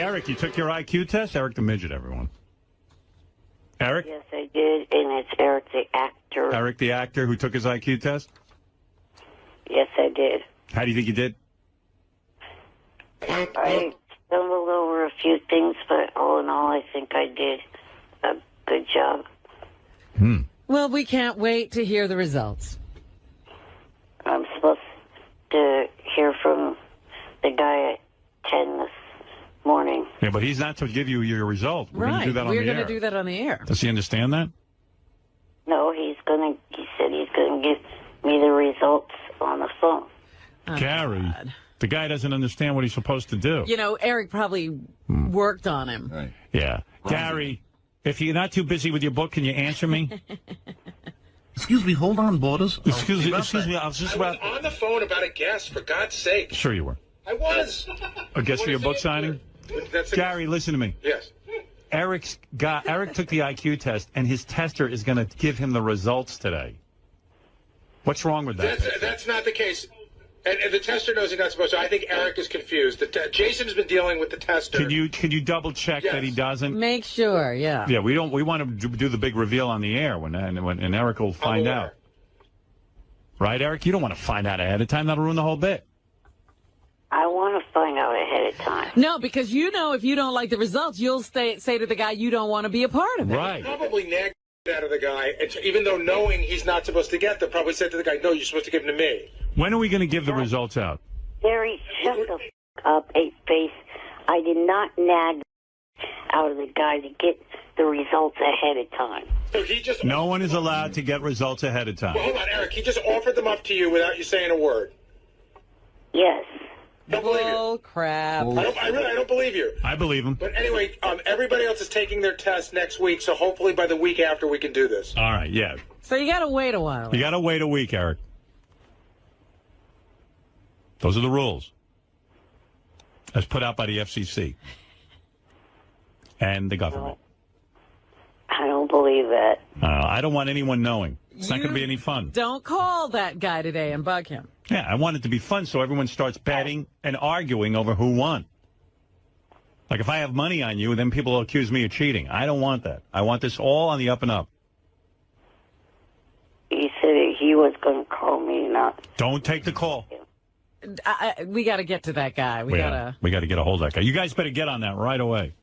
Eric, you took your IQ test? Eric the midget, everyone. Eric? Yes, I did, and it's Eric the actor. Eric the actor who took his IQ test? Yes, I did. How do you think you did? I stumbled over a few things, but all in all, I think I did a good job. Well, we can't wait to hear the results. I'm supposed to hear from the guy at 10 this morning. Yeah, but he's not to give you your result. We're going to do that on the air. We're going to do that on the air. Does he understand that? No, he said he's going to give me the results on the phone. Oh, Gary, God. The guy doesn't understand what he's supposed to do. You know, Eric probably worked on him. Right. Yeah. Gary, if you're not too busy with your book, can you answer me? Excuse me, hold on, Borders. Excuse me, I was just about... on the phone about a guest, for God's sake. Sure you were. I was. A guest for your book signing? Gary, listen to me. Yes. Eric took the IQ test, and his tester is going to give him the results today. What's wrong with that? That's not the case. And the tester knows he's not supposed to. I think Eric is confused. Jason's been dealing with the tester. Can you double check that he doesn't? Make sure, yeah. Yeah, we want to do the big reveal on the air when Eric will find out. Right, Eric? You don't want to find out ahead of time. That'll ruin the whole bit. I want to find out ahead of time. No, because you know if you don't like the results, you'll say to the guy you don't want to be a part of it. Right. Probably nag out of the guy, even though knowing he's not supposed to get them, probably said to the guy, no, you're supposed to give them to me. When are we going to give the results out? Gary, shut the up, face. I did not nag out of the guy to get the results ahead of time. So he just... No one is allowed to get results ahead of time. Well, hold on, Eric. He just offered them up to you without you saying a word. Yes. Don't believe Bull you. crap. I don't believe you. I believe him. But anyway, everybody else is taking their test next week, so hopefully by the week after we can do this. All right, yeah. So you got to wait a while. You got to wait a week, Eric. Those are the rules. As put out by the FCC and the government. I don't believe that. I don't want anyone knowing. It's not going to be any fun. Don't call that guy today and bug him. Yeah, I want it to be fun so everyone starts betting and arguing over who won. Like if I have money on you, then people will accuse me of cheating. I don't want that. I want this all on the up and up. He said he was going to call me, not... Don't take the call. We got to get to that guy. We got to get a hold of that guy. You guys better get on that right away.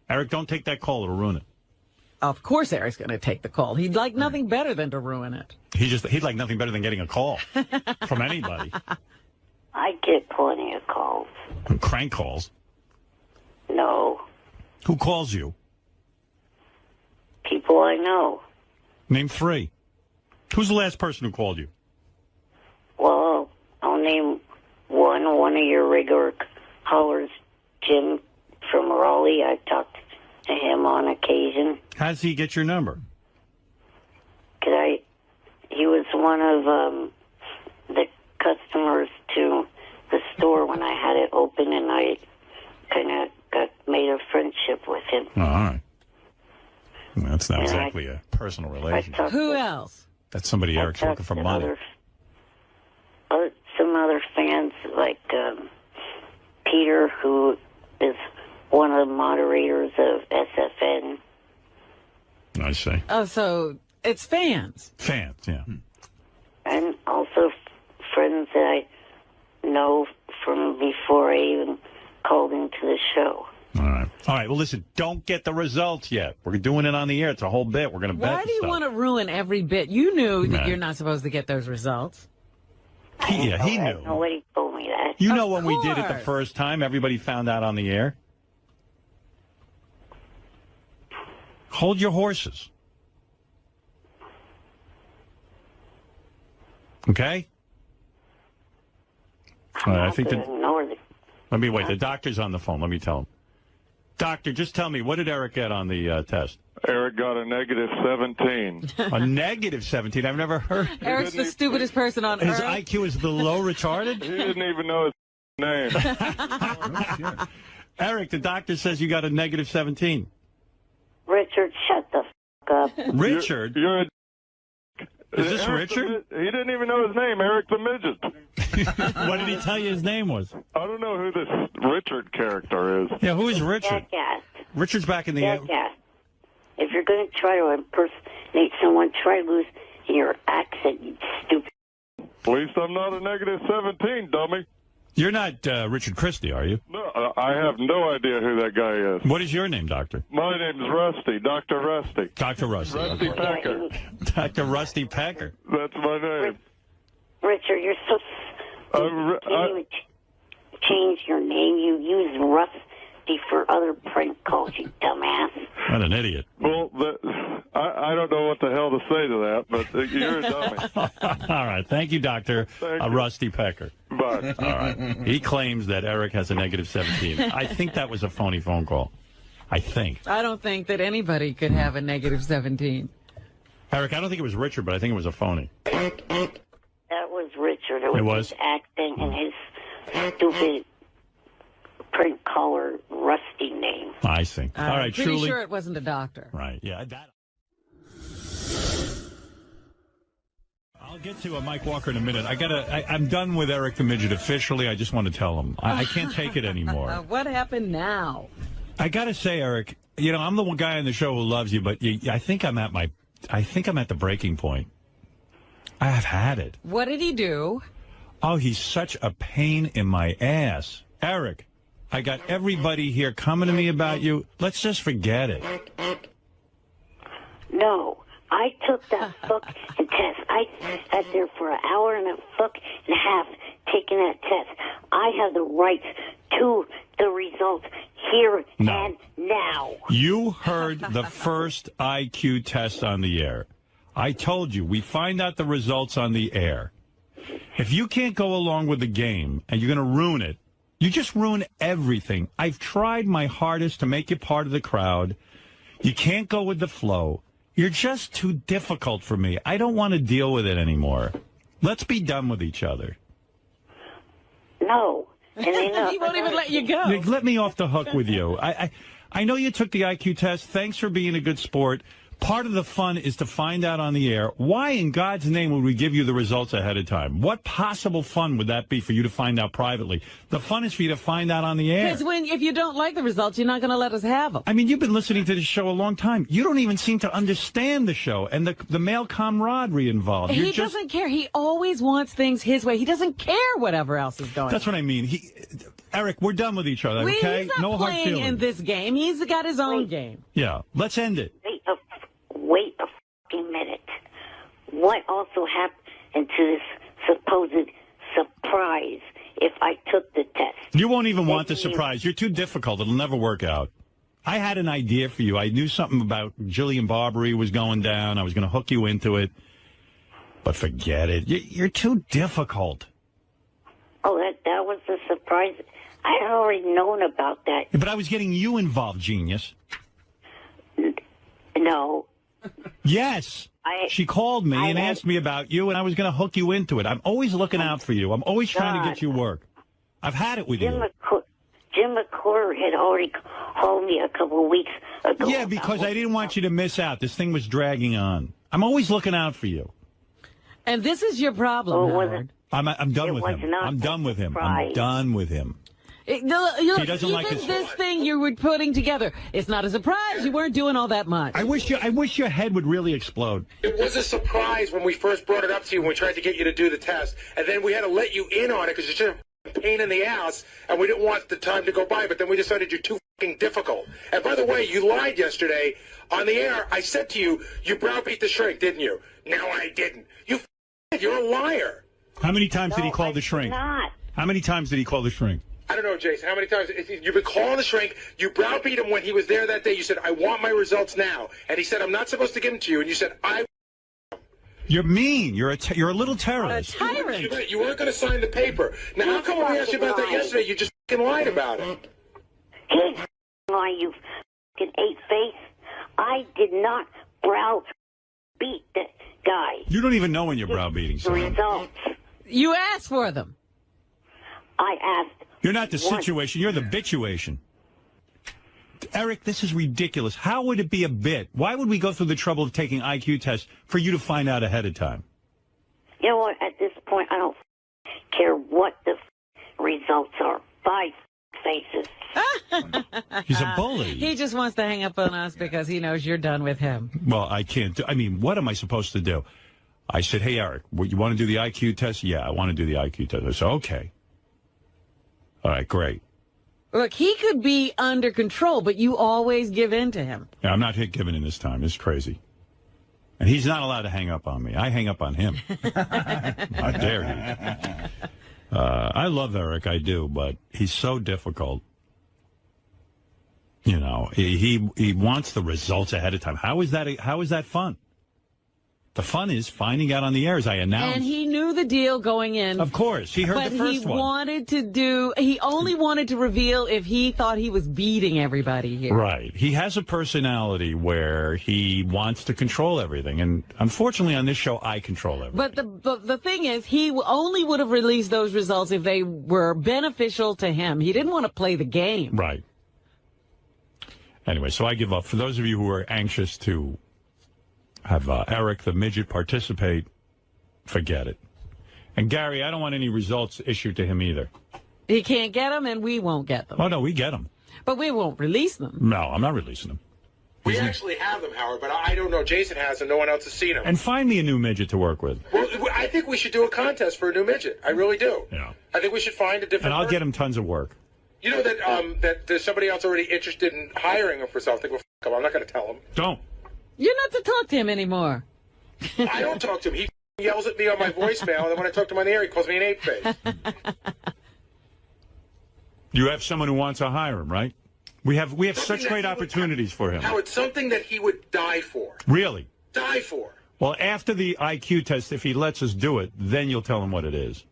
Eric, don't take that call. It'll ruin it. Of course Eric's going to take the call. He'd like nothing better than to ruin it. He'd like nothing better than getting a call from anybody. I get plenty of calls. Crank calls. No. Who calls you? People I know. Name 3. Who's the last person who called you? Well, I'll name one of your regular callers, Jim from Raleigh. I talked to him on occasion. How does he get your number? He was one of the customers to the store when I had it open, and I kind of made a friendship with him. Oh, all right. Well, that's not exactly a personal relationship. Who else? That's somebody Eric's looking for money. Some other fans, like Peter, who is one of the moderators of SFN. I see. Oh, so it's fans. Fans, yeah. And also friends that I know from before I even called into the show. All right. All right. Well, listen, don't get the results yet. We're doing it on the air. It's a whole bit. We're going to bet. Why do you want to ruin every bit? You knew that you're not supposed to get those results. He knew. Nobody told me that. You know when we did it the first time, everybody found out on the air. Hold your horses. Okay? All right, I think let me wait. The doctor's on the phone. Let me tell him. Doctor, just tell me, what did Eric get on the test? Eric got a -17. A -17? I've never heard. Eric's the stupidest person on His earth. IQ is the low retarded? He didn't even know his name. Eric, the doctor says you got a -17. Richard, shut the f*** up. Richard? You're Is this Richard? He didn't even know his name, Eric the Midget. What did he tell you his name was? I don't know who this Richard character is. Yeah, who is Richard? Jackass. Richard's back in the air. Jackass. If you're going to try to impersonate someone, try to lose in your accent, you stupid. At least I'm not a negative 17, dummy. You're not Richard Christie, are you? No, I have no idea who that guy is. What is your name, Doctor? My name's Rusty, Dr. Rusty. Dr. Rusty. Rusty Pecker. Dr. Rusty Pecker. That's my name. Richard, you're so... you change your name. You use Rusty for other prank calls, you dumbass. What an idiot. Well, I don't know what the hell to say to that, but you're a dummy. All right. Thank you, Dr. Rusty Pecker. Bye. All right. He claims that Eric has a negative 17. I think that was a phony phone call. I think. I don't think that anybody could have a negative 17. Eric, I don't think it was Richard, but I think it was a phony. That was Richard. It was his acting and his stupid prank caller Rusty name. I see. All right, pretty truly. sure it wasn't a doctor. Right. Yeah. I'll get to Mike Walker in a minute. I'm done with Eric the Midget officially. I just want to tell him I can't take it anymore. What happened now? I got to say, Eric, I'm the one guy on the show who loves you, but I think I'm at the breaking point. I have had it. What did he do? Oh, he's such a pain in my ass. Eric, I got everybody here coming to me about you. Let's just forget it. No. I took that fucking test. I sat there for an hour and a half taking that test. I have the right to the results here and now. You heard the first IQ test on the air. I told you, we find out the results on the air. If you can't go along with the game and you're going to ruin it, you just ruin everything. I've tried my hardest to make you part of the crowd. You can't go with the flow. You're just too difficult for me. I don't want to deal with it anymore. Let's be done with each other. No. And he won't even let you go. Let me off the hook with you. I know you took the IQ test. Thanks for being a good sport. Part of the fun is to find out on the air. Why in God's name would we give you the results ahead of time? What possible fun would that be for you to find out privately? The fun is for you to find out on the air. Because if you don't like the results, you're not going to let us have them. I mean, you've been listening to this show a long time. You don't even seem to understand the show and the male camaraderie involved. He doesn't care. He always wants things his way. He doesn't care whatever else is going on. That's what I mean. Eric, we're done with each other, okay? He's not no hard playing feelings in this game. He's got his own game. Yeah, let's end it. Wait a fucking minute. What also happened to this supposed surprise if I took the test? You won't even want the surprise. You're too difficult. It'll never work out. I had an idea for you. I knew something about Jillian Barbary was going down. I was going to hook you into it. But forget it. You're too difficult. Oh, that was the surprise. I had already known about that. But I was getting you involved, genius. No. Yes. She called me and asked me about you, and I was going to hook you into it. I'm always looking out for you. I'm always trying to get you work. I've had it with you. Jim McClure had already called me a couple of weeks ago. Yeah, because I didn't want you to miss out. This thing was dragging on. I'm always looking out for you. And this is your problem, Howard. I'm done with him. I'm done with him. I'm done with him. He doesn't like this thing you were putting together. It's not a surprise. You weren't doing all that much. I wish your head would really explode. It was a surprise when we first brought it up to you when we tried to get you to do the test. And then we had to let you in on it because you're just a pain in the ass, and we didn't want the time to go by. But then we decided you're too fucking difficult. And by the way, you lied yesterday on the air. I said to you, you browbeat the shrink, didn't you? No, I didn't. You're a liar. How many times did he call the shrink? Not. How many times did he call the shrink? I don't know, Jason. How many times? You've been calling the shrink. You browbeat him when he was there that day. You said, I want my results now. And he said, I'm not supposed to give them to you. And you said, You're mean. You're a little terrorist. A tyrant. You weren't going to sign the paper. Now, how come when we asked you about that yesterday, you just fucking lied about it? He's lying, you fucking ape-face. I did not browbeat that guy. You don't even know when you're browbeating someone. Results. You asked for them. I asked. You're not the situation. You're the bituation. Eric, this is ridiculous. How would it be a bit? Why would we go through the trouble of taking IQ tests for you to find out ahead of time? You know what? At this point, I don't care what the results are. Bye, faces. He's a bully. He just wants to hang up on us because he knows you're done with him. Well, I can't. I mean, what am I supposed to do? I said, hey, Eric, you want to do the IQ test? Yeah, I want to do the IQ test. I said, okay. All right, great. Look, he could be under control, but you always give in to him. Yeah, I'm not giving in this time. It's crazy. And he's not allowed to hang up on me. I hang up on him. How dare he? I love Eric, I do, but he's so difficult. You know, he wants the results ahead of time. How is that fun? The fun is finding out on the air, as I announced. And he knew the deal going in. Of course. He heard the first one. He only wanted to reveal if he thought he was beating everybody here. Right. He has a personality where he wants to control everything. And unfortunately on this show, I control everything. But the thing is, he only would have released those results if they were beneficial to him. He didn't want to play the game. Right. Anyway, so I give up. For those of you who are anxious to have Eric the midget participate, forget it. And Gary, I don't want any results issued to him either. He can't get them, and we won't get them. Oh, no, we get them. But we won't release them. No, I'm not releasing them. We actually have them, Howard, but I don't know. Jason has them. No one else has seen them. And find me a new midget to work with. Well, I think we should do a contest for a new midget. I really do. Yeah. I think we should find a different And I'll person. get him tons of work. You know that there's somebody else already interested in hiring him for something. Well, f*** him. I'm not going to tell him. Don't. You're not to talk to him anymore. I don't talk to him. He yells at me on my voicemail, and then when I talk to him on the air, he calls me an ape-face. You have someone who wants to hire him, right? We have such great opportunities for him. Howard, something that he would die for. Really? Die for. Well, after the IQ test, if he lets us do it, then you'll tell him what it is.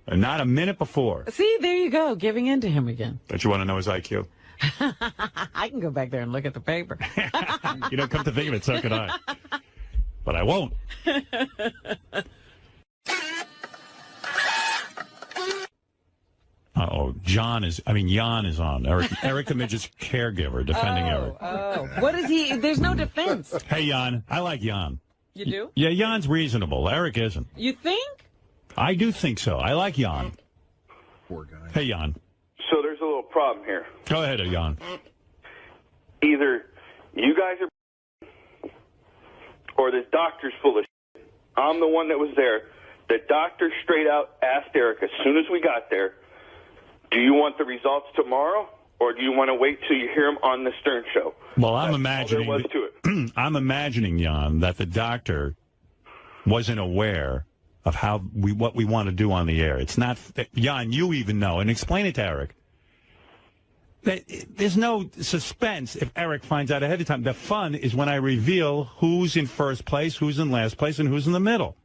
And not a minute before. See, there you go, giving in to him again. Don't you want to know his IQ? I can go back there and look at the paper. You know, come to think of it, so could I. But I won't. Uh-oh, Jan is on. Eric the Midget's caregiver, defending Eric. Oh, what is he? There's no defense. Hey, Jan, I like Jan. You do? Yeah, Jan's reasonable. Eric isn't. You think? I do think so. I like Jan. Poor guy. Hey, Jan. So there's a little problem here. Go ahead, Jan. Either you guys are or this doctor's full of shit. I'm the one that was there. The doctor straight out asked Eric as soon as we got there, do you want the results tomorrow or do you want to wait till you hear them on the Stern Show? Well, I'm imagining all there was to it. I'm imagining, Jan, that the doctor wasn't aware of what we want to do on the air. It's not, Jan, you even know, and explain it to Eric. There's no suspense if Eric finds out ahead of time. The fun is when I reveal who's in first place, who's in last place, and who's in the middle.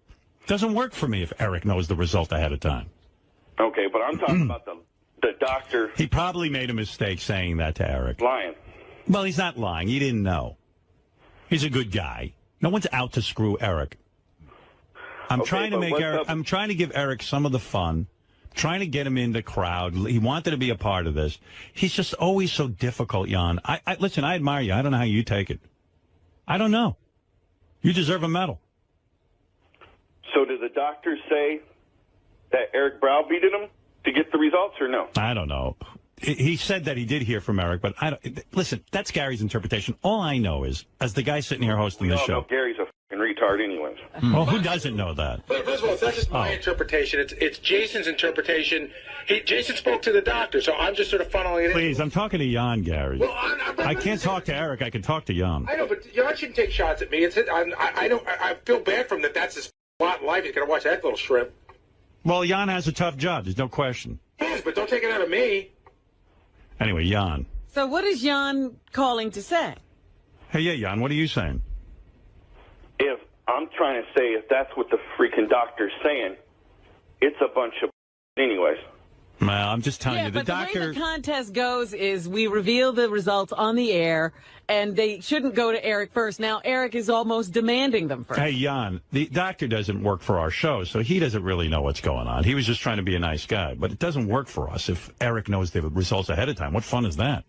It doesn't work for me if Eric knows the result ahead of time. Okay, but I'm talking about the doctor. He probably made a mistake saying that to Eric. Lying. Well, he's not lying. He didn't know. He's a good guy. No one's out to screw Eric. I'm trying to give Eric some of the fun, trying to get him in the crowd. He wanted to be a part of this. He's just always so difficult, Jan. Listen, I admire you. I don't know how you take it. I don't know. You deserve a medal. So did the doctor say that Eric browbeated him to get the results or no? I don't know. He said that he did hear from Eric, but listen, that's Gary's interpretation. All I know is, as the guy sitting here hosting this show. Know Gary's a fucking retard anyways. Well, who doesn't know that? First of all, it's not just my interpretation. It's Jason's interpretation. Jason spoke to the doctor, so I'm just sort of funneling it in. Please, I'm talking to Jan, Gary. Well, I can't talk to Eric. I can talk to Jan. I know, but Jan shouldn't take shots at me. I feel bad for him that that's his lot in life. He's going to watch that little shrimp. Well, Jan has a tough job. There's no question. Yes, but don't take it out of me. Anyway, Jan. So what is Jan calling to say? Hey, yeah, Jan, what are you saying? If I'm trying to say if that's what the freaking doctor's saying, it's a bunch of anyways. Well, I'm just telling you, the but doctor... the way the contest goes is we reveal the results on the air, and they shouldn't go to Eric first. Now, Eric is almost demanding them first. Hey, Jan, the doctor doesn't work for our show, so he doesn't really know what's going on. He was just trying to be a nice guy, but it doesn't work for us if Eric knows the results ahead of time. What fun is that?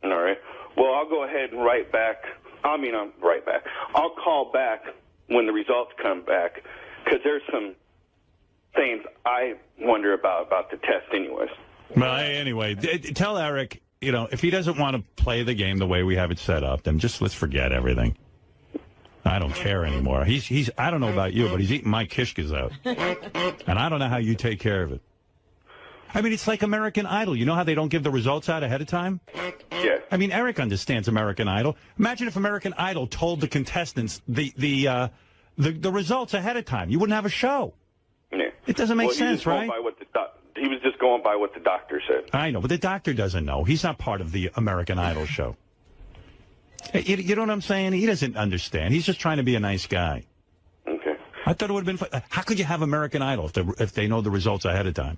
All right. Well, I'll go ahead and write back. I'm right back. I'll call back when the results come back. because there's some things I wonder about the test anyways. Well, anyway, tell Eric, if he doesn't want to play the game the way we have it set up, then just let's forget everything. I don't care anymore. He's I don't know about you, but he's eating my kishkas out. And I don't know how you take care of it. I mean, it's like American Idol. You know how they don't give the results out ahead of time? Yeah. I mean, Eric understands American Idol. Imagine if American Idol told the contestants the results ahead of time. You wouldn't have a show. Yeah. It doesn't make sense, right? He was just going by what the doctor said. I know, but the doctor doesn't know. He's not part of the American Idol show. You know what I'm saying? He doesn't understand. He's just trying to be a nice guy. Okay. I thought it would have been fun. How could you have American Idol if they know the results ahead of time?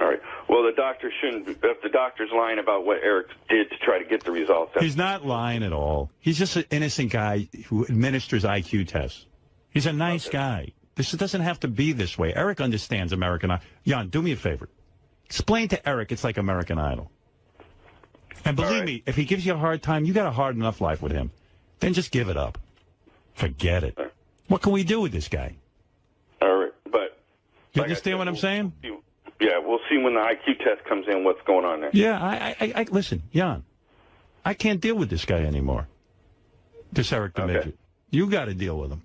All right. Well, the doctor shouldn't. If the doctor's lying about what Eric did to try to get the results, He's not lying at all. He's just an innocent guy who administers IQ tests. He's a nice guy. This doesn't have to be this way. Eric understands American Idol. Jan, do me a favor. Explain to Eric it's like American Idol. And believe me, if he gives you a hard time, you got a hard enough life with him. Then just give it up. Forget it. What can we do with this guy? All right, but You understand what I'm saying? Yeah, we'll see when the IQ test comes in what's going on there. Yeah, I listen, Jan, I can't deal with this guy anymore. This Eric the Midget. You got to deal with him.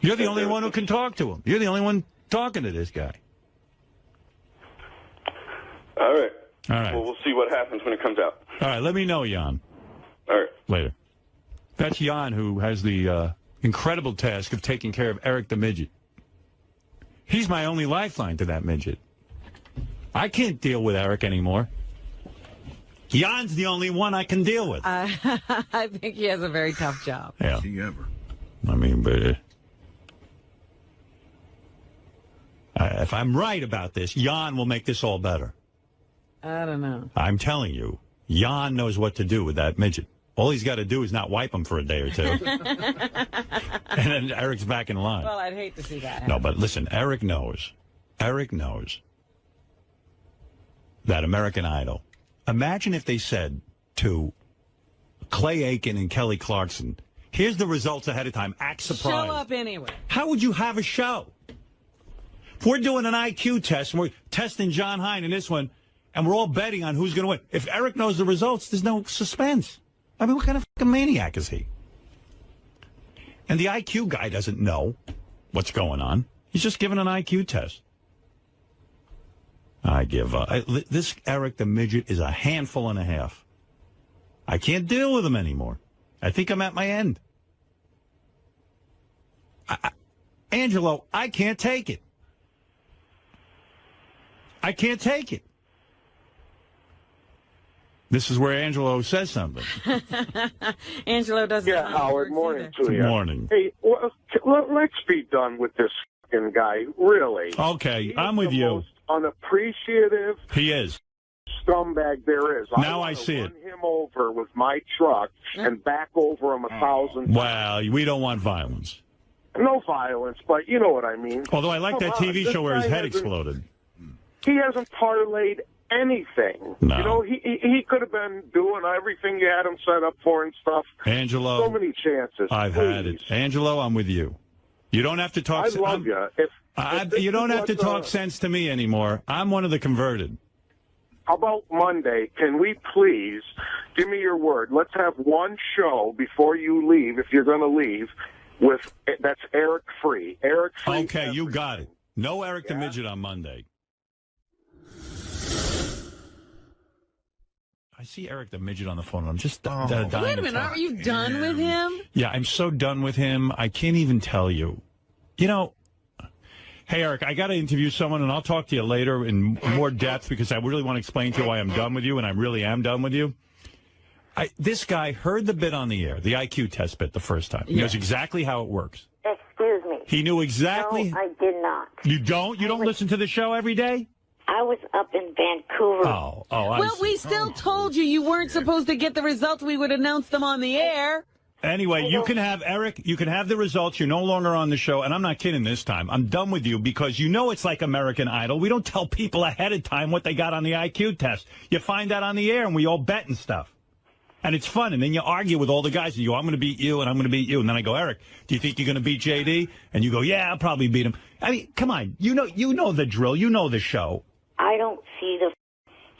You're the only one who can talk to him. You're the only one talking to this guy. All right. All right. Well, we'll see what happens when it comes out. All right, let me know, Jan. All right. Later. That's Jan, who has the incredible task of taking care of Eric the Midget. He's my only lifeline to that midget. I can't deal with Eric anymore. Jan's the only one I can deal with. I think he has a very tough job. Yeah. See ever. I mean, but if I'm right about this, Jan will make this all better. I don't know. I'm telling you, Jan knows what to do with that midget. All he's got to do is not wipe him for a day or two. And then Eric's back in line. Well, I'd hate to see that happen. No, but listen, Eric knows. Eric knows that American Idol. Imagine if they said to Clay Aiken and Kelly Clarkson, here's the results ahead of time. Act surprised. Show up anyway. How would you have a show? If we're doing an IQ test, and we're testing John Hine in this one, and we're all betting on who's going to win. If Eric knows the results, there's no suspense. I mean, what kind of fucking maniac is he? And the IQ guy doesn't know what's going on. He's just giving an IQ test. I give up. This Eric the Midget is a handful and a half. I can't deal with him anymore. I think I'm at my end. Angelo, I can't take it. I can't take it. This is where Angelo says something. Angelo doesn't. Yeah, Howard, morning to Good you. morning. Hey, well, let's be done with this fucking guy, really. Okay, I'm with you. Most unappreciative He is. scumbag there is. Now I see it. Run him over with my truck and back over him 1,000 times. Well, we don't want violence. No violence, but you know what I mean. Although I like that Come on, TV this show where his guy head hasn't- exploded. He hasn't parlayed anything. No. You know, he could have been doing everything you had him set up for and stuff. Angelo, So many chances. I've had it. Please. Angelo, I'm with you. You don't have to talk. I love you. You don't have to talk sense to me anymore. I'm one of the converted. How about Monday? Can we please give me your word? Let's have one show before you leave, if you're going to leave, that's Eric free. Eric free. Okay, you got it. No Eric the Midget on Monday. I see Eric the Midget on the phone. I'm just dying Wait a to minute, talk. aren't you done with him? Yeah, I'm so done with him. I can't even tell you. You know, hey, Eric, I got to interview someone, and I'll talk to you later in more depth because I really want to explain to you why I'm done with you, and I really am done with you. This guy heard the bit on the air, the IQ test bit, the first time. He knows exactly how it works. Excuse me. He knew exactly. No, I did not. You don't? You don't listen to the show every day? I was up in Vancouver. Oh, I Well, see. we still told you weren't supposed to get the results. We would announce them on the air. Anyway, you can have Eric. You can have the results. You're no longer on the show, and I'm not kidding this time. I'm done with you because you know it's like American Idol. We don't tell people ahead of time what they got on the IQ test. You find out on the air, and we all bet and stuff. And it's fun. And then you argue with all the guys. And you go, I'm going to beat you, and I'm going to beat you. And then I go, Eric, do you think you're going to beat JD? And you go, yeah, I'll probably beat him. I mean, come on. You know the drill. You know the show. I don't see the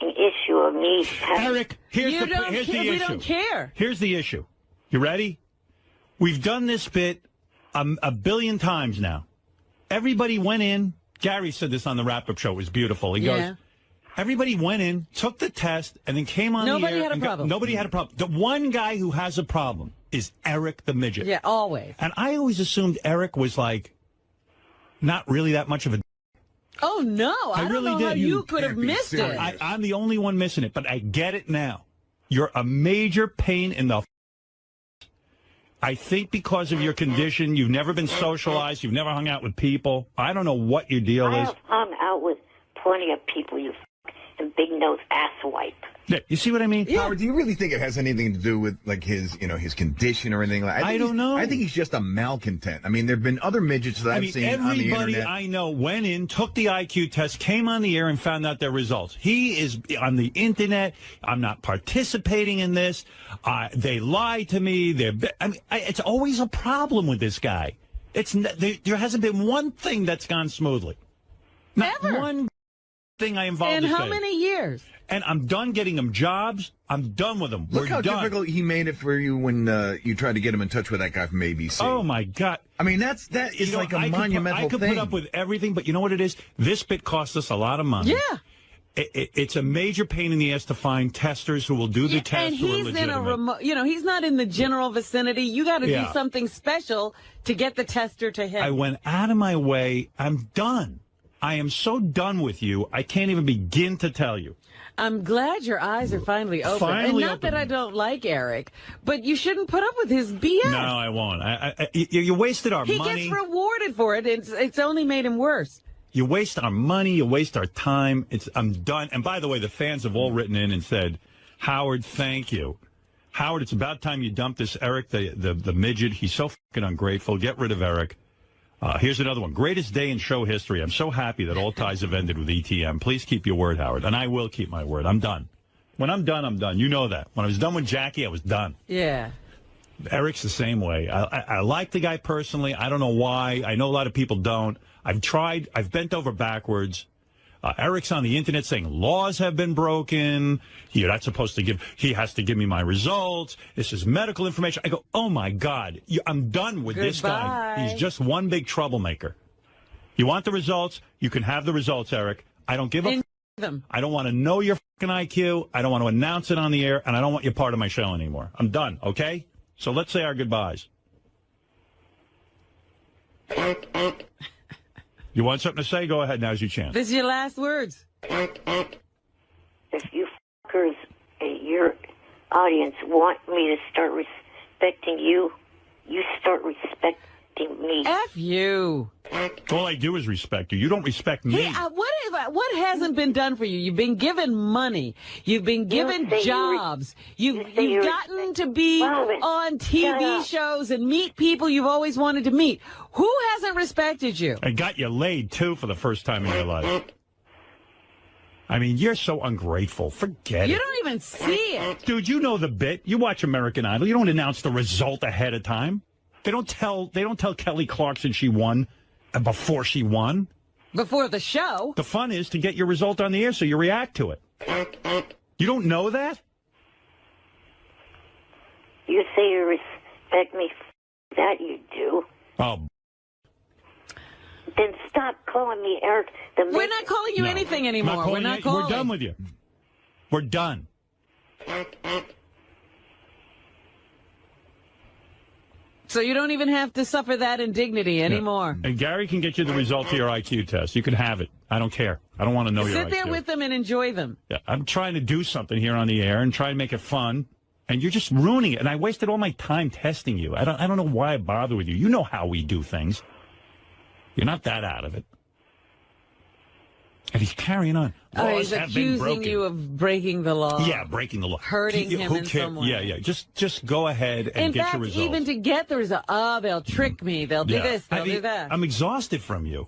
issue of me having... Eric, here's the issue. We don't care. Here's the issue. You ready? We've done this bit a billion times now. Everybody went in. Gary said this on the wrap-up show. It was beautiful. He goes, everybody went in, took the test, and then came on the air. Nobody had a problem. Nobody had a problem. The one guy who has a problem is Eric the Midget. Yeah, always. And I always assumed Eric was, like, not really that much of a... Oh, no. I don't really know did. how you could have missed it. I'm the only one missing it, but I get it now. You're a major pain in the... I think because of your condition, you've never been socialized, you've never hung out with people. I don't know what your deal is. I have hung out with plenty of people, you and big nose asswipe. Yeah, you see what I mean? Howard, do you really think it has anything to do with like his condition or anything like that? I don't know. I think he's just a malcontent. I mean, there've been other midgets that I've seen on the internet. Everybody I know went in, took the IQ test, came on the air, and found out their results. He is on the internet. I'm not participating in this. They lie to me. It's always a problem with this guy. There hasn't been one thing that's gone smoothly. Not Ever. one thing I involved In this how guy. many years? And I'm done getting him jobs. I'm done with him. Look We're how done. difficult he made it for you when you tried to get him in touch with that guy from ABC. Oh, my God. I mean, that is like a monumental I could thing. put up with everything, but you know what it is? This bit cost us a lot of money. Yeah. It's a major pain in the ass to find testers who will do the test. And who are he's in a legitimate. remote, he's not in the general vicinity. You got to do Yeah. something special to get the tester to him. I went out of my way. I'm done. I am so done with you. I can't even begin to tell you. I'm glad your eyes are finally open. Finally and not open. that I don't like Eric, but you shouldn't put up with his BS. No, I won't. You wasted our He money. gets rewarded for it. It's only made him worse. You waste our money. You waste our time. I'm done. And by the way, the fans have all written in and said, Howard, thank you. Howard, it's about time you dump this Eric, the midget. He's so fucking ungrateful. Get rid of Eric. Here's another one. Greatest day in show history. I'm so happy that all ties have ended with ETM. Please keep your word, Howard. And I will keep my word. I'm done. When I'm done, I'm done. You know that. When I was done with Jackie, I was done. Yeah. Eric's the same way. I like the guy personally. I don't know why. I know a lot of people don't. I've tried. I've bent over backwards. Eric's on the internet saying laws have been broken. You're not supposed to give. He has to give me my results. This is medical information. I go, oh, my God. I'm done with this guy. Goodbye. He's just one big troublemaker. You want the results? You can have the results, Eric. I don't give a them. I don't want to know your fucking IQ. I don't want to announce it on the air, and I don't want you part of my show anymore. I'm done, okay? So let's say our goodbyes. You want something to say? Go ahead. Now's your chance. This is your last words. If you fuckers, your audience, want me to start respecting you, you start respecting me. F you. All I do is respect you. You don't respect me. Hey, what hasn't been done for you? You've been given money. You've been given jobs. You've gotten to be on TV shows and meet people you've always wanted to meet. Who hasn't respected you? I got you laid, too, for the first time in your life. I mean, you're so ungrateful. Forget it. You don't even see it. Dude, you know the bit. You watch American Idol. You don't announce the result ahead of time. They don't tell Kelly Clarkson she won before she won. Before the show. The fun is to get your result on the air so you react to it. You don't know that? You say you respect me. That you do. Oh. Then stop calling me Eric the Midget. We're not calling you anything anymore. We're not calling. We're done with you. We're done. So you don't even have to suffer that indignity anymore. And Gary can get you the result of your IQ test. You can have it. I don't care. I don't want to know your IQ. Sit there with them and enjoy them. Yeah, I'm trying to do something here on the air and try to make it fun, and you're just ruining it. And I wasted all my time testing you. I don't know why I bother with you. You know how we do things. You're not that out of it. And he's carrying on. He's accusing you of breaking the law. Yeah, breaking the law. Hurting him in some way. Yeah. Just go ahead and get your results. Even to get the result, they'll trick me. They'll do this, they'll do that. I'm exhausted from you.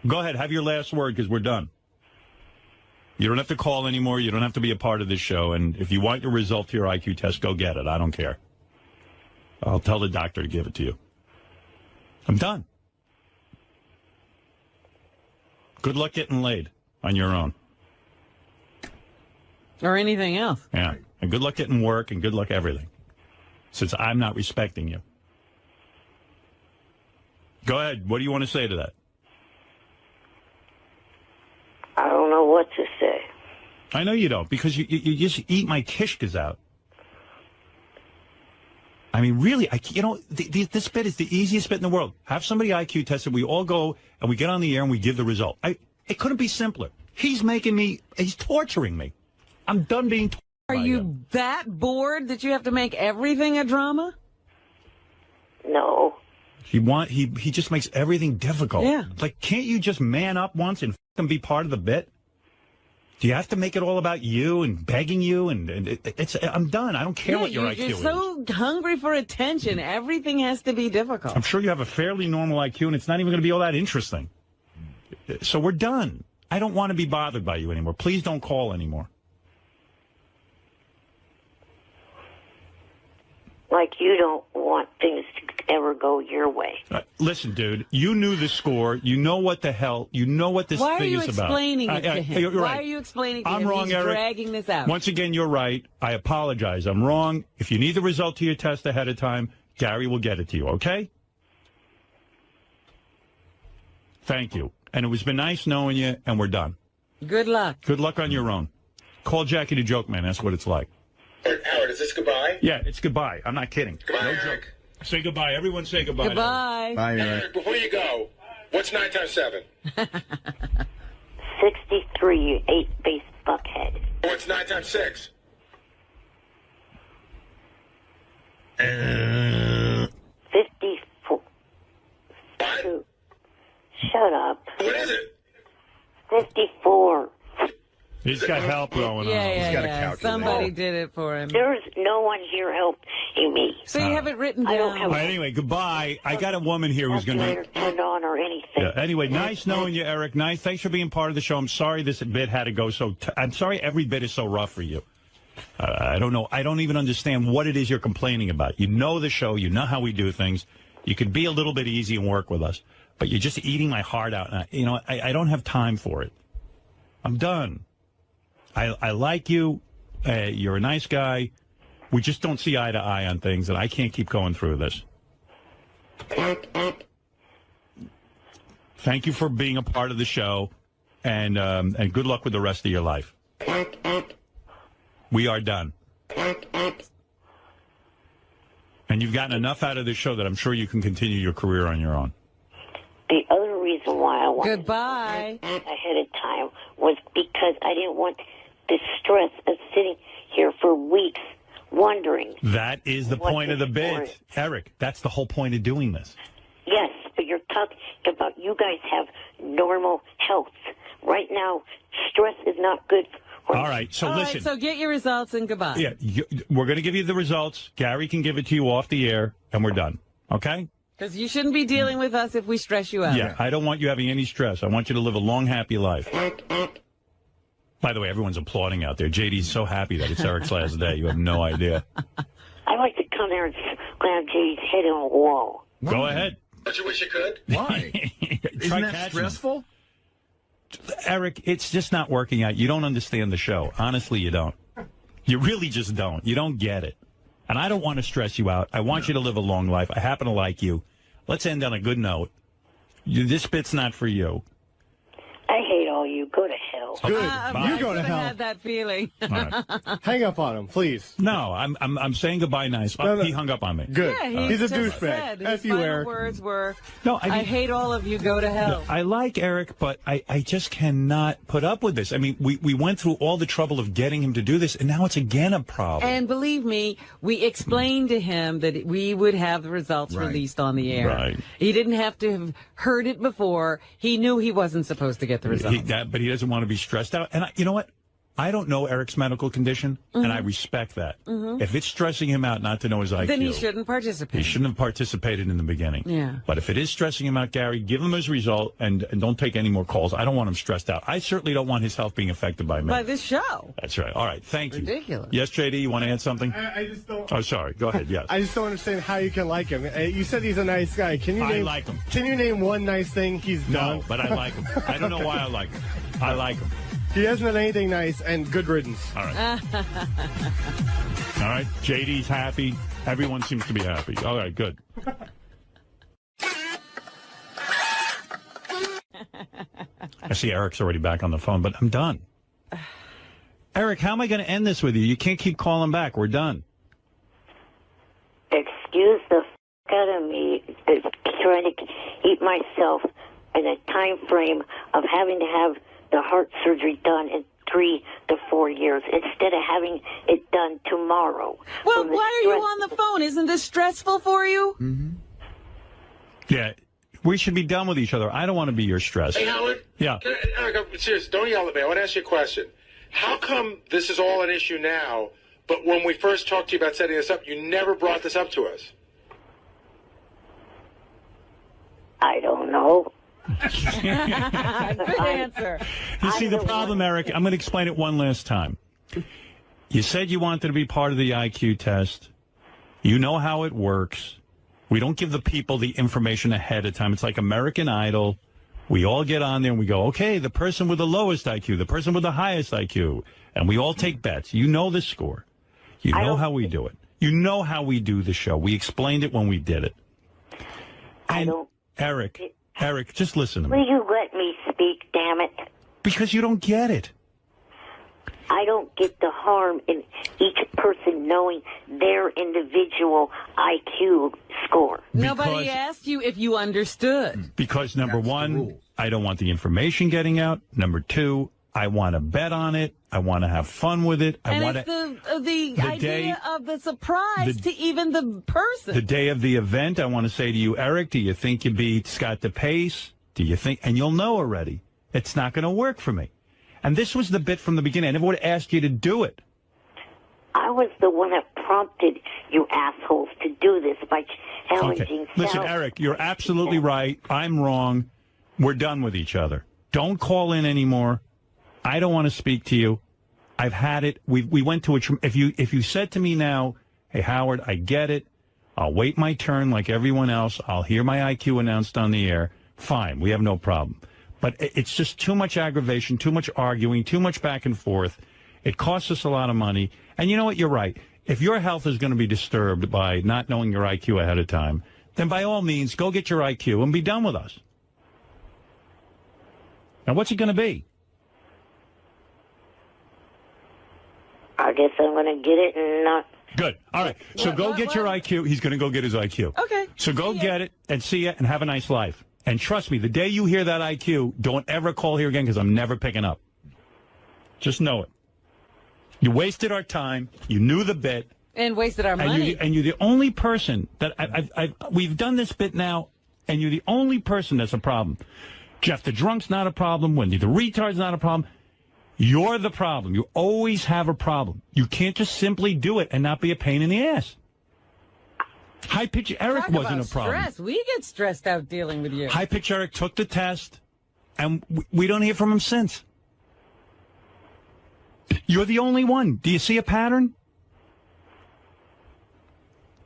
Go ahead, have your last word because we're done. You don't have to call anymore. You don't have to be a part of this show. And if you want your result to your IQ test, go get it. I don't care. I'll tell the doctor to give it to you. I'm done. Good luck getting laid on your own. Or anything else. Yeah. And good luck getting work and good luck everything. Since I'm not respecting you. Go ahead. What do you want to say to that? I don't know what to say. I know you don't, because you just eat my kishkas out. I mean, really, this bit is the easiest bit in the world. Have somebody IQ tested. We all go and we get on the air and we give the result. It couldn't be simpler. He's torturing me. I'm done being tortured. Are you that bored that you have to make everything a drama? No. He just makes everything difficult. Yeah. Like, can't you just man up once and f***ing be part of the bit? Do you have to make it all about you and begging you? I'm done. I don't care what your IQ is. You're so hungry for attention. Everything has to be difficult. I'm sure you have a fairly normal IQ, and it's not even going to be all that interesting. So we're done. I don't want to be bothered by you anymore. Please don't call anymore. Like you don't want things to ever go your way. Listen, dude, you knew the score. You know what the hell. You know what this thing is about. Why are you explaining it to him? You're right. Why are you explaining to him? I'm wrong, He's Eric. dragging this out. Once again, you're right. I apologize. I'm wrong. If you need the result to your test ahead of time, Gary will get it to you, okay? Thank you. And it was been nice knowing you, and we're done. Good luck. Good luck on your own. Call Jackie the Joke Man. That's what it's like. Howard, is this goodbye? Yeah, it's goodbye. I'm not kidding. Goodbye, No Eric. joke. Say goodbye. Everyone say goodbye. Goodbye. Bye, Eric. Eric, before you go, what's 9 times 7? 63, you 8-base fuckhead. What's 9 times 6? 54. What? Shut up. What is it? 54. He's got help going on. Yeah, got a yeah. calculator. Somebody did it for him. There's no one here helping me. So you have it written I don't down. have Well, anyway, goodbye. I got a woman here who's going calculator to... turned on or anything. Yeah, anyway, nice knowing you, Eric. Nice. Thanks for being part of the show. I'm sorry this bit had to go so... I'm sorry every bit is so rough for you. I don't know. I don't even understand what it is you're complaining about. You know the show. You know how we do things. You could be a little bit easy and work with us. But you're just eating my heart out. And I don't have time for it. I'm done. I like you. You're a nice guy. We just don't see eye to eye on things, and I can't keep going through this. Thank you for being a part of the show, and good luck with the rest of your life. We are done. And you've gotten enough out of this show that I'm sure you can continue your career on your own. The other reason why I wanted Goodbye. ahead of time was because I didn't want the stress of sitting here for weeks wondering. That is the point of the bit. Eric, that's the whole point of doing this. Yes, but you're talking about you guys have normal health. Right now, stress is not good for All right, so All listen. right, so get your results and goodbye. Yeah, we're going to give you the results. Gary can give it to you off the air, and we're done. Okay? Because you shouldn't be dealing with us if we stress you out. Yeah, I don't want you having any stress. I want you to live a long, happy life. By the way, everyone's applauding out there. JD's so happy that it's Eric's last day. You have no idea. I like to come there and slam JD's head on a wall. Go ahead. Don't you wish you could? Why? Isn't that stressful? Eric, it's just not working out. You don't understand the show. Honestly, you don't. You really just don't. You don't get it. And I don't want to stress you out. I want you to live a long life. I happen to like you. Let's end on a good note. This bit's not for you. I hate all you. Go to hell. Good. I You go to should've hell. had that feeling. All right. Hang up on him, please. No, I'm saying goodbye nice. No. He hung up on me. Good. Yeah, He's a just said douchebag. his F you, final Eric. words were, No, I mean- hate all of you, go to hell. I like Eric, but I just cannot put up with this. I mean, we went through all the trouble of getting him to do this, and now it's again a problem. And believe me, we explained to him that we would have the results Right. released on the air. Right. He didn't have to have heard it before. He knew he wasn't supposed to get the results. But he doesn't want to be stressed out. And you know what? I don't know Eric's medical condition, and I respect that. If it's stressing him out not to know his IQ, then he shouldn't participate. He shouldn't have participated in the beginning. Yeah. But if it is stressing him out, Gary, give him his result and don't take any more calls. I don't want him stressed out. I certainly don't want his health being affected by me. By this show. That's right. All right. Thank you. Ridiculous. Yes, JD, you want to add something? I just don't. Oh, sorry. Go ahead. Yes. I just don't understand how you can like him. You said he's a nice guy. Can you I name? like him. Can you name one nice thing he's done? No, but I like him. I don't know why I like him. I like him. He hasn't done anything nice, and good riddance. All right. All right. JD's happy. Everyone seems to be happy. All right. Good. I see Eric's already back on the phone, but I'm done. Eric, how am I going to end this with you? You can't keep calling back. We're done. Excuse the out of me trying to keep myself in a time frame of having to have the heart surgery done in 3 to 4 years instead of having it done tomorrow. Well, why are you on the phone? Isn't this stressful for you? Mm-hmm. Yeah, we should be done with each other. I don't want to be your stress. Hey, Howard. Yeah. Eric, I'm serious. Don't yell at me. I want to ask you a question. How come this is all an issue now, but when we first talked to you about setting this up, you never brought this up to us? I don't know. Good answer. You see, the problem, Eric, I'm going to explain it one last time. You said you wanted to be part of the IQ test. You know how it works. We don't give the people the information ahead of time. It's like American Idol. We all get on there and we go, okay, the person with the lowest IQ, the person with the highest IQ, and we all take bets. You know the score. You know how we do it. You know how we do the show. We explained it when we did it. And Eric, just listen to me. Will you let me speak, damn it? Because you don't get it. I don't get the harm in each person knowing their individual IQ score. Nobody asked you if you understood. Because, number one, I don't want the information getting out. Number two, I want to bet on it. I want to have fun with it. And it's the idea of the surprise to even the person. The day of the event, I want to say to you, Eric, do you think you beat Scott DePace? Do you think? And you'll know already. It's not going to work for me. And this was the bit from the beginning. I never would have asked you to do it. I was the one that prompted you assholes to do this by challenging. Okay. Listen, Eric, you're absolutely right. I'm wrong. We're done with each other. Don't call in anymore. I don't want to speak to you. I've had it. We went to a. If you said to me now, hey Howard, I get it. I'll wait my turn like everyone else. I'll hear my IQ announced on the air. Fine, we have no problem. But it's just too much aggravation, too much arguing, too much back and forth. It costs us a lot of money. And you know what? You're right. If your health is going to be disturbed by not knowing your IQ ahead of time, then by all means, go get your IQ and be done with us. Now, what's it going to be? I guess I'm going to get it and not. Good. All right. So go get your IQ. He's going to go get his IQ. Okay. So go get it and see it and have a nice life. And trust me, the day you hear that IQ, don't ever call here again because I'm never picking up. Just know it. You wasted our time. You knew the bit. And wasted our money. And you're the only person that we've done this bit now, and you're the only person that's a problem. Jeff the Drunk's not a problem. Wendy the Retard's not a problem. You're the problem. You always have a problem. You can't just simply do it and not be a pain in the ass. High Pitch Eric wasn't a problem. Stress. We get stressed out dealing with you. High Pitch Eric took the test, and we don't hear from him since. You're the only one. Do you see a pattern?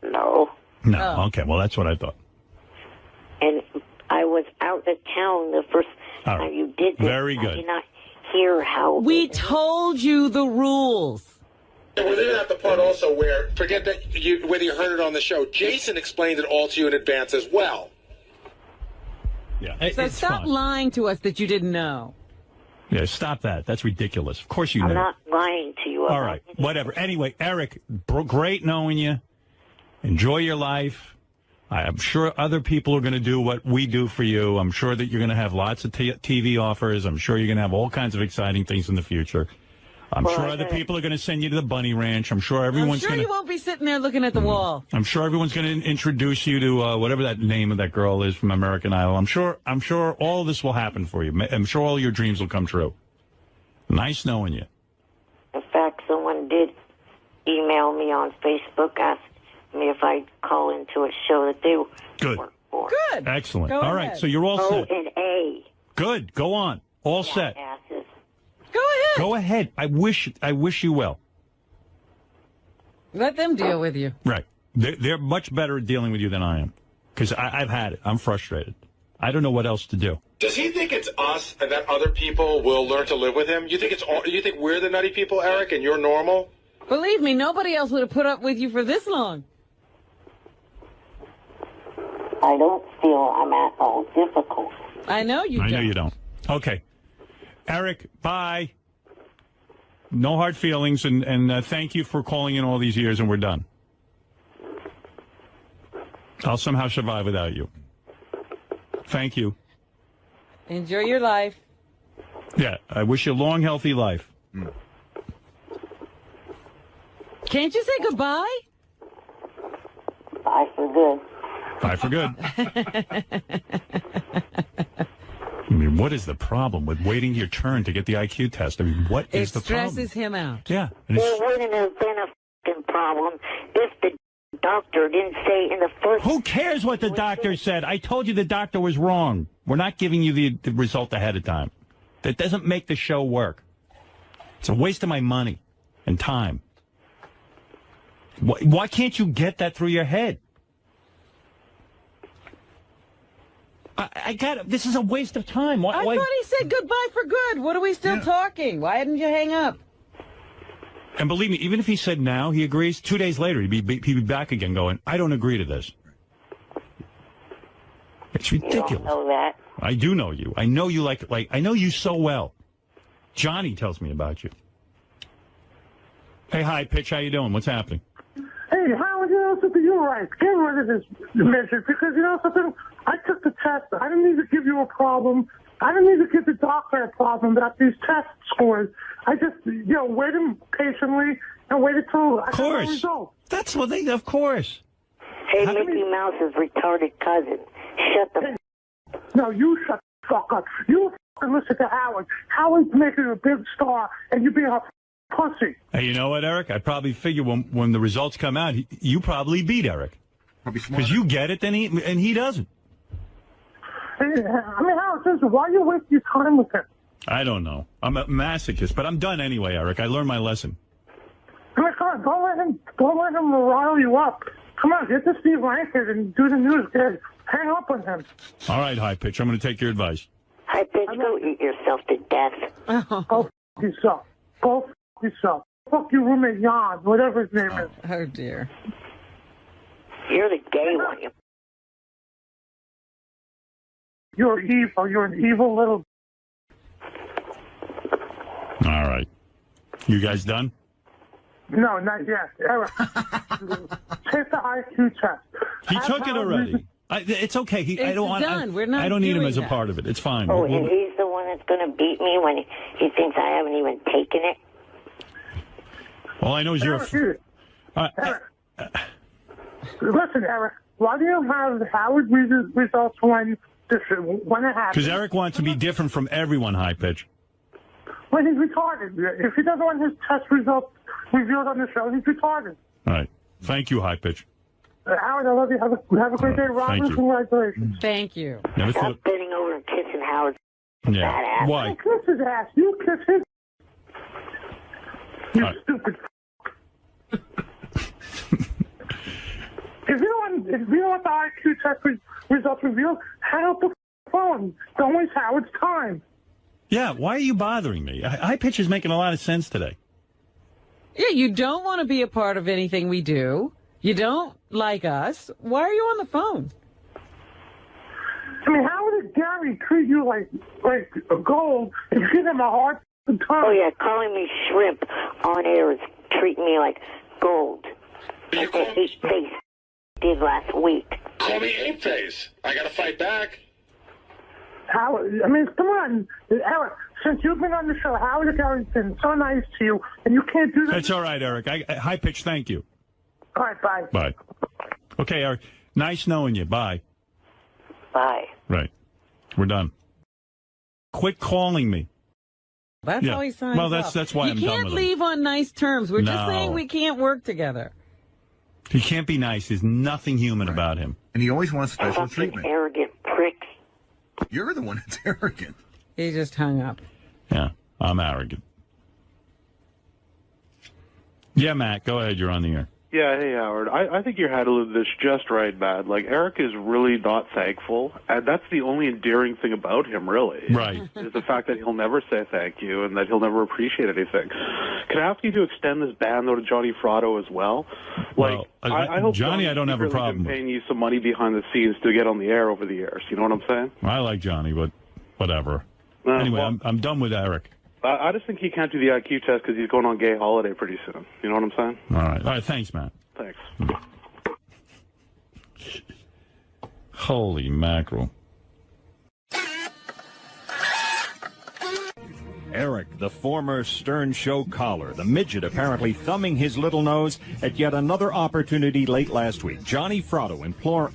No. No. Oh. Okay. Well, that's what I thought. And I was out of town the first time you did this. Very good. I did not hear how. We told you the rules. And we're leaving out the part also where, forget that whether you heard it on the show, Jason explained it all to you in advance as well. Yeah. So stop lying to us that you didn't know. Yeah, stop that. That's ridiculous. Of course you know. I'm not lying to you. All right. Whatever. Anyway, Eric, great knowing you. Enjoy your life. I'm sure other people are going to do what we do for you. I'm sure that you're going to have lots of TV offers. I'm sure you're going to have all kinds of exciting things in the future. I'm sure other people are going to send you to the Bunny Ranch. I'm sure everyone's going to... you won't be sitting there looking at the wall. I'm sure everyone's going to introduce you to whatever that name of that girl is from American Idol. I'm sure all this will happen for you. I'm sure all your dreams will come true. Nice knowing you. someone did email me on Facebook, asked me if I'd call into a show that they Good. work for. Good. Excellent. Go All right, ahead. so you're all set. O&A. Good. Go on. All set. Asses. Go ahead. Go ahead. I wish you well. Let them deal with you. Right. They're much better at dealing with you than I am. Because I've had it. I'm frustrated. I don't know what else to do. Does he think it's us and that other people will learn to live with him? You think we're the nutty people, Eric, and you're normal? Believe me, nobody else would have put up with you for this long. I don't feel I'm at all difficult. I know you don't. I know you don't. Okay. Eric, bye. No hard feelings, and thank you for calling in all these years, and we're done. I'll somehow survive without you. Thank you. Enjoy your life. Yeah, I wish you a long, healthy life. Can't you say goodbye? Bye for good. Bye for good. I mean, what is the problem with waiting your turn to get the IQ test? I mean, what is the problem? It stresses him out. Yeah. There wouldn't have been a fucking problem if the doctor didn't say in the first... Who cares what the doctor said? I told you the doctor was wrong. We're not giving you the result ahead of time. That doesn't make the show work. It's a waste of my money and time. Why can't you get that through your head? I got it. This is a waste of time. I thought he said goodbye for good. What are we still talking? Why didn't you hang up? And believe me, even if he said now he agrees, 2 days later he'd be back again going, I don't agree to this. It's ridiculous. You don't know that. I do know you. I know you like I know you so well. Johnny tells me about you. Hey, hi, Pitch. How you doing? What's happening? Hey, Howard, you know something? You're right. Get rid of this measure because, you know something? I took the test. I didn't need to give you a problem. I didn't need to give the doctor a problem about these test scores. I just, waited patiently and waited till I got the results. That's what they, of course. Hey, Mickey Mouse's retarded cousin. Shut the No, you shut the fuck up. You fucking listen to Howard. Howard's making a big star, and you being a pussy. Hey, you know what, Eric? I probably figure when the results come out, you probably beat Eric. Because you get it, and he doesn't. I mean, Howard, why are you wasting your time with him? I don't know. I'm a masochist, but I'm done anyway, Eric. I learned my lesson. Come on, don't let him rile you up. Come on, get to Steve Langford and do the news. Hang up on him. All right, High Pitch. I'm going to take your advice. High Pitch, go eat yourself to death. Go f*** yourself. Go f*** yourself. Fuck your roommate Jan, whatever his name is. Oh, dear. You're the gay one. You're evil. You're an evil little... All right. You guys done? No, not yet. Eric, take the IQ test. He took it already. It's okay. I don't want. Done. We're not I don't need him doing as a that. part of it. It's fine. Oh, and he's the one that's going to beat me when he thinks I haven't even taken it? All I know is you're. Listen, Eric, why do you have Howard results when it happens? Because Eric wants to be different from everyone, High Pitch. When he's retarded. If he doesn't want his test results revealed on the show, he's retarded. All right. Thank you, High Pitch. Howard, I love you. Have a great day, Robin. Thank you. Congratulations. Thank you. Never Stop thought. bending over and kissing Howard's Yeah. fat ass. Why? Don't kiss his ass. You kiss his. You All right. stupid. If you don't want the IQ test results revealed, hang up the phone. Don't waste Howard's time. Yeah. Why are you bothering me? High Pitch is making a lot of sense today. Yeah, you don't want to be a part of anything we do. You don't like us. Why are you on the phone? I mean, how would Gary treat you like gold and give him a hard time? Oh, yeah, calling me shrimp on air is treating me like gold. Like that ape face did last week. Call me ape face. I got to fight back. Howard, I mean, come on, Eric. Since you've been on the show, Howard Gary's been so nice to you, and you can't do that. That's all right, Eric. High Pitch, thank you. All right, bye. Bye. Okay, Eric. Nice knowing you. Bye. Bye. Right. We're done. Quit calling me. That's how he signs Well, off. that's why I'm done You can't with him. leave on nice terms. We're just No. saying we can't work together. He can't be nice. There's nothing human about him. And he always wants special Fucking treatment. arrogant pricks. You're the one that's arrogant. He just hung up. Yeah, I'm arrogant. Yeah, Matt, go ahead. You're on the air. Yeah, hey, Howard. I think you're handling this just right, Matt. Like, Eric is really not thankful, and that's the only endearing thing about him, really. Right. Is the fact that he'll never say thank you and that he'll never appreciate anything. Can I ask you to extend this ban, though, to Johnny Fratto as well? Like, Well, I hope Johnny, I don't have a secretly problem been with. paying you some money behind the scenes to get on the air over the years. You know what I'm saying? I like Johnny, but whatever. Uh, Anyway, well- I'm done with Eric. I just think he can't do the IQ test because he's going on gay holiday pretty soon. You know what I'm saying? All right. Thanks, Matt. Thanks. Holy mackerel. Eric, the former Stern Show caller, the midget apparently thumbing his little nose at yet another opportunity late last week. Johnny Fratto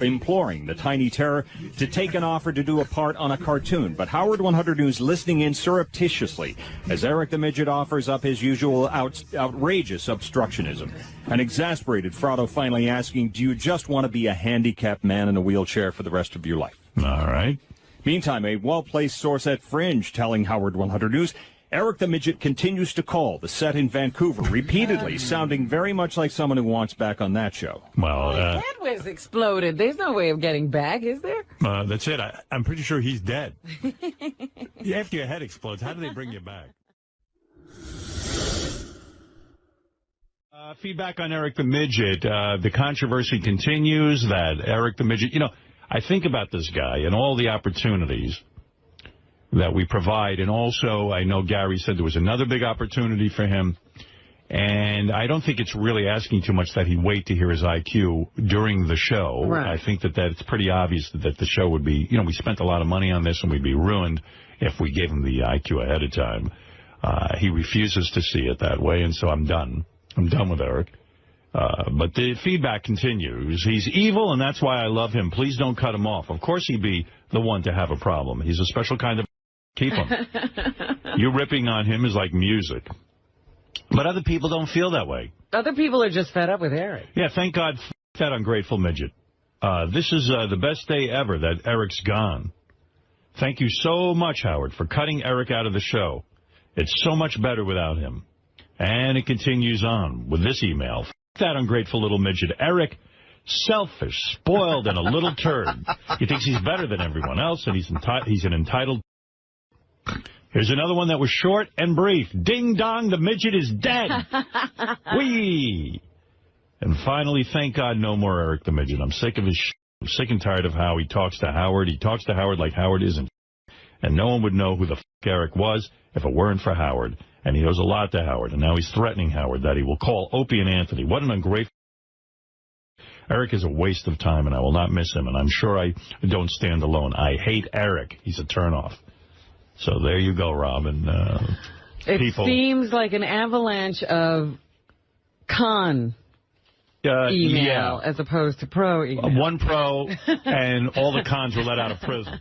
imploring the tiny terror to take an offer to do a part on a cartoon, but Howard 100 News listening in surreptitiously as Eric the midget offers up his usual outrageous obstructionism. An exasperated Fratto finally asking, do you just want to be a handicapped man in a wheelchair for the rest of your life? All right. Meantime, a well-placed source at Fringe telling Howard 100 News, Eric the Midget continues to call the set in Vancouver, repeatedly sounding very much like someone who wants back on that show. Well, Head was exploded. There's no way of getting back, is there? that's it. I'm pretty sure he's dead. After your head explodes, how do they bring you back? Feedback on Eric the Midget. The controversy continues that Eric the Midget, I think about this guy and all the opportunities that we provide. And also, I know Gary said there was another big opportunity for him. And I don't think it's really asking too much that he wait to hear his IQ during the show. Right. I think that it's pretty obvious that the show would be, we spent a lot of money on this and we'd be ruined if we gave him the IQ ahead of time. He refuses to see it that way, and so I'm done. I'm done with Eric. But the feedback continues. He's evil, and that's why I love him. Please don't cut him off. Of course he'd be the one to have a problem. He's a special kind of... Keep him. You ripping on him is like music. But other people don't feel that way. Other people are just fed up with Eric. Yeah, thank God for that ungrateful midget. This is the best day ever that Eric's gone. Thank you so much, Howard, for cutting Eric out of the show. It's so much better without him. And it continues on with this email. That ungrateful little midget. Eric, selfish, spoiled, and a little turd. He thinks he's better than everyone else, and he's an entitled... Here's another one that was short and brief. Ding dong, the midget is dead. Whee! And finally, thank God, no more Eric the midget. I'm sick of his shit. I'm sick and tired of how he talks to Howard. He talks to Howard like Howard isn't. And no one would know who the f*** Eric was if it weren't for Howard. And he owes a lot to Howard. And now he's threatening Howard that he will call Opie and Anthony. What an ungrateful... Eric is a waste of time, and I will not miss him. And I'm sure I don't stand alone. I hate Eric. He's a turnoff. So there you go, Robin. It seems like an avalanche of con email as opposed to pro email. One pro, and all the cons were let out of prison.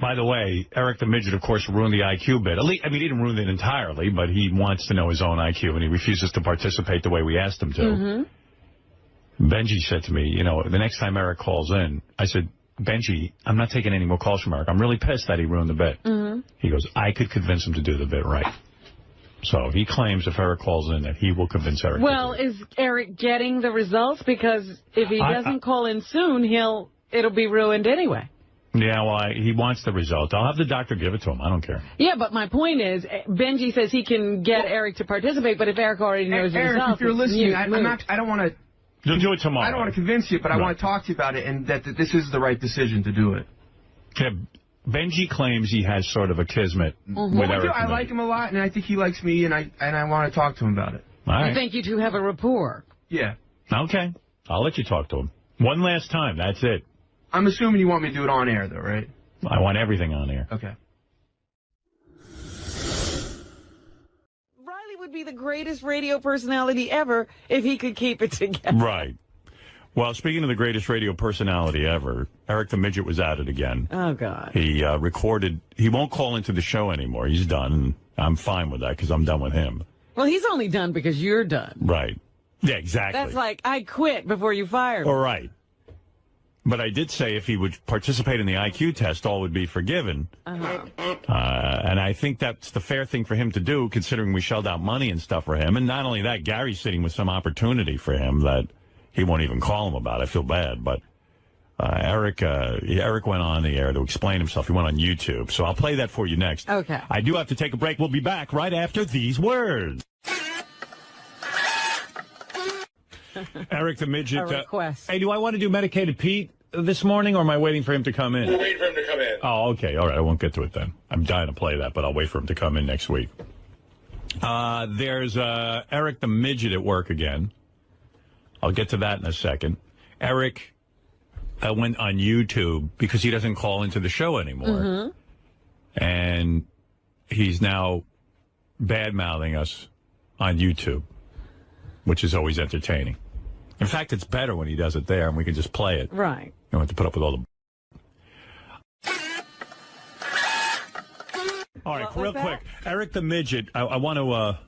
By the way, Eric the Midget, of course, ruined the IQ bit. He didn't ruin it entirely, but he wants to know his own IQ, and he refuses to participate the way we asked him to. Mm-hmm. Benji said to me, the next time Eric calls in, I said, Benji, I'm not taking any more calls from Eric. I'm really pissed that he ruined the bit. Mm-hmm. He goes, I could convince him to do the bit right. So he claims if Eric calls in that he will convince Eric. Well, is Eric getting the results? Because if he doesn't call in soon, it'll be ruined anyway. Yeah, well, he wants the result. I'll have the doctor give it to him. I don't care. Yeah, but my point is, Benji says he can get Eric to participate, but if Eric already knows the results... Eric, if you're listening, I don't want to... You'll do it tomorrow. I don't want to convince you, but I want to talk to you about it, and that this is the right decision to do it. Yeah, Benji claims he has sort of a kismet with Eric. I like him a lot, and I think he likes me, and I want to talk to him about it. All right. You think you two have a rapport? Yeah. Okay. I'll let you talk to him. One last time. That's it. I'm assuming you want me to do it on air, though, right? I want everything on air. Okay. Riley would be the greatest radio personality ever if he could keep it together. Right. Well, speaking of the greatest radio personality ever, Eric the Midget was at it again. Oh, God. He recorded. He won't call into the show anymore. He's done. And I'm fine with that because I'm done with him. Well, he's only done because you're done. Right. Yeah, exactly. That's like, I quit before you fired me. All right. But I did say if he would participate in the IQ test, all would be forgiven. And I think that's the fair thing for him to do, considering we shelled out money and stuff for him. And not only that, Gary's sitting with some opportunity for him that he won't even call him about. I feel bad. But Eric went on the air to explain himself. He went on YouTube. So I'll play that for you next. Okay. I do have to take a break. We'll be back right after these words. Eric the Midget. A request. Hey, do I want to do Medicated Pete this morning, or am I waiting for him to come in? We're waiting for him to come in. Oh, okay. All right. I won't get to it then. I'm dying to play that, but I'll wait for him to come in next week. There's Eric the Midget at work again. I'll get to that in a second. Eric went on YouTube because he doesn't call into the show anymore. Mm-hmm. And he's now bad-mouthing us on YouTube, which is always entertaining. In fact, it's better when he does it there, and we can just play it. Right. You don't have to put up with all the... All right, real quick. Eric the Midget, I want to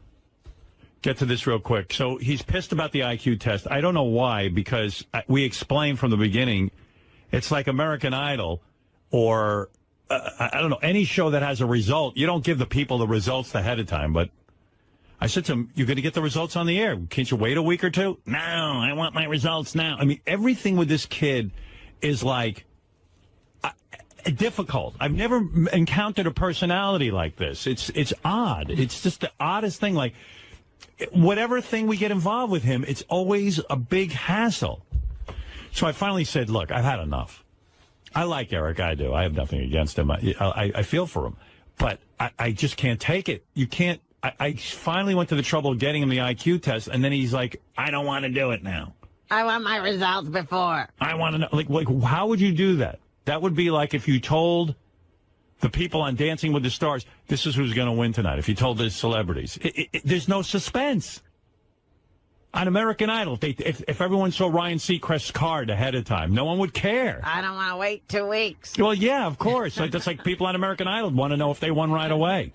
get to this real quick. So he's pissed about the IQ test. I don't know why, because we explained from the beginning, it's like American Idol or, I don't know, any show that has a result. You don't give the people the results ahead of time, but I said to him, you're going to get the results on the air. Can't you wait a week or two? No, I want my results now. I mean, everything with this kid is like difficult. I've never encountered a personality like this. It's odd. It's just the oddest thing. Like, whatever thing we get involved with him, it's always a big hassle. So I finally said, look, I've had enough. I like Eric. I do. I have nothing against him. I feel for him. But I just can't take it. You can't. I finally went to the trouble of getting him the IQ test, and then he's like, I don't want to do it now. I want my results before. I want to know. Like, how would you do that? That would be like if you told the people on Dancing with the Stars, this is who's going to win tonight. If you told the celebrities, there's no suspense. On American Idol, if everyone saw Ryan Seacrest's card ahead of time, no one would care. I don't want to wait 2 weeks. Well, yeah, of course. That's like people on American Idol want to know if they won right away.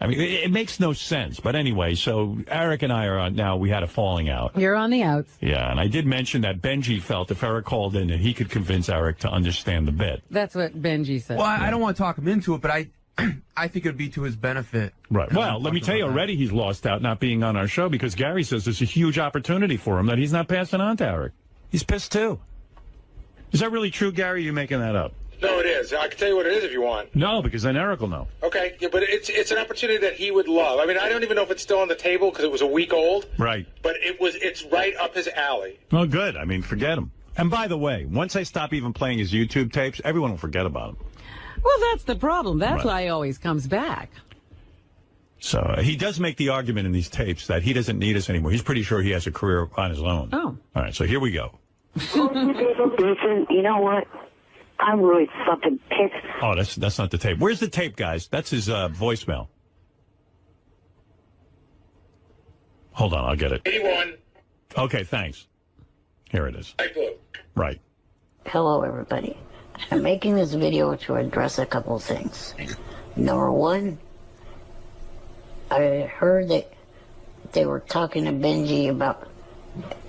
I mean, it makes no sense. But anyway, so Eric and I are now, we had a falling out. You're on the outs. Yeah, and I did mention that Benji felt if Eric called in that he could convince Eric to understand the bit. That's what Benji said. Well, I don't want to talk him into it, but I think it would be to his benefit. Right. Well, let me tell you, already he's lost out not being on our show because Gary says there's a huge opportunity for him that he's not passing on to Eric. He's pissed, too. Is that really true, Gary? Or are you making that up? No, it is. I can tell you what it is if you want. No, because then Eric will know. Okay, yeah, but it's an opportunity that he would love. I mean, I don't even know if it's still on the table because it was a week old. Right. But it's right up his alley. Well, good. I mean, forget him. And by the way, once I stop even playing his YouTube tapes, everyone will forget about him. Well, that's the problem. That's why he always comes back. So he does make the argument in these tapes that he doesn't need us anymore. He's pretty sure he has a career on his own. Oh. All right, so here we go. You know what? I'm really fucking pissed. Oh, that's not the tape. Where's the tape, guys? That's his voicemail. Hold on, I'll get it. 81. Okay, thanks. Here it is. Right. Hello, everybody. I'm making this video to address a couple things. Number one, I heard that they were talking to Benji about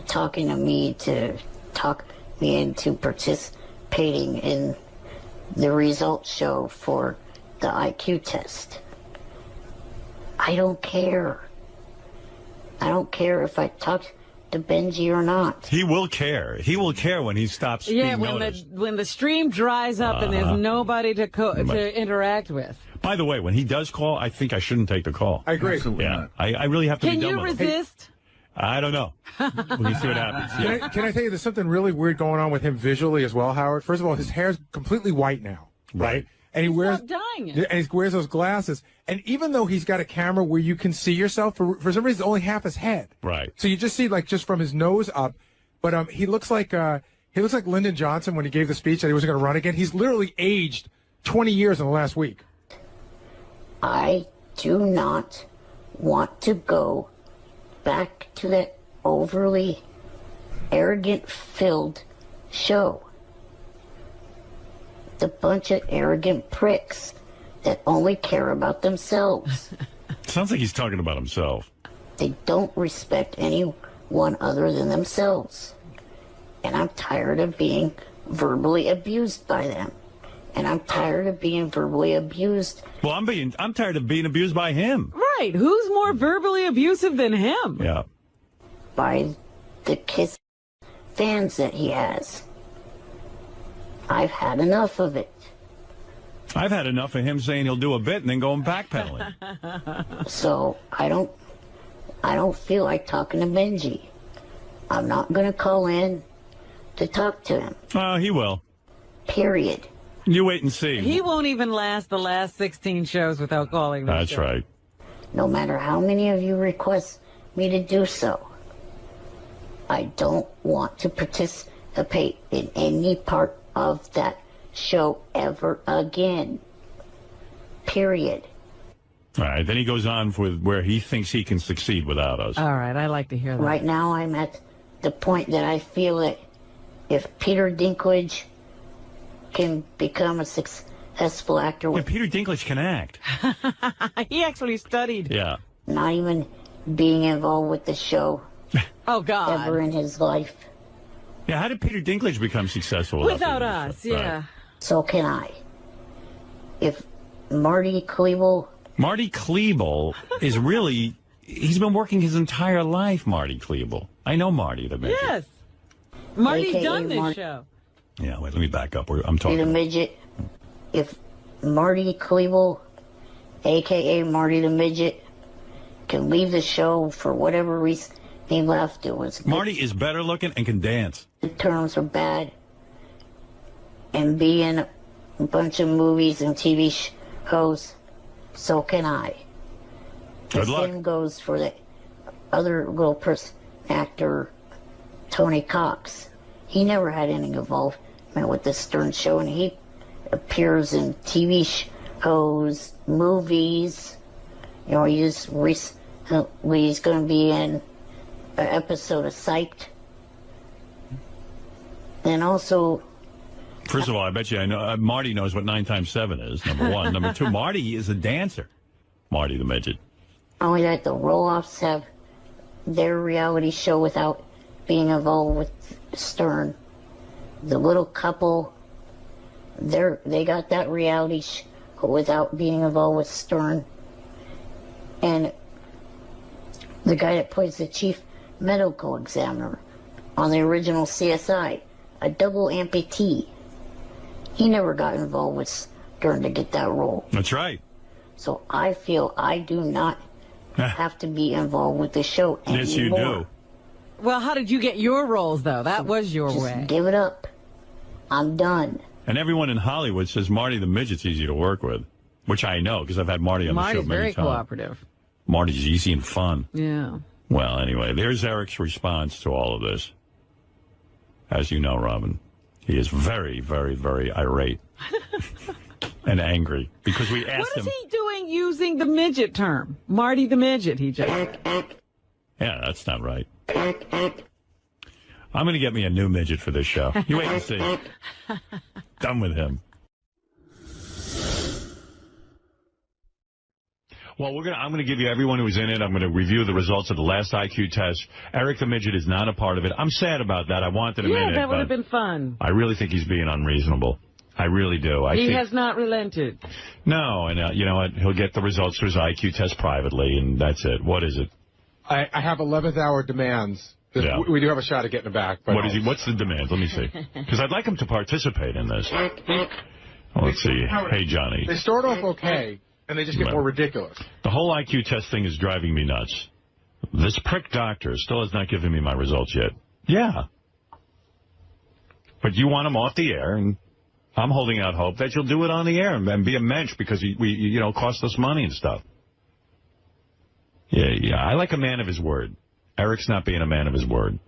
talking to me to talk me into participating in the results show for the IQ test. I don't care. I don't care if I talk to Benji or not. He will care. He will care when he stops being noticed. when the stream dries up and there's nobody to interact with. By the way, when he does call, I think I shouldn't take the call. I agree. Absolutely not. I really have to be done with him. Can you resist? I don't know. We'll see what happens. Yeah. Can I tell you, there's something really weird going on with him visually as well, Howard. First of all, his hair's completely white now, right? And he wears dyeing it. And he wears those glasses. And even though he's got a camera where you can see yourself, for some reason, it's only half his head. Right. So you just see just from his nose up. But he looks like Lyndon Johnson when he gave the speech that he was going to run again. He's literally aged 20 years in the last week. I do not want to go back to that overly arrogant-filled show. It's a bunch of arrogant pricks that only care about themselves. Sounds like he's talking about himself. They don't respect anyone other than themselves. And I'm tired of being verbally abused by them. And I'm tired of being verbally abused. Well, I'm tired of being abused by him. Right. Who's more verbally abusive than him? Yeah. By the KISS fans that he has. I've had enough of it. I've had enough of him saying he'll do a bit and then going backpedaling. So I don't feel like talking to Benji. I'm not going to call in to talk to him. He will. Period. You wait and see. He won't even last the last 16 shows without calling them. That's right. No matter how many of you request me to do so, I don't want to participate in any part of that show ever again. Period. All right, then he goes on with where he thinks he can succeed without us. All right, I like to hear that. Right now, I'm at the point that I feel that if Peter Dinklage can become a successful actor with Peter Dinklage can act. He actually studied. Yeah. not even being involved with the show oh, God. ever in his life. Yeah, how did Peter Dinklage become successful without us? Yeah. Right. So can I. If Marty Klebel... Marty Klebel is really... He's been working his entire life, Marty Klebel. I know Marty the Midget. Yes. Marty's AKA done this show. Yeah, wait, let me back up. I'm talking. The Midget. If Marty Klebel, a.k.a. Marty the Midget, can leave the show for whatever reason he left, it was... Marty is better looking and can dance. The terms are bad. And be in a bunch of movies and TV shows, so can I. Good luck. The same goes for the other little actor, Tony Cox. He never had any involvement with the Stern Show, and he appears in TV shows, movies. You know, he just recently he's going to be in an episode of Psyched. And also... First of all, I bet you I know Marty knows what 9 times 7 is, number one. Number two, Marty is a dancer. Marty the Midget. Only that the Roloffs have their reality show without being involved with Stern. The Little Couple, they got that reality show without being involved with Stern. And the guy that plays the chief medical examiner on the original CSI, a double amputee, he never got involved with Stern to get that role. That's right. So I feel I do not have to be involved with the show anymore. Yes, you do. Well, how did you get your roles, though? That was your way. Give it up. I'm done. And everyone in Hollywood says Marty the Midget's easy to work with, which I know because I've had Marty on the show many times. Marty's very cooperative. Marty's easy and fun. Yeah. Well, anyway, there's Eric's response to all of this. As you know, Robin, he is very, very, very irate and angry because we asked him. What is he doing using the midget term? Marty the Midget, he just... Yeah, that's not right. I'm going to get me a new midget for this show. You wait and see. Done with him. Well, I'm going to give you everyone who was in it. I'm going to review the results of the last IQ test. Eric the Midget is not a part of it. I'm sad about that. I wanted him in it. Yeah, that would have been fun. I really think he's being unreasonable. I really do. He has not relented. No, and you know what? He'll get the results for his IQ test privately, and that's it. What is it? I have 11th hour demands. Yeah. We do have a shot at getting it back. But what is he? What's the demand? Let me see. Because I'd like him to participate in this. Well, let's see. Hey, Johnny. They start off okay, and they just get more ridiculous. The whole IQ test thing is driving me nuts. This prick doctor still has not given me my results yet. Yeah. But you want him off the air, and I'm holding out hope that you'll do it on the air and be a mensch because we cost us money and stuff. Yeah, I like a man of his word. Eric's not being a man of his word.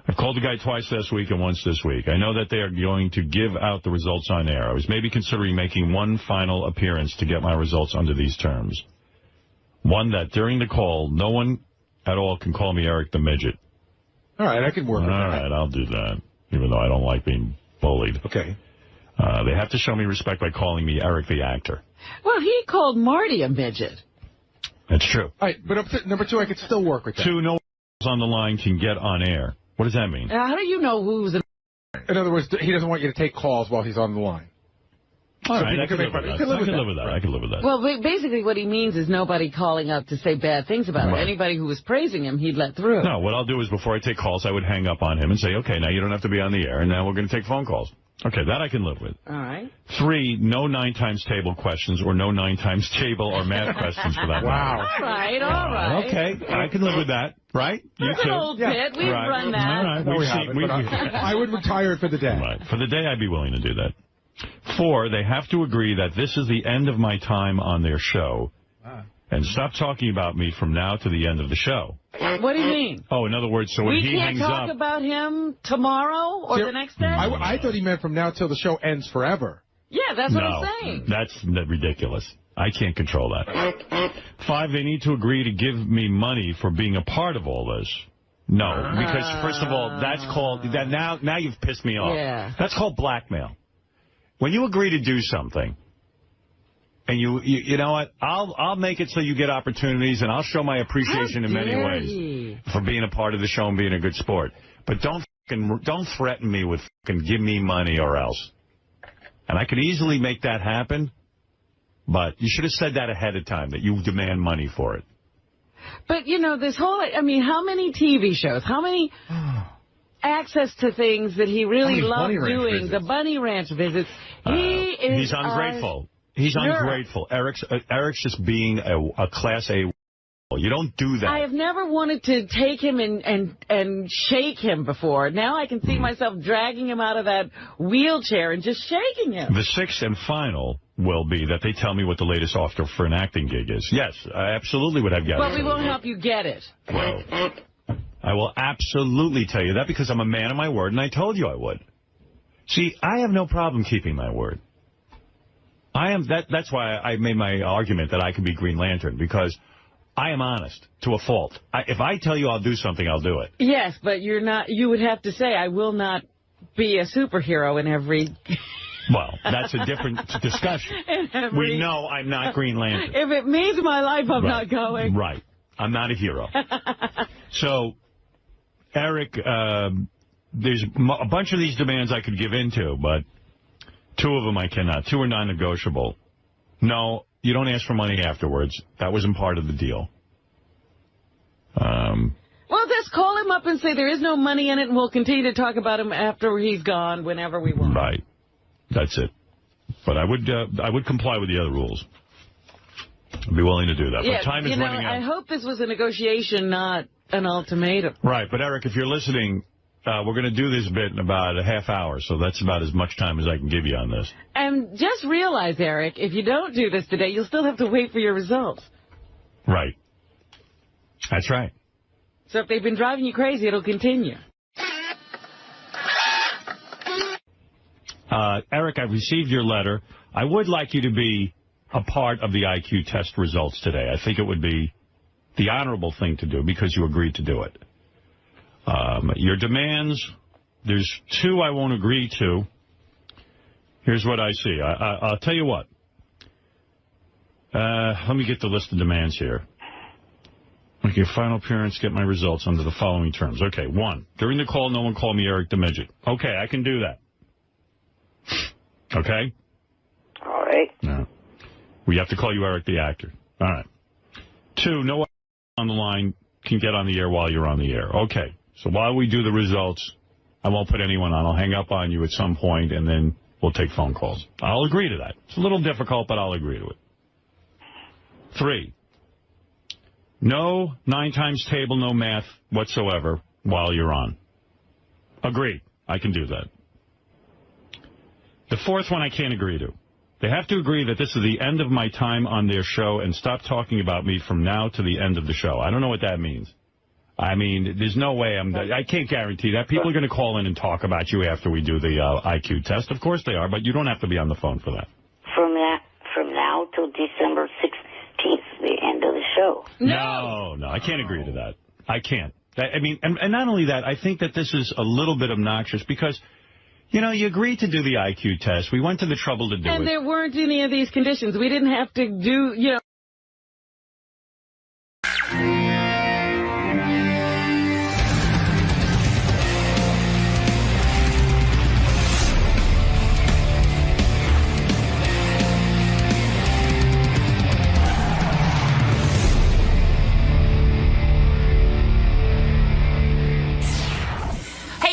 I've called the guy twice last week and once this week. I know that they are going to give out the results on air. I was maybe considering making one final appearance to get my results under these terms. One, that during the call, no one at all can call me Eric the Midget. All right, I can work with that. All right, I'll do that, even though I don't like being bullied. Okay. They have to show me respect by calling me Eric the actor. Well, he called Marty a midget. That's true. All right, but up to number 2, I could still work with that. 2, no on the line can get on air. What does that mean? How do you know who's in other words, he doesn't want you to take calls while he's on the line. All right, I can live with that. I can live with that. Well, basically what he means is nobody calling up to say bad things about him. Anybody who was praising him, he'd let through. No, what I'll do is before I take calls, I would hang up on him and say, okay, now you don't have to be on the air, and now we're going to take phone calls. Okay, that I can live with. All right. 3, no 9 times table questions or no 9 times table or math questions for that matter. All right. Okay, I can live with that, right? That's an old bit. We've run that. All right. I would retire for the day. Right. For the day, I'd be willing to do that. 4, they have to agree that this is the end of my time on their show and stop talking about me from now to the end of the show. What do you mean? Oh, in other words, so when he hangs up... We can't talk about him tomorrow or the next day? I thought he meant from now till the show ends forever. Yeah, that's what I'm saying. That's ridiculous. I can't control that. 5, they need to agree to give me money for being a part of all this. No, because first of all, that's called... Now you've pissed me off. Yeah. That's called blackmail. When you agree to do something... And you know what? I'll make it so you get opportunities, and I'll show my appreciation in many ways for being a part of the show and being a good sport. But don't threaten me with give me money or else. And I could easily make that happen, but you should have said that ahead of time, that you demand money for it. But, you know, this whole, I mean, how many TV shows, how many access to things that he really loved doing, the Bunny Ranch visits, he's ungrateful. He's ungrateful. Eric's just being a Class A. You don't do that. I have never wanted to take him and shake him before. Now I can see myself dragging him out of that wheelchair and just shaking him. The 6th and final will be that they tell me what the latest offer for an acting gig is. Yes, I absolutely would have guessed. But we won't help you get it. Well, I will absolutely tell you that because I'm a man of my word, and I told you I would. See, I have no problem keeping my word. That's why I made my argument that I could be Green Lantern, because I am honest to a fault. If I tell you I'll do something, I'll do it. Yes, but you're not. You would have to say, I will not be a superhero in every... Well, that's a different discussion. We know I'm not Green Lantern. If it means my life, I'm not going. Right. I'm not a hero. So, Eric, there's a bunch of these demands I could give into, but... 2 of them I cannot. 2 are non-negotiable. No, you don't ask for money afterwards. That wasn't part of the deal. Well, just call him up and say there is no money in it, and we'll continue to talk about him after he's gone, whenever we want. Right. That's it. But I would comply with the other rules. I'd be willing to do that. Yeah, but time is running out. I hope this was a negotiation, not an ultimatum. Right. But, Eric, if you're listening... we're going to do this bit in about a half hour, so that's about as much time as I can give you on this. And just realize, Eric, if you don't do this today, you'll still have to wait for your results. Right. That's right. So if they've been driving you crazy, it'll continue. Eric, I've received your letter. I would like you to be a part of the IQ test results today. I think it would be the honorable thing to do because you agreed to do it. Your demands, there's 2 I won't agree to. Here's what I see. I'll tell you what. Let me get the list of demands here. Okay, final appearance, get my results under the following terms. Okay, 1, during the call, no one call me Eric the Midget. Okay, I can do that. Okay? All right. No. We have to call you Eric the actor. All right. 2, no one on the line can get on the air while you're on the air. Okay. So while we do the results, I won't put anyone on. I'll hang up on you at some point, and then we'll take phone calls. I'll agree to that. It's a little difficult, but I'll agree to it. 3, no 9 times table, no math whatsoever while you're on. Agreed. I can do that. The 4th one I can't agree to. They have to agree that this is the end of my time on their show and stop talking about me from now to the end of the show. I don't know what that means. I mean, there's no way I can't guarantee that. People are going to call in and talk about you after we do the IQ test. Of course they are, but you don't have to be on the phone for that. From now till December 16th, the end of the show. No, I can't agree to that. I can't. I mean, and not only that, I think that this is a little bit obnoxious because, you know, you agreed to do the IQ test. We went to the trouble to do it. And there weren't any of these conditions. We didn't have to do, you know.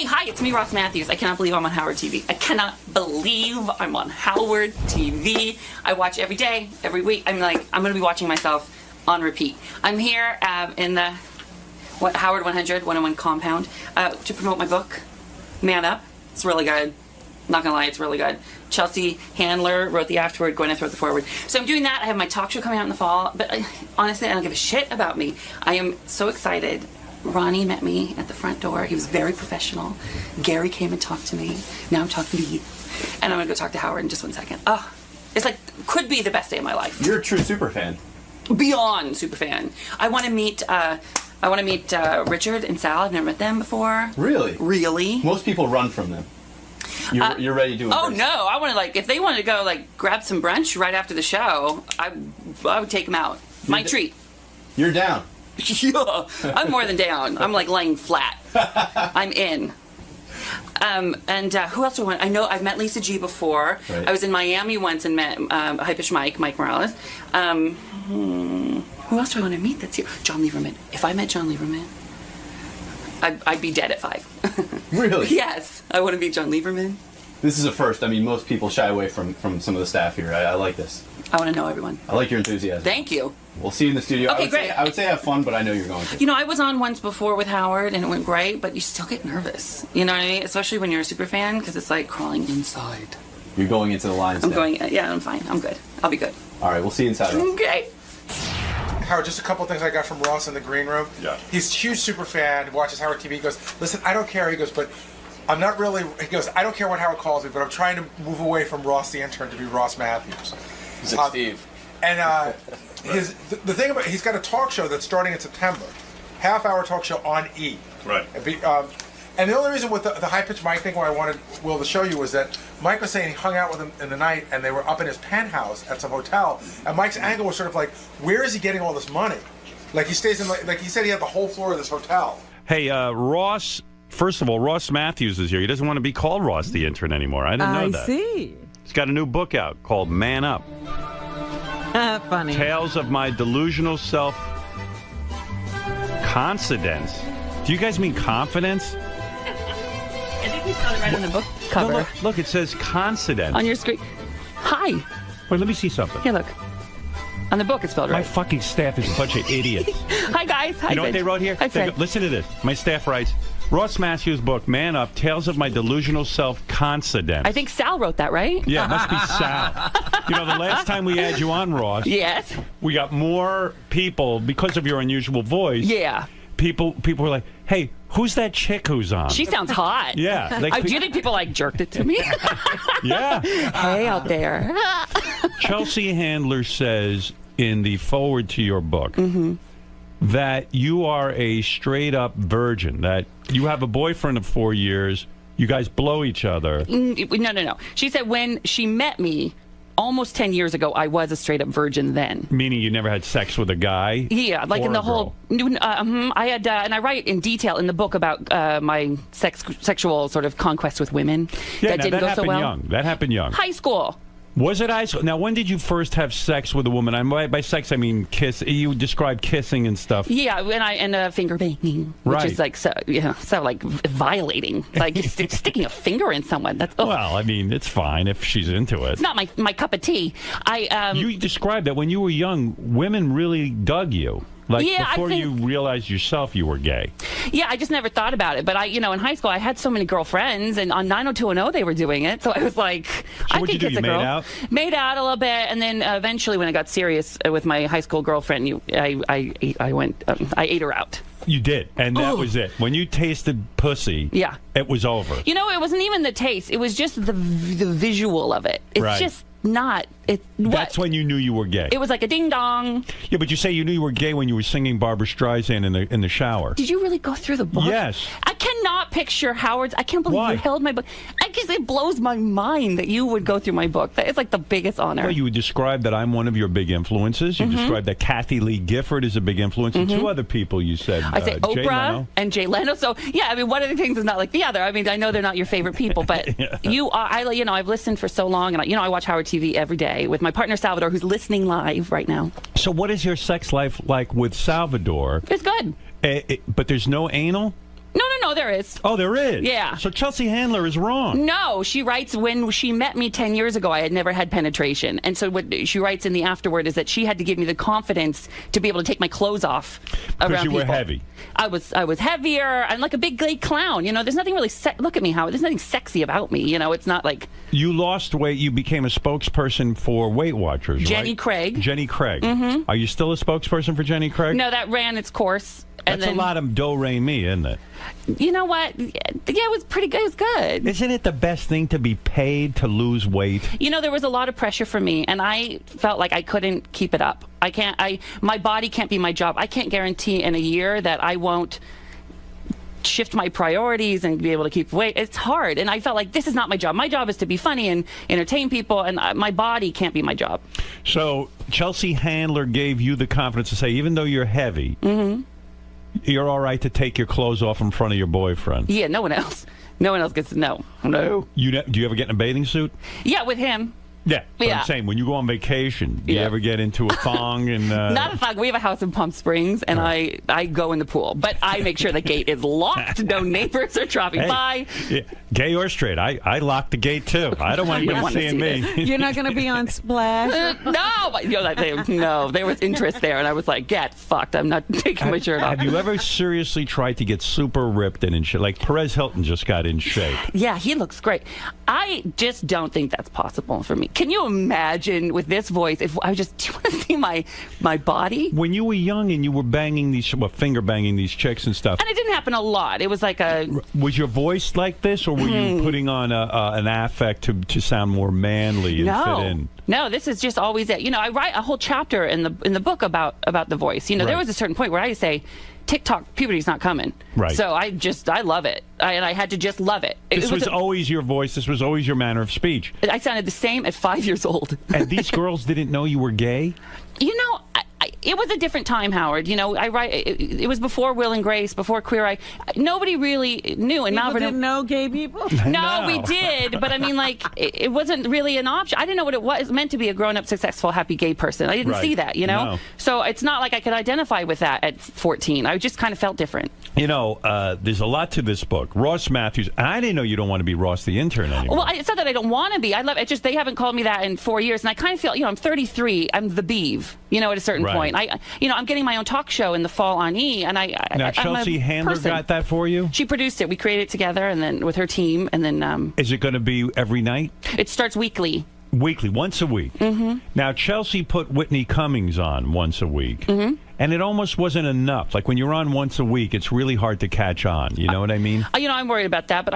Hi, it's me, Ross Matthews. I cannot believe I'm on Howard TV. I cannot believe I'm on Howard TV. I watch every day, every week. I'm going to be watching myself on repeat. I'm here in the Howard 100 101 compound to promote my book, Man Up. It's really good. Not gonna lie, it's really good. Chelsea Handler wrote the afterword, Gwyneth wrote the foreword. So I'm doing that. I have my talk show coming out in the fall, but honestly, I don't give a shit about me. I am so excited. Ronnie met me at the front door. He was very professional. Gary came and talked to me. Now I'm talking to you. And I'm gonna go talk to Howard in just 1 second. Oh, it's like, could be the best day of my life. You're a true super fan. Beyond super fan. I want to meet Richard and Sal. I've never met them before. Really? Really? Most people run from them. You're ready to do it. Oh no, I want to if they wanted to go grab some brunch right after the show, I would take them out. My treat. You're down. Yeah, I'm more than down. I'm laying flat. I'm in. And who else do I want? I know I've met Lisa G before. Right. I was in Miami once and met Hypish Mike Morales. Who else do I want to meet that's here? John Lieberman. If I met John Lieberman, I'd be dead at 5. Really? Yes. I want to meet John Lieberman. This is a first. I mean, most people shy away from some of the staff here. I like this. I want to know everyone. I like your enthusiasm. Thank you. We'll see you in the studio. Okay, great. I would say have fun, but I know you're going to. You know, I was on once before with Howard, and it went great, but you still get nervous. You know what I mean? Especially when you're a super fan, because it's like crawling inside. You're going into the lines now. Yeah, I'm fine. I'm good. I'll be good. All right, we'll see you inside. Okay. Howard, just a couple things I got from Ross in the green room. Yeah. He's a huge super fan, watches Howard TV. He goes, listen, I don't care. He goes, but I'm not really, he goes, I don't care what Howard calls me, but I'm trying to move away from Ross the intern to be Ross Matthews. He's like Steve. And the thing about, he's got a talk show that's starting in September, half-hour talk show on E. Right. And the only reason with the high-pitched Mike thing why I wanted Will to show you was that Mike was saying he hung out with him in the night and they were up in his penthouse at some hotel, and Mike's angle was sort of like, where is he getting all this money? Like he stays in, like he said he had the whole floor of this hotel. Hey, Ross, first of all, Ross Matthews is here. He doesn't want to be called Ross the intern anymore. I didn't know that. I see. He's got a new book out called Man Up. Funny. Tales of my delusional self-confidence. Do you guys mean confidence? I think we saw it right on the book cover. No, look, it says confidence. On your screen. Hi. Wait, let me see something. Here, look. On the book, it's spelled right. My fucking staff is a bunch of idiots. Hi, guys. Hi, you know what they wrote here? Hi, Fred. Listen to this. My staff writes, Ross Matthews' book, Man Up, Tales of My Delusional Self-Confidence. I think Sal wrote that, right? Yeah, it must be Sal. You know, the last time we had you on, Ross, yes, we got more people, because of your unusual voice. Yeah. People were like, hey, who's that chick who's on? She sounds hot. Yeah. Do you think people jerked it to me? Yeah. Hey, out there. Chelsea Handler says in the foreword to your book that you are a straight-up virgin, that you have a boyfriend of 4 years, you guys blow each other. No. She said when she met me almost 10 years ago, I was a straight-up virgin then. Meaning you never had sex with a guy? Yeah, like in the whole... I had, and I write in detail in the book about my sexual sort of conquest with women. Yeah, that didn't go so well. Young. That happened young. High school. Was it high school? Now, when did you first have sex with a woman? By sex, I mean kiss. You describe kissing and stuff. Yeah, and finger banging, which is violating, like sticking a finger in someone. That's well, I mean, it's fine if she's into it. It's not my cup of tea. You described that when you were young, women really dug you. Before you realized yourself you were gay. Yeah, I just never thought about it. But in high school, I had so many girlfriends, and on 90210 they were doing it. So I was like, I think it's a girl. Made out? Made out a little bit, and then eventually, when I got serious with my high school girlfriend, I ate her out. You did, and that was it. When you tasted pussy, it was over. It wasn't even the taste; it was just the visual of it. It's just not. That's when you knew you were gay. It was like a ding dong. Yeah, but you say you knew you were gay when you were singing Barbra Streisand in the shower. Did you really go through the book? Yes. I cannot picture Howard's. I can't believe Why? you held my book. I guess it blows my mind that you would go through my book. That is like the biggest honor. Well, you would describe that I'm one of your big influences. You described that Kathy Lee Gifford is a big influence, and two other people you said. I say Jay Oprah Leno. and Jay Leno. So yeah, I mean, one of the things is not like the other. I mean, I know they're not your favorite people, but you are. I've listened for so long, and I watch Howard TV every day with my partner Salvador, who's listening live right now. So, what is your sex life like with Salvador? It's good. But there's no anal? No, there is. Oh, there is? Yeah. So Chelsea Handler is wrong. No, she writes when she met me 10 years ago, I had never had penetration. And so what she writes in the afterword is that she had to give me the confidence to be able to take my clothes off around people. Because you were heavy. I was heavier. I'm like a big gay clown. There's nothing really look at me, Howard. There's nothing sexy about me. It's not like... You lost weight. You became a spokesperson for Weight Watchers, Jenny Craig. Jenny Craig. Mm-hmm. Are you still a spokesperson for Jenny Craig? No, that ran its course. That's a lot of do-re-mi, isn't it? You know what? Yeah, it was pretty good. It was good. Isn't it the best thing to be paid to lose weight? There was a lot of pressure for me, and I felt like I couldn't keep it up. My body can't be my job. I can't guarantee in a year that I won't shift my priorities and be able to keep weight. It's hard, and I felt like this is not my job. My job is to be funny and entertain people, and my body can't be my job. So Chelsea Handler gave you the confidence to say, even though you're heavy, you're all right to take your clothes off in front of your boyfriend. Yeah, no one else gets to know. No. Do you ever get in a bathing suit? Yeah, with him. Yeah, but Yeah. I'm saying, when you go on vacation, do you ever get into a thong? And Not a thong. We have a house in Palm Springs, and I go in the pool. But I make sure the gate is locked. No neighbors are dropping by. Yeah, gay or straight, I lock the gate, too. I don't want anybody seeing me. You're not going to be on Splash? No, there was interest there, and I was like, get fucked. I'm not taking my shirt off. Have you ever seriously tried to get super ripped and in shape? Like Perez Hilton just got in shape. Yeah, he looks great. I just don't think that's possible for me. Can you imagine with this voice, if I just, do you want to see my body? When you were young and you were banging these, finger banging these chicks and stuff. And it didn't happen a lot. It was like Was your voice like this, or were you putting on an affect to sound more manly and fit in? No, this is just always it. I write a whole chapter in the book about the voice. There was a certain point where I say, TikTok puberty's not coming. Right. So I love it. And I had to just love it. This was always your voice. This was always your manner of speech. I sounded the same at 5 years old. And these girls didn't know you were gay? It was a different time, Howard. I write. It was before Will and Grace, before Queer Eye. Nobody really knew. And People didn't know gay people? No, we did. But I mean, it wasn't really an option. I didn't know what it was. It meant to be a grown-up, successful, happy gay person. I didn't see that, No. So it's not like I could identify with that at 14. I just kind of felt different. There's a lot to this book. Ross Matthews. I didn't know you don't want to be Ross the intern anymore. Well, it's not that I don't want to be. I love it. Just they haven't called me that in 4 years, and I kind of feel, I'm 33. I'm the Beeve. At a certain point. I'm getting my own talk show in the fall on E, and Now, Chelsea Handler got that for you? She produced it. We created it together, and then with her team, and then. Is it going to be every night? It starts weekly. Weekly, once a week. Mm-hmm. Now, Chelsea put Whitney Cummings on once a week. Mm-hmm. And it almost wasn't enough. Like when you're on once a week, it's really hard to catch on. You know what I mean? I'm worried about that. But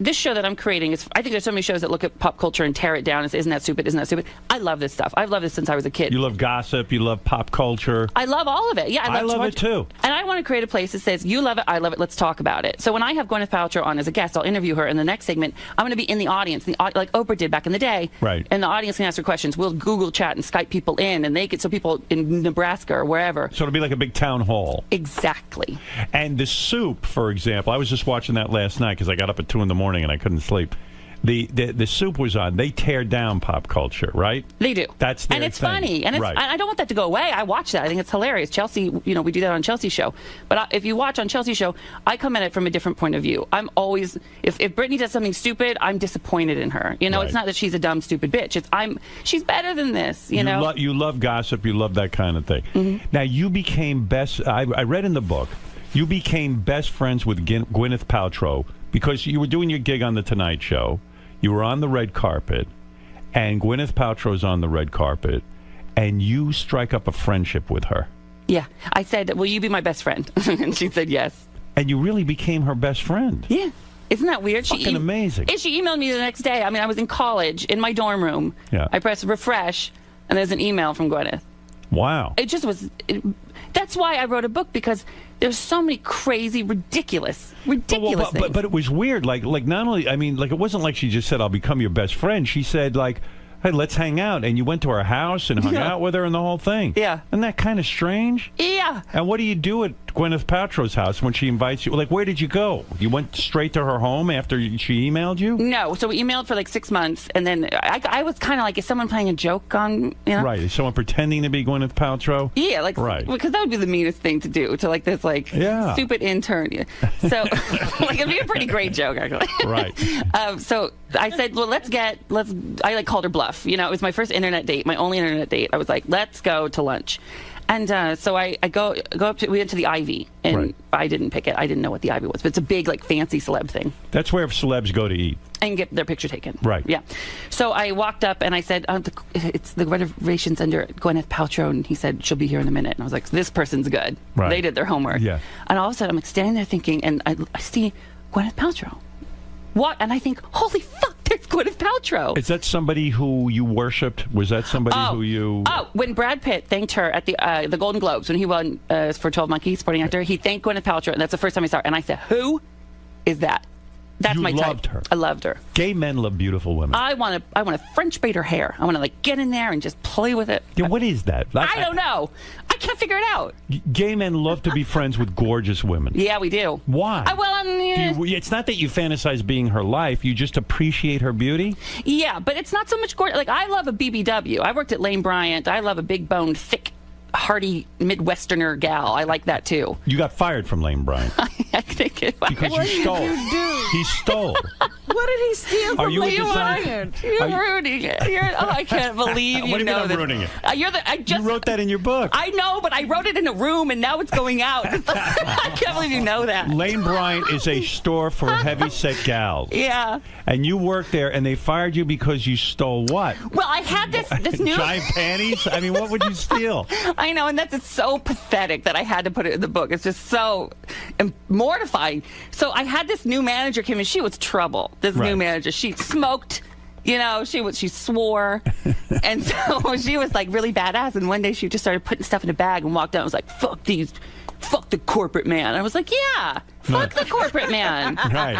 this show that I'm creating I think there's so many shows that look at pop culture and tear it down and say, isn't that stupid? Isn't that stupid? I love this stuff. I've loved this since I was a kid. You love gossip. You love pop culture. I love all of it. Yeah, I love it too. And I want to create a place that says, you love it, I love it, let's talk about it. So when I have Gwyneth Paltrow on as a guest, I'll interview her in the next segment. I'm going to be in the audience, like Oprah did back in the day. Right. And the audience can ask her questions. We'll Google chat and Skype people in, and so people in Nebraska or wherever. So it'll be like a big town hall. Exactly. And the soup, for example, I was just watching that last night because I got up at 2 in the morning and I couldn't sleep. The soup was on. They tear down pop culture, right? They do. That's their and it's thing. funny, and right. I don't want that to go away. I watch that. I think it's hilarious. Chelsea, we do that on Chelsea's show. But if you watch on Chelsea's show, I come at it from a different point of view. I'm always, if Britney does something stupid, I'm disappointed in her. Right. It's not that she's a dumb, stupid bitch. She's better than this. You know. You love gossip. You love that kind of thing. Mm-hmm. Now you became I read in the book, you became best friends with Gwyneth Paltrow because you were doing your gig on the Tonight Show. You were on the red carpet, and Gwyneth Paltrow's on the red carpet, and you strike up a friendship with her. Yeah. I said, will you be my best friend? And she said yes. And you really became her best friend. Yeah. Isn't that weird? Fucking amazing. She emailed me the next day. I mean, I was in college in my dorm room. Yeah. I pressed refresh, and there's an email from Gwyneth. Wow. It just was. That's why I wrote a book, because there's so many crazy, ridiculous things. But it was weird. Like not only, I mean, like it wasn't like she just said, "I'll become your best friend." She said, like, "Hey, let's hang out," and you went to her house and hung out with her and the whole thing. Yeah. Isn't that kind of strange? Yeah. And what do you do at Gwyneth Paltrow's house when she invites you? Like, where did you go? You went straight to her home after she emailed you? No. So we emailed for like 6 months, and then I was kind of like, is someone playing a joke on, you know? Right. Is someone pretending to be Gwyneth Paltrow? Yeah, like, right. Because that would be the meanest thing to do to like this like stupid intern. So like it'd be a pretty great joke actually. Right. So I said, well, I like called her bluff. You know, it was my first internet date, my only internet date. I was like, let's go to lunch. And so I go up to, we went to the Ivy, and I didn't pick it. I didn't know what the Ivy was, but it's a big, like, fancy celeb thing. That's where celebs go to eat. And get their picture taken. Right. Yeah. So I walked up and I said, it's the reservation's under Gwyneth Paltrow, and he said, she'll be here in a minute. And I was like, this person's good. Right. They did their homework. Yeah. And all of a sudden, I'm like standing there thinking, and I see Gwyneth Paltrow. What? And I think, holy fuck, there's Gwyneth Paltrow. Is that somebody who you worshipped? Was that somebody who you... Oh, when Brad Pitt thanked her at the Golden Globes, when he won for 12 Monkeys, supporting actor, he thanked Gwyneth Paltrow, and that's the first time I saw her. And I said, who is that? That's my type. You loved her. I loved her. Gay men love beautiful women. I want to French braid her hair. I want to like get in there and just play with it. Yeah, what is that? I don't know. I can't figure it out. Gay men love to be friends with gorgeous women. Yeah, we do. Why? It's not that you fantasize being her life. You just appreciate her beauty? Yeah, but it's not so much gorgeous. Like, I love a BBW. I worked at Lane Bryant. I love a big-boned, thick, hearty Midwesterner gal. I like that, too. You got fired from Lane Bryant. I think it was. Because What you stole. did you do? He stole. What did he steal from you a Lane designer? Bryant? You're ruining it. I can't believe you What do you know mean I'm this. ruining it? You wrote that in your book. I know, but I wrote it in a room, and now it's going out. I can't believe you know that. Lane Bryant is a store for heavy-set gals. Yeah. And you worked there, and they fired you because you stole what? Well, I had this new... Giant panties? I mean, what would you steal? I know, and it's so pathetic that I had to put it in the book. It's just so mortifying. So I had this new manager come in. She was trouble. This new manager. She smoked. You know, she swore. And so she was like really badass. And one day she just started putting stuff in a bag and walked out and was like, fuck the corporate man. I was like, yeah, fuck the corporate man. Right.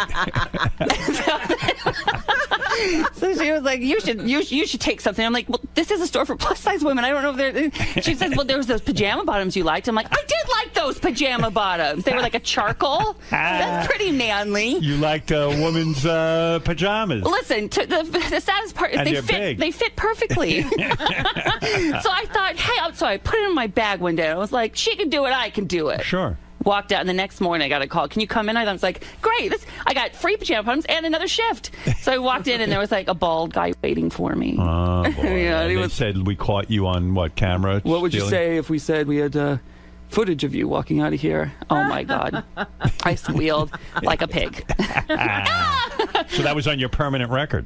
So she was like, you should take something. I'm like, well, this is a store for plus size women. I don't know if they're... She says, well, there was those pajama bottoms you liked. I'm like, I did like those pajama bottoms. They were like a charcoal. That's pretty manly. You liked a woman's pajamas. Listen, the saddest part is they fit perfectly. So I thought, hey, so I put it in my bag one day. I was like, she can do it, I can do it. Sure. Walked out, and the next morning I got a call. Can you come in? I was like, great. I got free pajama bottoms and another shift. So I walked in, and there was like a bald guy waiting for me. Oh, boy. Yeah, they said we caught you on what, camera? What would you say if we said we had footage of you walking out of here? Oh my God. I squealed like a pig. So that was on your permanent record?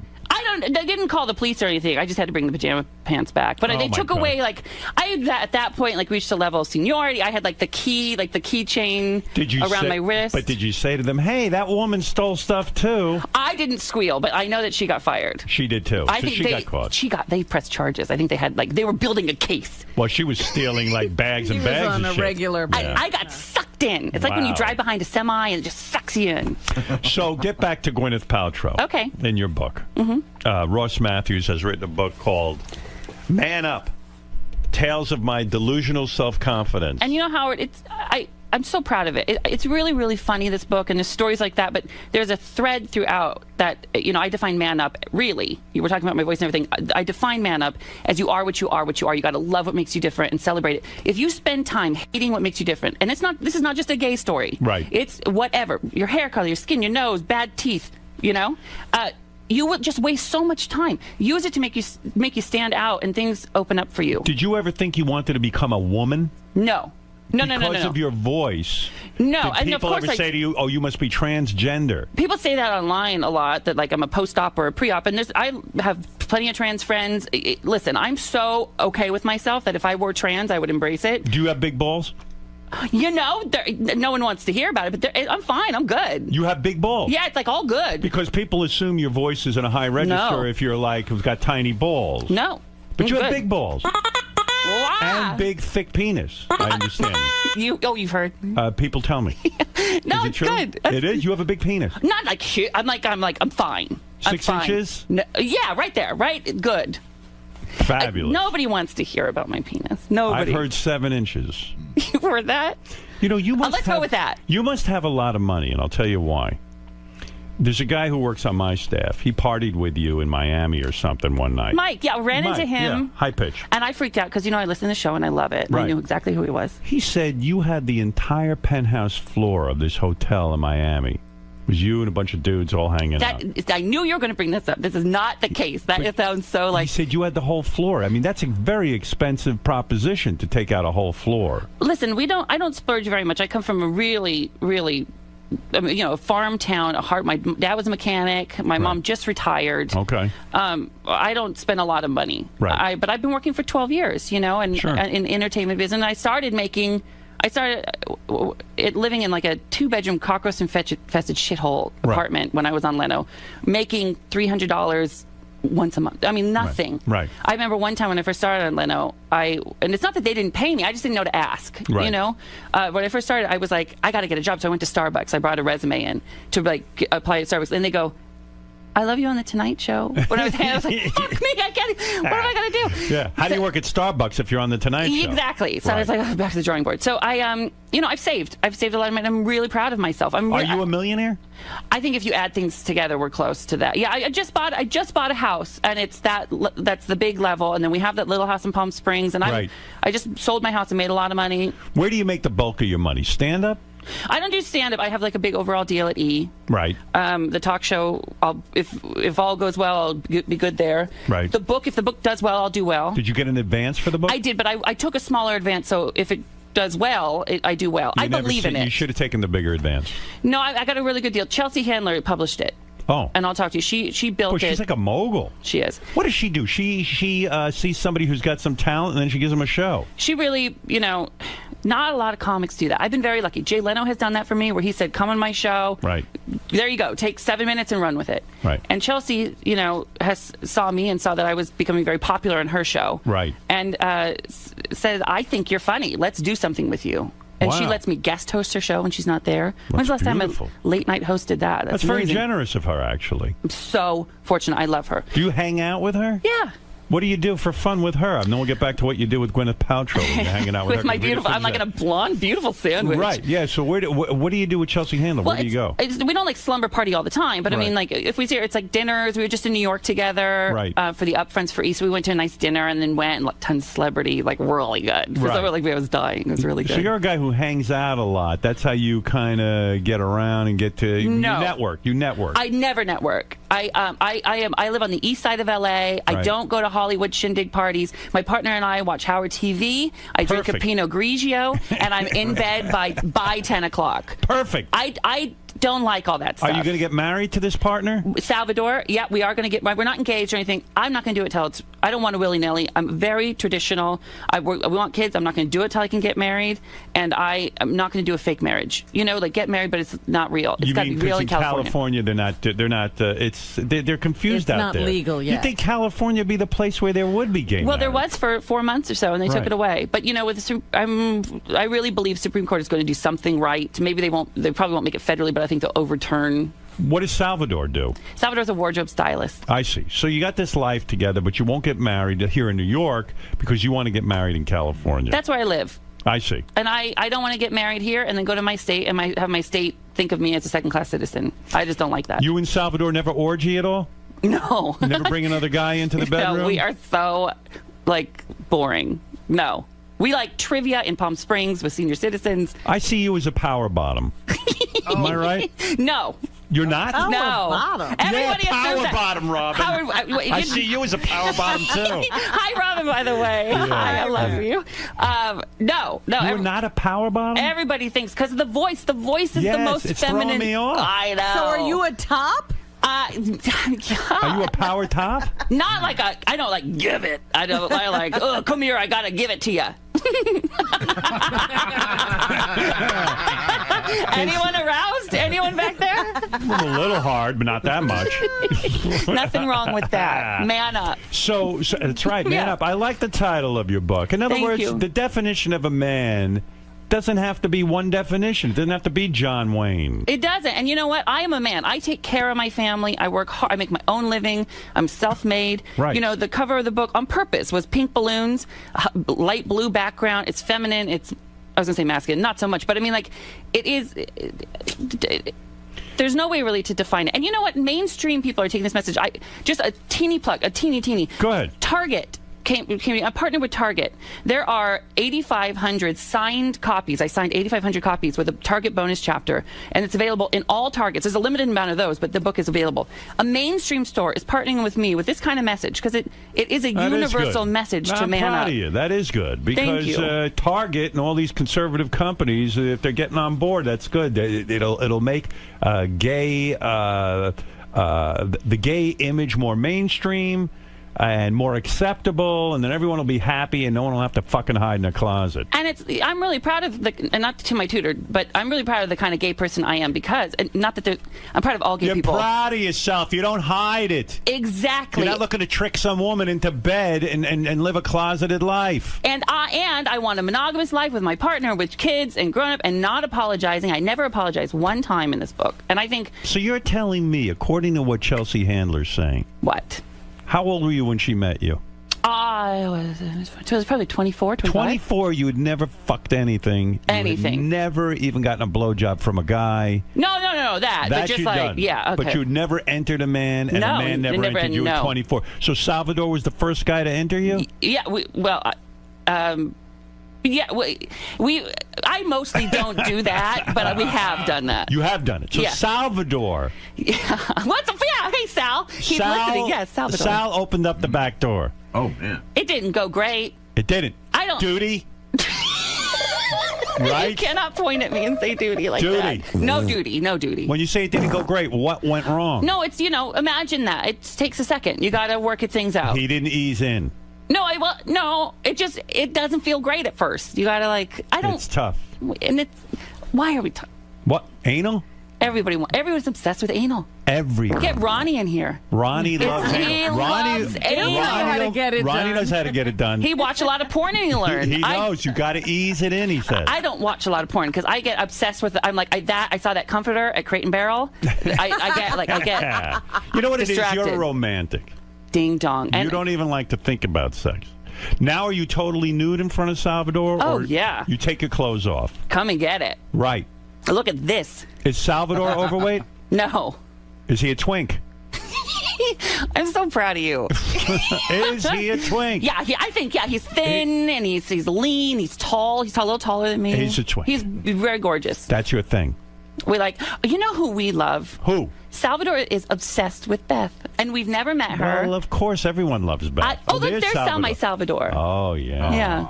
They didn't call the police or anything. I just had to bring the pajama pants back. But they took away, like, at that point, like, reached a level of seniority. I had, like, the keychain around my wrist. But did you say to them, hey, that woman stole stuff, too? I didn't squeal, but I know that she got fired. She did, too. I think she got caught. They pressed charges. I think they had, like, they were building a case. Well, she was stealing, like, bags and bags on of a shit. regular basis. I got sucked in. It's like when you drive behind a semi and it just sucks you in. So get back to Gwyneth Paltrow. Okay. In your book. Ross Matthews has written a book called Man Up, Tales of My Delusional Self-Confidence. And you know, Howard, I'm so proud of it. It's really, really funny, this book, and there's stories like that, but there's a thread throughout that, you know, I define man up, really. You were talking about my voice and everything. I define man up as you are what you are, what you are. You got to love what makes you different and celebrate it. If you spend time hating what makes you different, and this is not just a gay story. Right. It's whatever. Your hair color, your skin, your nose, bad teeth, you know? You will just waste so much time. Use it to make you stand out, and things open up for you. Did you ever think you wanted to become a woman? No. No. Because of your voice. No, Did and of people course, ever say to you, "Oh, you must be transgender"? People say that online a lot. That like I'm a post-op or a pre-op, and I have plenty of trans friends. Listen, I'm so okay with myself that if I were trans, I would embrace it. Do you have big balls? No one wants to hear about it, but I'm fine. I'm good. You have big balls. Yeah, it's like all good. Because people assume your voice is in a high register if you're like who's got tiny balls. No. But you have good. big balls. Wow. And big, thick penis. I understand. You've heard. People tell me. No, it's good. It is? You have a big penis. Not like huge. I'm fine. 6 inches? No, yeah, right there. Right? Good. Fabulous. Nobody wants to hear about my penis. Nobody. I've heard 7 inches. You heard that? You must let's go with that. You must have a lot of money, and I'll tell you why. There's a guy who works on my staff. He partied with you in Miami or something one night. Mike, I ran into him. Yeah, high pitch. And I freaked out because, I listen to the show and I love it. Right. I knew exactly who he was. He said you had the entire penthouse floor of this hotel in Miami. It was you and a bunch of dudes all hanging out. I knew you were going to bring this up. This is not the case. It sounds so like... He said you had the whole floor. I mean, that's a very expensive proposition to take out a whole floor. Listen, I don't splurge very much. I come from a really, really... a farm town. My dad was a mechanic. My mom just retired. Okay. I don't spend a lot of money. Right. But I've been working for 12 years, in entertainment business. And I started living in like a 2-bedroom cockroach-infested shithole apartment when I was on Leno, making $300 once a month. I mean, nothing. Right. I remember one time when I first started on Leno, and it's not that they didn't pay me, I just didn't know to ask. Right. When I first started, I was like, I got to get a job. So I went to Starbucks. I brought a resume in to apply at Starbucks. And they go, I love you on the Tonight Show. When I was like, fuck me, I can't. What am I going to do? Yeah. How do you work at Starbucks if you're on the Tonight Show? Exactly. So I was like, back to the drawing board. So I've saved a lot of money. I'm really proud of myself. Are you a millionaire? I think if you add things together, we're close to that. Yeah, I just bought a house, and that's the big level, and then we have that little house in Palm Springs, and I just sold my house and made a lot of money. Where do you make the bulk of your money? Stand up? I don't do stand up. I have like a big overall deal at E. Right. The talk show, if all goes well, I'll be good there. Right. The book, if the book does well, I'll do well. Did you get an advance for the book? I did, but I took a smaller advance, so if it does well, I do well. I believe in it. You should have taken the bigger advance. No, I got a really good deal. Chelsea Handler published it. Oh. And I'll talk to you. She built it. She's like a mogul. She is. What does she do? She sees somebody who's got some talent, and then she gives them a show. She really, not a lot of comics do that. I've been very lucky. Jay Leno has done that for me, where he said, come on my show. Right. There you go. Take 7 minutes and run with it. Right. And Chelsea, saw me and saw that I was becoming very popular on her show. Right. And said, I think you're funny. Let's do something with you. And she lets me guest host her show when she's not there. When's the last time I late night hosted that? That's very generous of her, actually. I'm so fortunate. I love her. Do you hang out with her? Yeah. What do you do for fun with her? And then we'll get back to what you do with Gwyneth Paltrow when you're hanging out with her. My beautiful, I'm like in a blonde, beautiful sandwich. Right, yeah. So what do you do with Chelsea Handler? Where do you go? We don't slumber party all the time, but I mean, if we see her, it's like dinners. We were just in New York together for the upfronts for East. So we went to a nice dinner and then went and tons of celebrity, really good. Because I was dying. It was really good. So you're a guy who hangs out a lot. That's how you kind of get around and get to you network. You network. I never network. I live on the east side of LA. I don't go to Hollywood shindig parties. My partner and I watch Howard TV. I drink a Pinot Grigio, and I'm in bed by 10 o'clock. Perfect. I don't like all that stuff. Are you going to get married to this partner? Salvador, yeah, we are going to get married. We're not engaged or anything. I'm not going to do it till I don't want to willy-nilly. I'm very traditional. We want kids. I'm not going to do it till I can get married. And I'm not going to do a fake marriage. Get married, but it's not real. It's got to be real in California. They're confused out there. It's not legal yet. You think California would be the place where there would be gay marriage? There was for 4 months or so, and they took it away. But, I really believe Supreme Court is going to do something right. Maybe they probably won't make it federally, but I think they'll overturn. What does Salvador do? Salvador's a wardrobe stylist. I see. So you got this life together, but you won't get married here in New York because you want to get married in California. That's where I live. I see. And I don't want to get married here and then go to my state and have my state think of me as a second-class citizen. I just don't like that. You and Salvador never orgy at all? No. You never bring another guy into the bedroom? No, we are so, boring. No. We like trivia in Palm Springs with senior citizens. I see you as a power bottom. Am I right? No. You're not? Power no. bottom. Everybody power bottom, Robin. I see you as a power bottom, too. Hi, Robin, by the way. Yeah. Hi, I love you. No. You're not a power bottom? Everybody thinks, because of the voice. The voice is the most it's feminine. Throwing me off. I know. So are you a top? Are you a power top? Not like I don't give it. I don't. I oh, come here, I gotta give it to you. a little hard, but not that much. Nothing wrong with that. Man up. So that's right, man up. I like the title of your book. In other words, the definition of a man doesn't have to be one definition. It doesn't have to be John Wayne. It doesn't. And you know what? I am a man. I take care of my family. I work hard. I make my own living. I'm self-made. Right. You know, the cover of the book on purpose was pink balloons, light blue background. It's feminine. It's, I was going to say masculine. Not so much. But I mean, like, it is... There's no way really to define it. And you know what? Mainstream people are taking this message. Just a teeny plug, a teeny. Go ahead. Target. I partnered with Target. There are 8,500 signed copies. I signed 8,500 copies with a Target bonus chapter, and it's available in all Targets. There's a limited amount of those, but the book is available. A mainstream store is partnering with me with this kind of message because it is a universal message to man up. I'm proud of you. That is good because Target and all these conservative companies, if they're getting on board, that's good. It'll make the gay image more mainstream and more acceptable, and then everyone will be happy, and no one will have to fucking hide in a closet. And I'm really proud of and not to my tutor, but I'm really proud of the kind of gay person I am because, and not that I'm proud of all gay people. You're proud of yourself. You don't hide it. Exactly. You're not looking to trick some woman into bed and live a closeted life. And I want a monogamous life with my partner, with kids, and grown up, and not apologizing. I never apologized one time in this book. And I think... So you're telling me, according to what Chelsea Handler's saying... What? How old were you when she met you? I was probably 24, 25. 24, you had never fucked anything. Anything. You had never even gotten a blowjob from a guy. No, that. But just you'd like, done. yeah, okay. But you'd never entered a man, and a man never entered you at 24. So Salvador was the first guy to enter you? Yeah, I mostly don't do that, but we have done that. You have done it. So Salvador. Yeah. Hey, Sal. He's listening. Yes, Salvador. Sal opened up the back door. Oh, man. It didn't go great. It didn't. I don't... Duty. Right? You cannot point at me and say duty like that. No duty. When you say it didn't go great, what went wrong? No, it's, imagine that. It takes a second. You got to work things out. He didn't ease in. No, it doesn't feel great at first. You got to It's tough. And why are we What? Anal? Everyone's obsessed with anal. Everyone. Get Ronnie in here. Ronnie loves anal. He loves anal. Ronnie knows how to get it done. He watched a lot of porn and he learned. He knows. You got to ease it in, he says. I don't watch a lot of porn because I get obsessed with it. I'm like, I saw that comforter at Crate and Barrel. I get You know what distracted. it is? You're a romantic. Ding dong. You don't even like to think about sex. Now are you totally nude in front of Salvador? Oh, or yeah. You take your clothes off? Come and get it. Right. Look at this. Is Salvador overweight? No. Is he a twink? I'm so proud of you. Is he a twink? Yeah, I think he's thin and he's lean. He's tall. He's a little taller than me. He's a twink. He's very gorgeous. That's your thing. You know who we love? Who? Salvador is obsessed with Beth, and we've never met her. Well, of course, everyone loves Beth. Look, there's my Salvador. Oh, yeah. Yeah.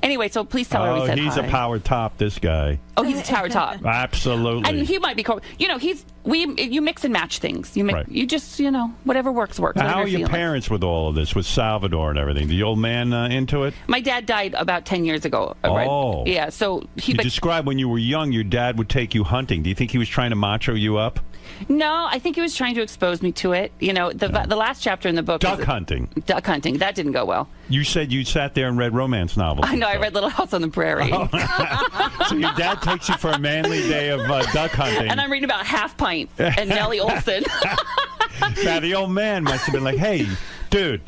Anyway, so please tell her we said he's hi. a power top, this guy. Oh, he's a power top. Absolutely. And he might be cool. You mix and match things. You just, whatever works. Now, how are your parents with all of this, with Salvador and everything? The old man into it? My dad died about 10 years ago. Oh. Right? Yeah, so You described when you were young, your dad would take you hunting. Do you think he was trying to macho you up? No, I think he was trying to expose me to it. The last chapter in the book Duck hunting. Duck hunting. That didn't go well. You said you sat there and read romance novels. I know. I read Little House on the Prairie. Oh. So your dad takes you for a manly day of duck hunting. And I'm reading about Half Pint and Nellie Olson. Now, the old man must have been like, hey, dude,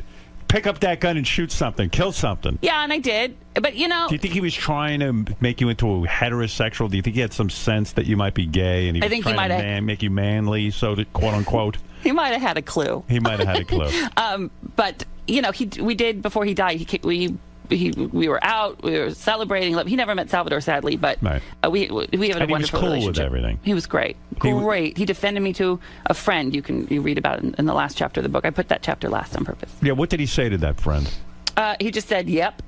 pick up that gun and shoot something. Kill something. Yeah, and I did. But, Do you think he was trying to make you into a heterosexual? Do you think he had some sense that you might be gay and he was trying to make you manly, quote unquote? He might have had a clue. He might have had a clue. But, we did, before he died, we were out, we were celebrating. He never met Salvador, sadly, but we have a wonderful relationship. He was cool with everything. He was great. Great. He defended me to a friend. You read about it in the last chapter of the book. I put that chapter last on purpose. Yeah, what did he say to that friend? He just said, yep.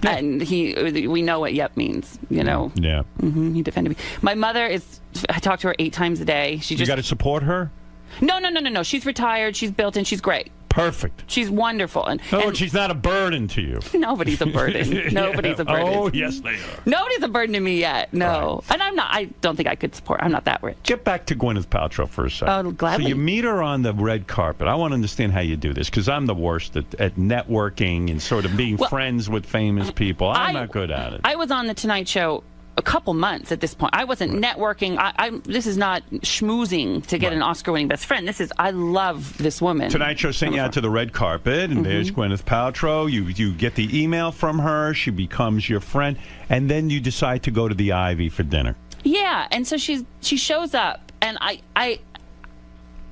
Yeah. And we know what yep means, Yeah. Mm-hmm, he defended me. My mother I talk to her 8 times a day. You got to support her? No. She's retired. She's built in. She's great. Perfect. She's wonderful. And she's not a burden to you. Nobody's a burden. Nobody's a burden. Oh, yes, they are. Nobody's a burden to me yet. No. Right. And I don't think I could support. I'm not that rich. Get back to Gwyneth Paltrow for a second. Oh, gladly. So you meet her on the red carpet. I want to understand how you do this, because I'm the worst at networking and sort of being friends with famous people. I'm not good at it. I was on The Tonight Show a couple months at this point. I wasn't networking. This is not schmoozing to get an Oscar-winning best friend. This is, I love this woman. Tonight Show sent you out to the red carpet, and there's Gwyneth Paltrow. You get the email from her. She becomes your friend, and then you decide to go to the Ivy for dinner. Yeah, and so she shows up, and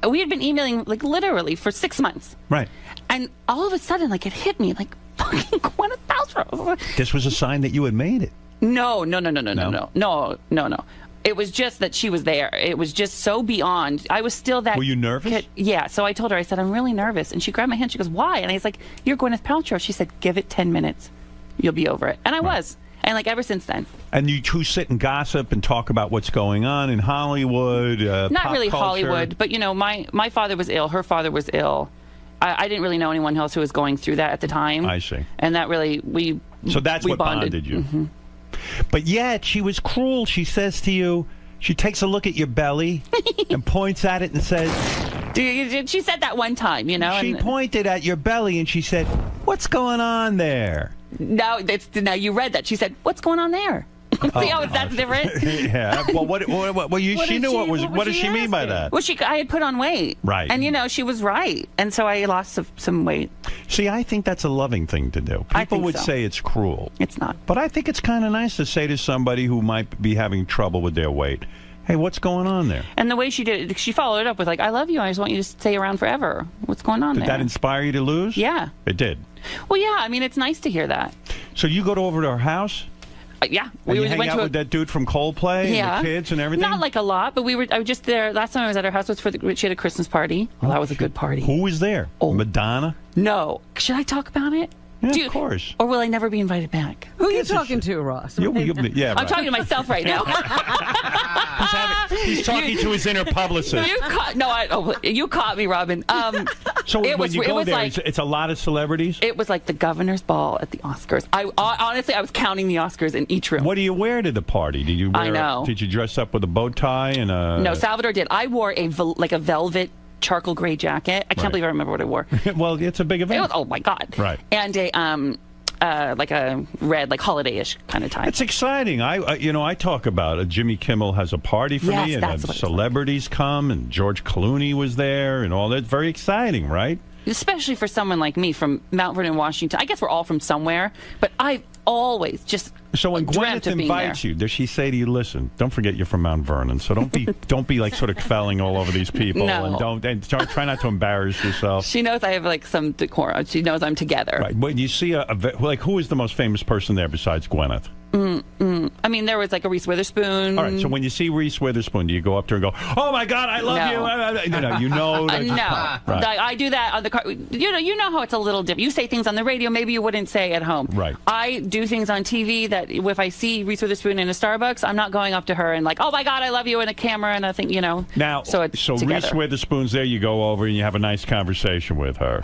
we had been emailing like literally for 6 months. Right. And all of a sudden, like, it hit me, like, fucking Gwyneth Paltrow. This was a sign that you had made it. No. It was just that she was there. It was just so beyond. I was still that. Were you nervous? Yeah. So I told her, I said, I'm really nervous. And she grabbed my hand. She goes, why? And I was like, you're Gwyneth Paltrow. She said, give it 10 minutes. You'll be over it. And I was. And like ever since then. And you two sit and gossip and talk about what's going on in Hollywood. Not pop really culture. Hollywood, but my father was ill. Her father was ill. I didn't really know anyone else who was going through that at the time. I see. And that really So that's what bonded you. Mm-hmm. But yet, she was cruel. She says to you, she takes a look at your belly and points at it and says... She said that one time, you know. She pointed at your belly and she said, what's going on there? Now you read that. She said, what's going on there? See how that's different? Yeah. Well, she knew what does she mean by that? Well, I had put on weight. Right. And, she was right. And so I lost some weight. See, I think that's a loving thing to do. People would say it's cruel. It's not. But I think it's kind of nice to say to somebody who might be having trouble with their weight, hey, what's going on there? And the way she did it, she followed it up with, like, I love you. I just want you to stay around forever. What's going on there? Did that inspire you to lose? Yeah. It did? Well, yeah. I mean, it's nice to hear that. So you go over to her house? Yeah. We hang out with that dude from Coldplay and the kids and everything? Not like a lot, but I was just there. Last time I was at her house was she had a Christmas party. Well, that was a good party. Who was there? Oh. Madonna? No. Should I talk about it? Yeah, of course. Or will I never be invited back? Who are you talking to, Ross? Yeah, I'm talking to myself right now. He's talking to his inner publicist. You caught me, Robin. So when you go there, it's a lot of celebrities? It was like the governor's ball at the Oscars. Honestly, I was counting the Oscars in each room. What do you wear to the party? Did you wear, I know. Did you dress up with a bow tie and a... No, Salvador did. I wore a velvet charcoal gray jacket. I can't believe I remember what I wore. Well, it's a big event. Oh my God. Right. And like a red, like holiday-ish kind of tie. It's exciting. I talk about it. Jimmy Kimmel has a party for me, and celebrities come, and George Clooney was there, and all that. Very exciting, right? Especially for someone like me from Mount Vernon, Washington. I guess we're all from somewhere, but I've always just So when Gwyneth invites you, does she say to you, "Listen, don't forget you're from Mount Vernon, so don't be like sort of felling all over these people, and try not to embarrass yourself." She knows I have like some decorum. She knows I'm together. Right. When you see who is the most famous person there besides Gwyneth? I mean, there was like a Reese Witherspoon. All right, so when you see Reese Witherspoon, do you go up to her and go, "Oh my God, I love you"? You know. No, right. I do that on the car. You know how it's a little different. You say things on the radio maybe you wouldn't say at home. Right. I do things on TV that if I see Reese Witherspoon in a Starbucks, I'm not going up to her and like, "Oh my God, I love you," in a camera and I think, Now, so Reese Witherspoon's there. You go over and you have a nice conversation with her.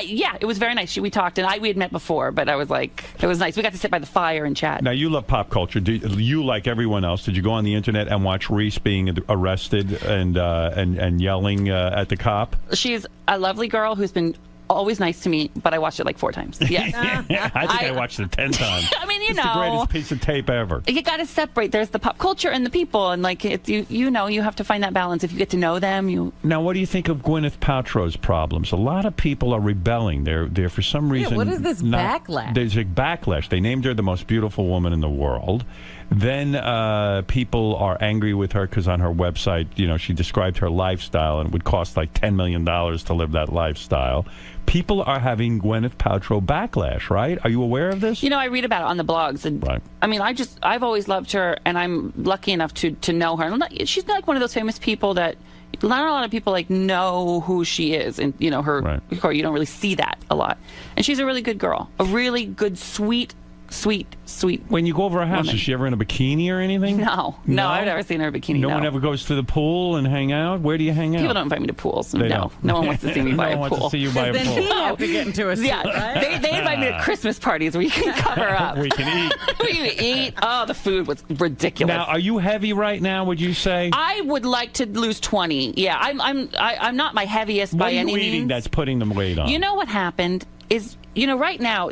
Yeah, it was very nice. We talked, and we had met before, but I was like, it was nice. We got to sit by the fire and chat. Now, you love pop culture. Do you, like everyone else, did you go on the internet and watch Reese being arrested and yelling at the cop? She's a lovely girl who's been always nice to me, but I watched it like 4 times. Yes. I think I watched it 10 times. I mean, it's the greatest piece of tape ever. You got to separate. There's the pop culture and the people, and like you have to find that balance. If you get to know them, Now, what do you think of Gwyneth Paltrow's problems? A lot of people are rebelling. They're for some reason. What is this backlash? There's a backlash. They named her the most beautiful woman in the world. Then people are angry with her because on her website, she described her lifestyle and it would cost like $10 million to live that lifestyle. People are having Gwyneth Paltrow backlash, right? Are you aware of this? I read about it on the blogs. And right. I mean, I've always loved her, and I'm lucky enough to know her. She's not like one of those famous people that not a lot of people like know who she is, and her. Right. You don't really see that a lot. And she's a really good girl, a really good, sweet Sweet, sweet. When you go over her house, is she ever in a bikini or anything? No, I've never seen her in a bikini. No one ever goes to the pool and hang out? Where do you hang out? People don't invite me to pools. They No one wants to see me by a pool. No one wants to see you by a pool. Then he have to get into a suit, right? They invite me to Christmas parties where you can cover up. We can eat. We can eat. Oh, the food was ridiculous. Now, are you heavy right now, would you say? I would like to lose 20. Yeah, I'm not my heaviest by any means. What are you eating that's putting the weight on? You know what happened is, right now,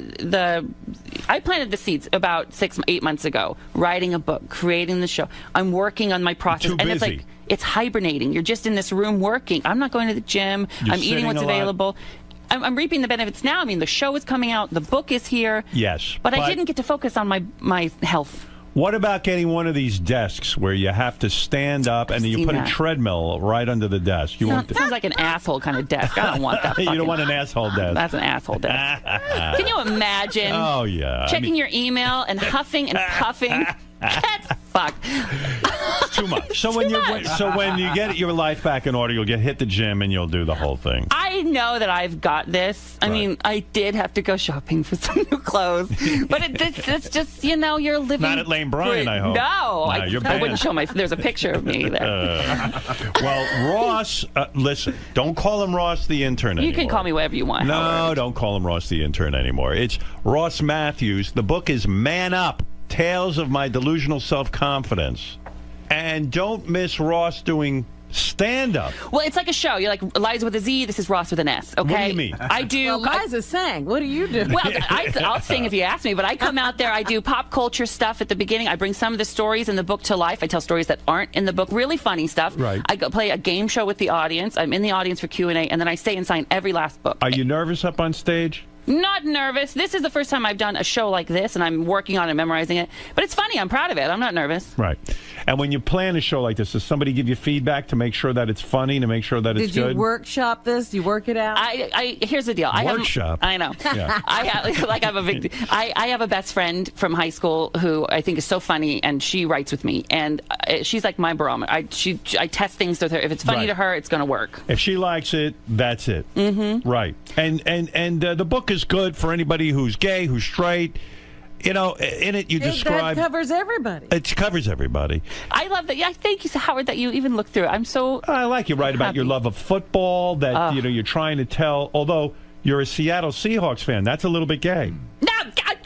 I planted the seeds about 8 months ago, writing a book, creating the show. I'm working on my process. Too busy. And it's like, it's hibernating. You're just in this room working. I'm not going to the gym. You're I'm eating what's available. I'm reaping the benefits now. I mean, the show is coming out. The book is here. Yes. But I didn't get to focus on my health. What about getting one of these desks where you have to stand up and you put a treadmill right under the desk? Sounds like an asshole kind of desk. I don't want that. You don't want an asshole desk. That's an asshole desk. Can you imagine? Oh, yeah. Checking your email and huffing and puffing. Get fucked. Too much. So when you get your life back in order, you'll hit the gym and you'll do the whole thing. I know that I've got this. I mean, I did have to go shopping for some new clothes, but it's just you're living. Not at Lane Bryant, I hope. No, I wouldn't show my. There's a picture of me there. Well, Ross, listen, don't call him Ross the intern anymore. You can call me whatever you want. No, Howard. don't call him Ross the intern anymore. It's Ross Matthews. The book is Man Up. Tales of My Delusional Self-Confidence. And don't miss Ross doing stand-up. Well, it's like a show. You're like Liza with a Z. This is Ross with an S. Okay. What do you mean? I do. Well, Liza sang. What do you do? Well, I'll sing if you ask me. But I come out there. I do pop culture stuff at the beginning. I bring some of the stories in the book to life. I tell stories that aren't in the book. Really funny stuff. Right. I go play a game show with the audience. I'm in the audience for Q&A, and then I stay and sign every last book. Are you nervous up on stage? Not nervous. This is the first time I've done a show like this, and I'm working on it, memorizing it. But it's funny. I'm proud of it. I'm not nervous. Right. And when you plan a show like this, does somebody give you feedback to make sure that it's funny, to make sure that it's good? Did you workshop this? You work it out? Here's the deal. Workshop? I know. Yeah. I have a best friend from high school who I think is so funny, and she writes with me. And she's like my barometer. I test things with her. If it's funny to her, it's going to work. If she likes it, that's it. Mm-hmm. Right. And the book is good for anybody who's gay, who's straight. In it you describe... That covers everybody. It covers everybody. I love that. Yeah, thank you, Howard, that you even looked through it. I'm so I like you write about your love of football, that you're trying to tell, although you're a Seattle Seahawks fan. That's a little bit gay. No,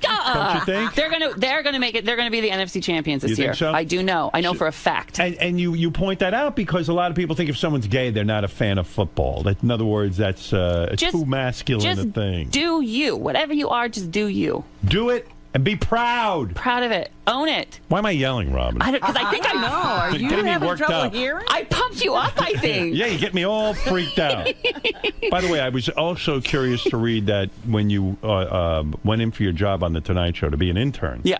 don't you think? They're gonna make it. They're gonna be the NFC champions this year. Think so? I do know. I know for a fact. And you point that out because a lot of people think if someone's gay, they're not a fan of football. In other words, that's too masculine a thing. Do you. Whatever you are, just do you. Do it and be proud. Proud of it. Own it. Why am I yelling, Robin? Because I think I know. Are you having trouble hearing? I pumped you up, I think. Yeah, you get me all freaked out. By the way, I was also curious to read that when you went in for your job on The Tonight Show to be an intern. Yeah.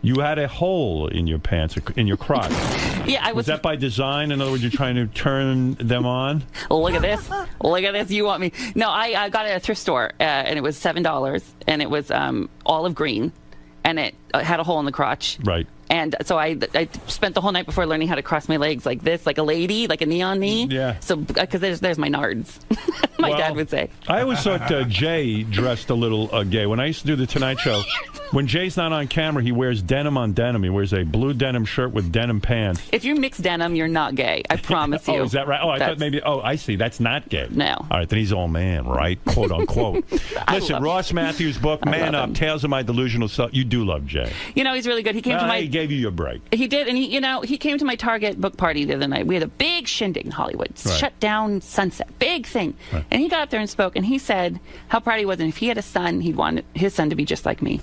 You had a hole in your pants, in your crotch. Yeah, was that by design? In other words, you're trying to turn them on? Look at this. Look at this. You want me? No, I got it at a thrift store, and it was $7, and it was olive green, and it had a hole in the crotch. Right. And so I spent the whole night before learning how to cross my legs like this, like a lady, like a neon knee. Yeah. So because there's my nards, my dad would say. I always thought Jay dressed a little gay. When I used to do The Tonight Show, when Jay's not on camera, he wears denim on denim. He wears a blue denim shirt with denim pants. If you mix denim, you're not gay. I promise you. Oh, is that right? Oh, I thought maybe. Oh, I see. That's not gay. No. All right, then he's all man, right? Quote unquote. Listen, Ross Matthews' book, Man Up, Tales of My Delusional Self. You do love Jay. He's really good. He came to my. He gave you your break. He did, and he came to my Target book party the other night. We had a big shindig in Hollywood, shut down Sunset, big thing. Right. And he got up there and spoke, and he said how proud he was, and if he had a son, he'd want his son to be just like me.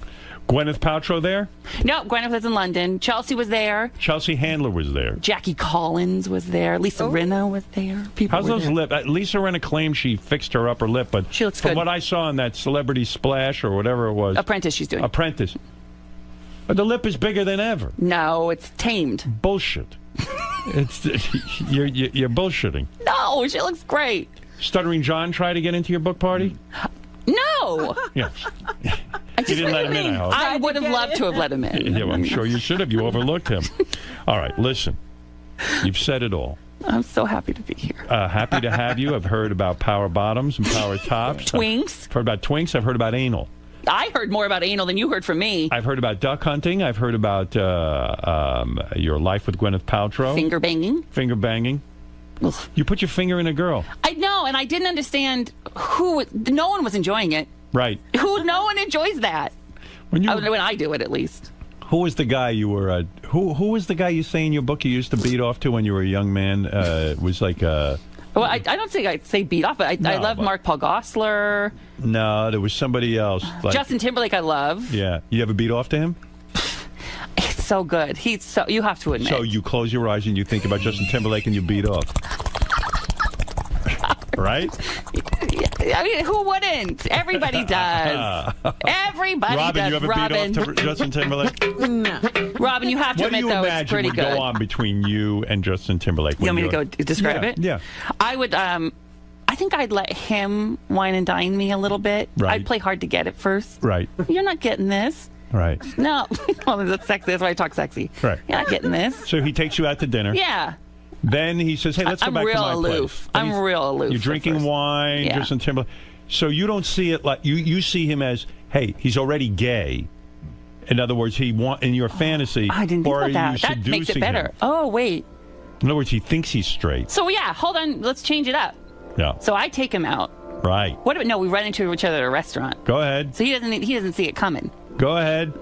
Gwyneth Paltrow there? No, Gwyneth was in London. Chelsea was there. Chelsea Handler was there. Jackie Collins was there. Lisa Rinna was there. How's those lips? Lisa Rinna claimed she fixed her upper lip, but she looks from good. What I saw in that Celebrity Splash or whatever it was. Apprentice she's doing. Apprentice. But the lip is bigger than ever. No, it's tamed. Bullshit. You're bullshitting. No, she looks great. Stuttering John tried to get into your book party? No. Yeah. You didn't let him in, I hope. I would have loved to have let him in. Yeah, well, I'm sure you should have. You overlooked him. All right, listen. You've said it all. I'm so happy to be here. Happy to have you. I've heard about power bottoms and power tops. Twinks. I've heard about twinks. I've heard about anal. I heard more about anal than you heard from me. I've heard about duck hunting. I've heard about your life with Gwyneth Paltrow. Finger banging. Finger banging. You put your finger in a girl. I know, and I didn't understand who. No one was enjoying it. Right. No one enjoys that. When I do it, at least. Who was the guy you were? Who was the guy you say in your book you used to beat off to when you were a young man? Was like. Well, I don't think I'd say beat off, but I love Mark Paul Gosselaar. No, there was somebody else. Like, Justin Timberlake, I love. Yeah, you ever beat off to him? It's so good. You have to admit. So you close your eyes and you think about Justin Timberlake and you beat off. Right? I mean, who wouldn't? Everybody does. Everybody Robin, does. You ever beat off to Justin Timberlake? No. Robin, you have to admit, though, it's pretty good. What do you imagine would go on between you and Justin Timberlake? You want me to go describe it? Yeah. I would, I think I'd let him wine and dine me a little bit. Right. I'd play hard to get at first. Right. You're not getting this. Right. No. Well, that's sexy. That's why I talk sexy. Right. You're not getting this. So he takes you out to dinner. Yeah. Then he says, hey, let's go back to my aloof. place. I'm real aloof. You're drinking wine, Yeah. Justin Timberlake. So you don't see it like, you see him as, hey, he's already gay. In other words, in your fantasy, I didn't think about that. That makes it better. Him. Oh, wait. In other words, he thinks he's straight. So, yeah, hold on. Let's change it up. Yeah. So I take him out. Right. No, we run into each other at a restaurant. Go ahead. So he doesn't see it coming. Go ahead.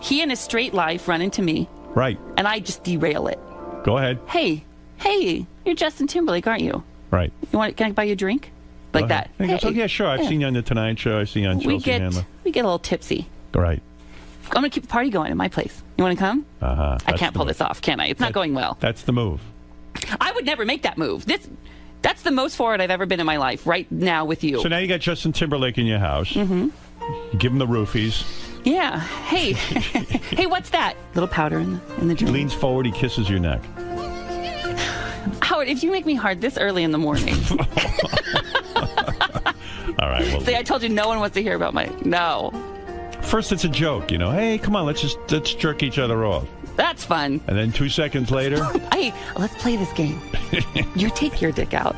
He in his straight life run into me. Right. And I just derail it. Go ahead. Hey, you're Justin Timberlake, aren't you? Right. Can I buy you a drink? Like that. He goes, yeah, sure. I've seen you on The Tonight Show. I've seen you on Chelsea Handler. We get a little tipsy. Right. I'm going to keep the party going at my place. You want to come? Uh-huh. I can't pull this off, can I? It's not going well. That's the move. I would never make that move. That's the most forward I've ever been in my life, right now with you. So now you got Justin Timberlake in your house. Mm-hmm. You give him the roofies. Yeah. Hey. Hey, what's that? Little powder in the drink. He leans forward. He kisses your neck. Howard, if you make me hard this early in the morning. All right. Well, see, I told you no one wants to hear about No. First, it's a joke, Hey, come on, let's jerk each other off. That's fun. And then 2 seconds later, hey, let's play this game. You take your dick out.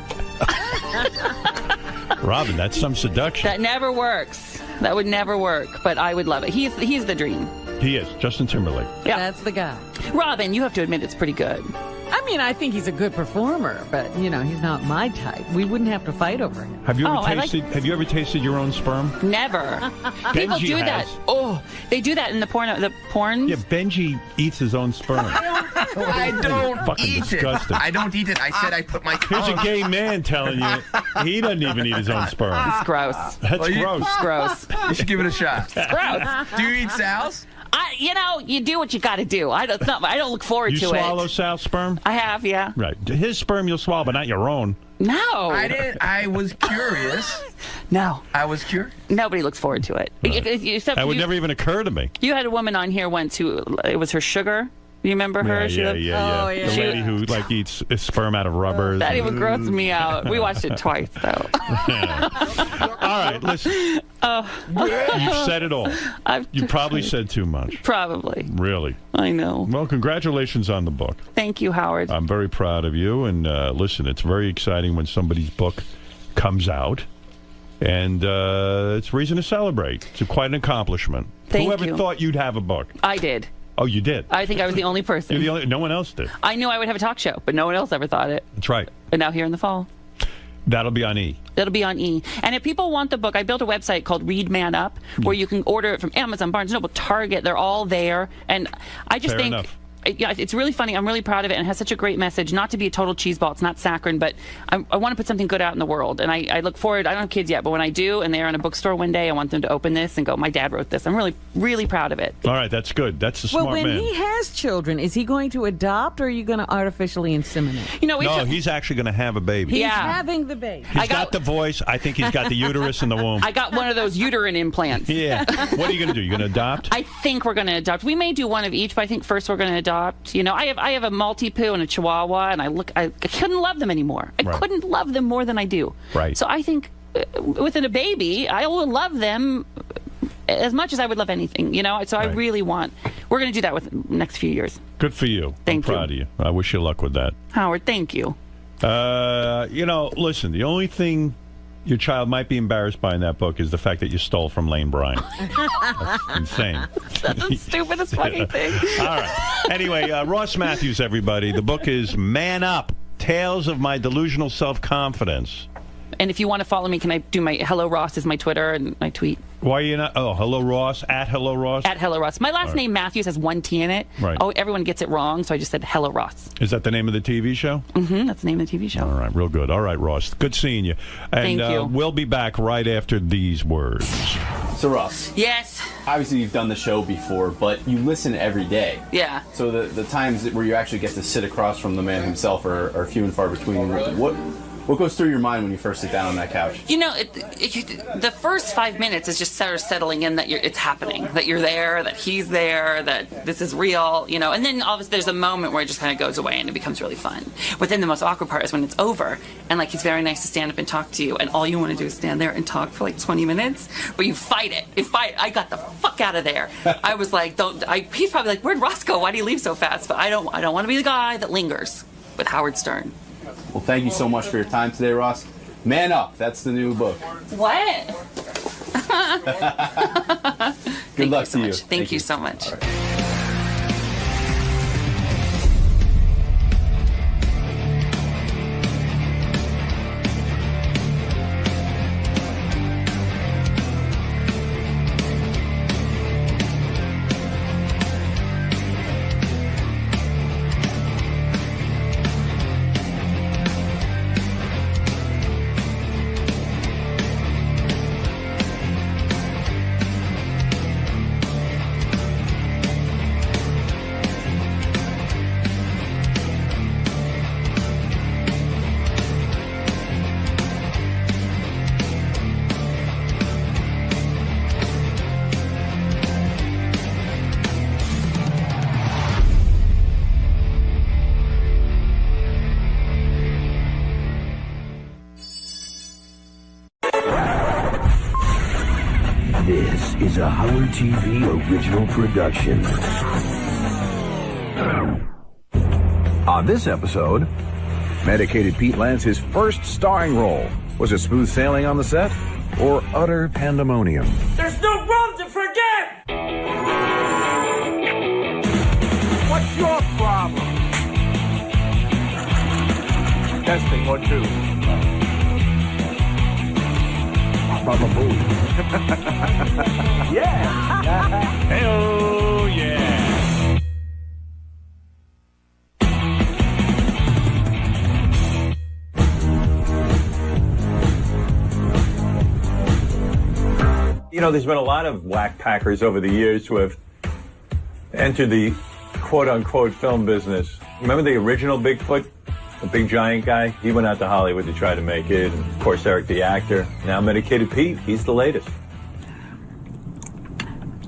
Robin, that's some seduction. That never works. That would never work, but I would love it. He's the dream. He is. Justin Timberlake. Yeah. That's the guy. Robin, you have to admit it's pretty good. I mean, I think he's a good performer, but, he's not my type. We wouldn't have to fight over him. Have you ever tasted your own sperm? Never. People do that. Oh, they do that in the porn. Yeah, Benji eats his own sperm. I don't fucking eat disgusting. it. I don't eat it. I said I put my Here's a gay man telling you he doesn't even eat his own sperm. It's gross. That's gross. It's gross. You should give it a shot. It's gross. Do you eat Sal's? You do what you got to do. I don't look forward to it. You swallow Sal's sperm? I have, yeah. Right. His sperm you'll swallow, but not your own. No. I did. I was curious. No. I was curious. Nobody looks forward to it. Right. That would never even occur to me. You had a woman on here once who, it was her sugar. You remember her? Yeah. Oh, yeah. The lady who eats sperm out of rubbers. That even grossed me out. We watched it twice, though. All right, listen. You've said it all. You probably said too much. Probably. Really? I know. Well, congratulations on the book. Thank you, Howard. I'm very proud of you. And listen, it's very exciting when somebody's book comes out. And it's reason to celebrate. It's quite an accomplishment. Whoever thought you'd have a book? I did. Oh, you did? I think I was the only person. No one else did. I knew I would have a talk show, but no one else ever thought it. That's right. And now here in the fall. That'll be on E. It'll be on E. And if people want the book, I built a website called Read Man Up, where you can order it from Amazon, Barnes & Noble, Target. They're all there. And I just think... enough. It's really funny. I'm really proud of it, and it has such a great message. Not to be a total cheeseball. It's not saccharine, but I want to put something good out in the world. And I look forward. I don't have kids yet, but when I do, and they're in a bookstore one day, I want them to open this and go, my dad wrote this. I'm really, really proud of it. All right, that's good. That's a smart man. Well, when he has children, is he going to adopt, or are you going to artificially inseminate? No, he's actually going to have a baby. He's having the baby. He's got the voice. I think he's got the uterus in the womb. I got one of those uterine implants. Yeah. What are you going to do? You're going to adopt? I think we're going to adopt. We may do one of each, but I think first we're going to adopt. I have a Maltipoo and a Chihuahua, and I couldn't love them anymore. I couldn't love them more than I do. Right. So I think within a baby, I will love them as much as I would love anything, So I really want... We're going to do that with the next few years. Good for you. I'm proud of you. I wish you luck with that. Howard, thank you. Listen, the only thing your child might be embarrassed by in that book is the fact that you stole from Lane Bryant. That's insane. That's the stupidest fucking thing. All right. Anyway, Ross Matthews, everybody. The book is Man Up, Tales of My Delusional Self-Confidence. And if you want to follow me, can I do my Hello Ross is my Twitter and my tweet? Why are you not? Oh, Hello Ross, at Hello Ross? At Hello Ross. My last name, Matthews, has one T in it. Right. Oh, everyone gets it wrong, so I just said Hello Ross. Is that the name of the TV show? Mm-hmm, that's the name of the TV show. All right, real good. All right, Ross. Good seeing you. And, Thank you. We'll be back right after these words. So, Ross. Yes. Obviously, you've done the show before, but you listen every day. Yeah. So the times where you actually get to sit across from the man himself are few and far between. What goes through your mind when you first sit down on that couch? You know, the first 5 minutes is just sort of settling in that it's happening, that you're there, that he's there, that this is real, you know. And then obviously there's a moment where it just kind of goes away and it becomes really fun. But then the most awkward part is when it's over and like he's very nice to stand up and talk to you, and all you want to do is stand there and talk for like 20 minutes. But you fight it. I got the fuck out of there. I was like, he's probably like, where'd Ross go? Why did he leave so fast? But I don't want to be the guy that lingers with Howard Stern. Well, thank you so much for your time today, Ross. Man Up, that's the new book. What? Good luck to you. Thank you so much. This is a Howard TV original production. On this episode, Medicated Pete lands his first starring role. Was it smooth sailing on the set or utter pandemonium? There's no room to forget! What's your problem? Testing, 1, 2. Baba Boo. Yeah! Hey-oh, yeah! You know, there's been a lot of whack packers over the years who have entered the quote-unquote film business. Remember the original Bigfoot? The big giant guy? He went out to Hollywood to try to make it. And of course, Eric the actor. Now Medicated Pete, he's the latest.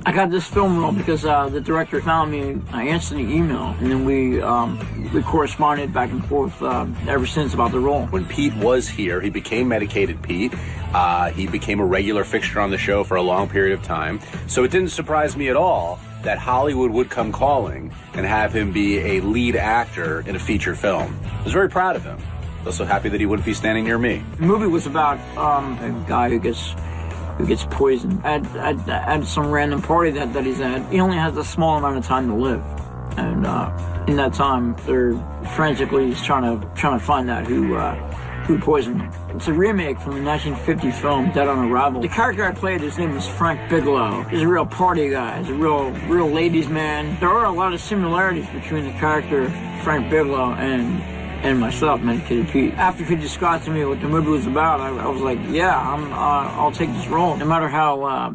I got this film role because the director found me. I answered the email, and then we corresponded back and forth ever since about the role. When Pete was here, he became Medicated Pete. He became a regular fixture on the show for a long period of time. So it didn't surprise me at all that Hollywood would come calling and have him be a lead actor in a feature film. I was very proud of him. I was also happy that he wouldn't be standing near me. The movie was about a guy who gets poisoned at some random party that he's at. He only has a small amount of time to live, and in that time, they're frantically trying to find out who poisoned him. It's a remake from the 1950 film Dead on Arrival. The character I played, his name is Frank Bigelow. He's a real party guy. He's a real ladies' man. There are a lot of similarities between the character Frank Bigelow and myself, Medicated Pete. After he described to me what the movie was about, I was like, yeah, I'll take this role, no matter how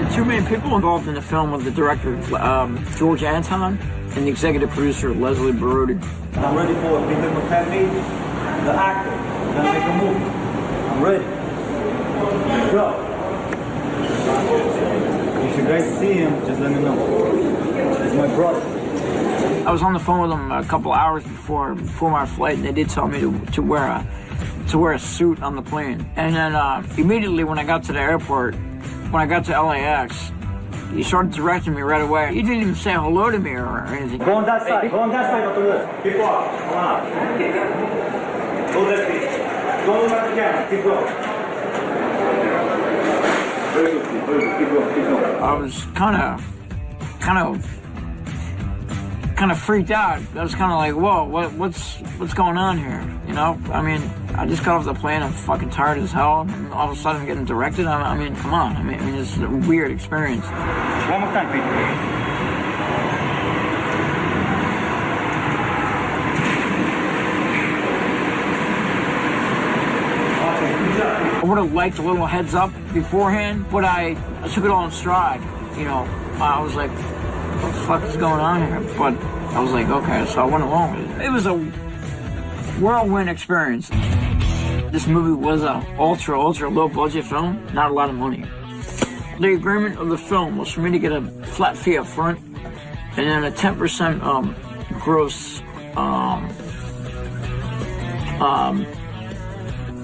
the two main people involved in the film were the director, George Anton, and the executive producer, Leslie Barodi. I'm ready for Peter McCartney, the actor. We're gonna make a movie. I'm ready. Let's go. If you guys see him, just let me know. He's my brother. I was on the phone with them a couple hours before my flight, and they did tell me to wear a suit on the plane. And then immediately when I got to the airport, when I got to LAX, he started directing me right away. He didn't even say hello to me or anything. Go on that side. Go on that side, Dr. Keep walking. Come on. Go that way. Don't look at the camera. Keep going. Very good, Pete. Very good. Keep going. Keep going. I was kind of freaked out. I was kind of like, whoa, what's going on here? You know? I mean, I just got off the plane. I'm fucking tired as hell. And all of a sudden, I'm getting directed. I mean, come on. I mean, it's a weird experience. One more time, Pete. I would have liked a little heads up beforehand, but I took it all in stride. You know, I was like, what the fuck is going on here? But I was like, okay, so I went along with it. It was a whirlwind experience. This movie was a ultra low budget film, not a lot of money. The agreement of the film was for me to get a flat fee up front and then a 10% gross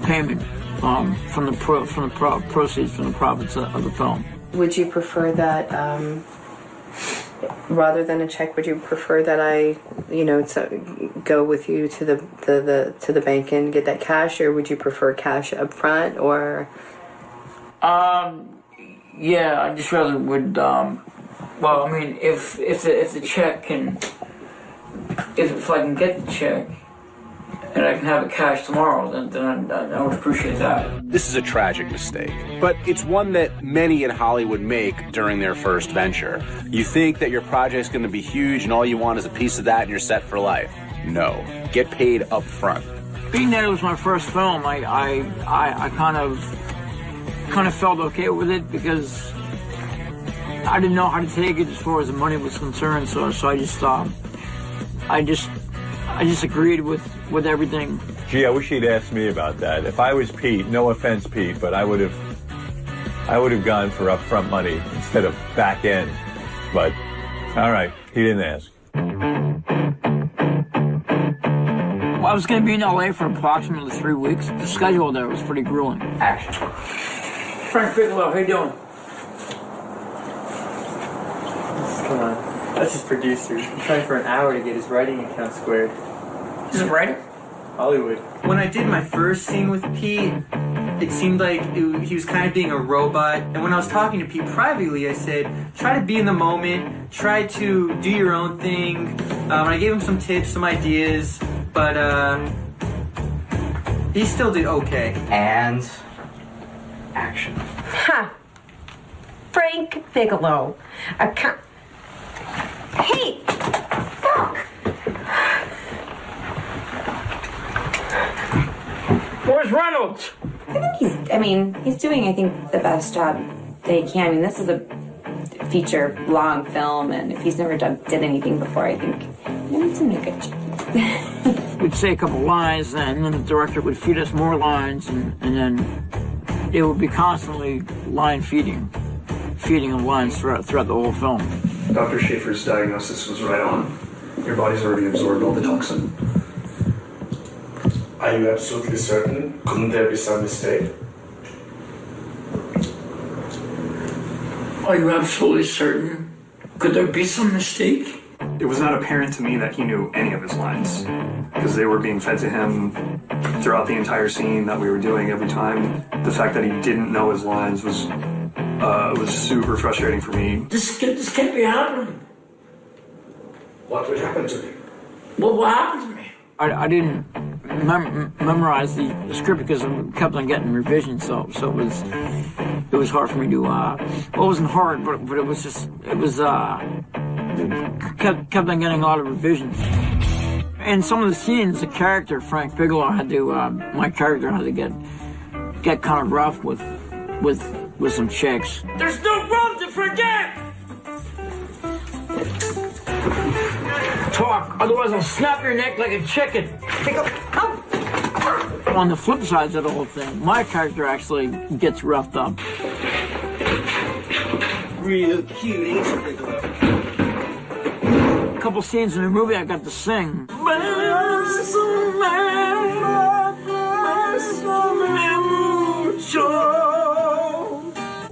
payment from the proceeds from the profits of the film. Would you prefer that rather than a check? Would you prefer that I, go with you to the bank and get that cash, or would you prefer cash up front, or? Yeah, I just rather would. Well, I mean, if the check can, if I can get the check and I can have it cash tomorrow, then I would appreciate that. This is a tragic mistake, but it's one that many in Hollywood make during their first venture. You think that your project's going to be huge and all you want is a piece of that and you're set for life. No. Get paid up front. Being that it was my first film, I kind of felt okay with it because I didn't know how to take it as far as the money was concerned, so I just agreed with everything. Gee, I wish he'd asked me about that. If I was Pete, no offense, Pete, but I would have gone for upfront money instead of back end. But all right, he didn't ask. Well, I was going to be in LA for approximately 3 weeks. The schedule there was pretty grueling. Action. Frank Bigelow, how you doing? Come on. That's his producer. He's trying for an hour to get his writing account squared. He's a writer? Hollywood. When I did my first scene with Pete, it seemed like he was kind of being a robot. And when I was talking to Pete privately, I said, try to be in the moment, try to do your own thing. I gave him some tips, some ideas, but he still did okay. And action. Ha! Frank Bigelow. Hey! Fuck! Where's Reynolds? He's doing, I think, the best job that he can. I mean, this is a feature-long film, and if he's never did anything before, I think he's doing a good job. We'd say a couple lines, and then the director would feed us more lines, and then it would be constantly line feeding of lines throughout the whole film. Dr. Schaefer's diagnosis was right on. Your body's already absorbed all the toxin. Are you absolutely certain? Couldn't there be some mistake? Are you absolutely certain? Could there be some mistake? It was not apparent to me that he knew any of his lines because they were being fed to him throughout the entire scene that we were doing every time. The fact that he didn't know his lines was super frustrating for me. This can't be happening. What would happen to me? What happened to me? I didn't memorize the script because I kept on getting revisions, so it was hard for me to. It wasn't hard, but it was just kept on getting a lot of revisions. In some of the scenes, the character Frank Bigelow had to. My character had to get kind of rough with some chicks. There's no room to forget! Talk, otherwise I'll snap your neck like a chicken. On the flip side of the whole thing, my character actually gets roughed up. Real cute, ain't you, Bigelow? A couple scenes in the movie I got to sing.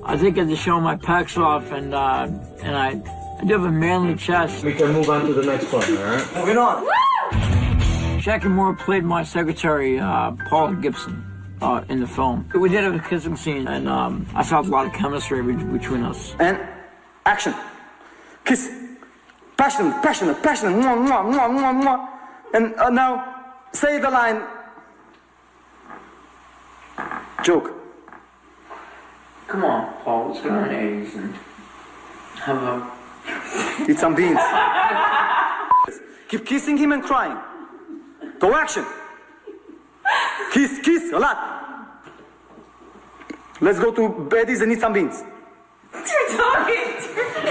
I think I just show my pecs off, and I do have a manly chest. We can move on to the next one, all right? Moving on. Jackie Moore played my secretary, Paula Gibson, in the film. We did have a kissing scene, and I felt a lot of chemistry between us. And action. Kiss. Passionate, passionate, passionate. Mwah, mwah, mwah, mwah, mwah. And now, say the line. Joke. Come on, Paul, let's go on A's and have a... Eat some beans. Keep kissing him and crying. Go action. Kiss, kiss, a lot. Let's go to Betty's and eat some beans. You're talking.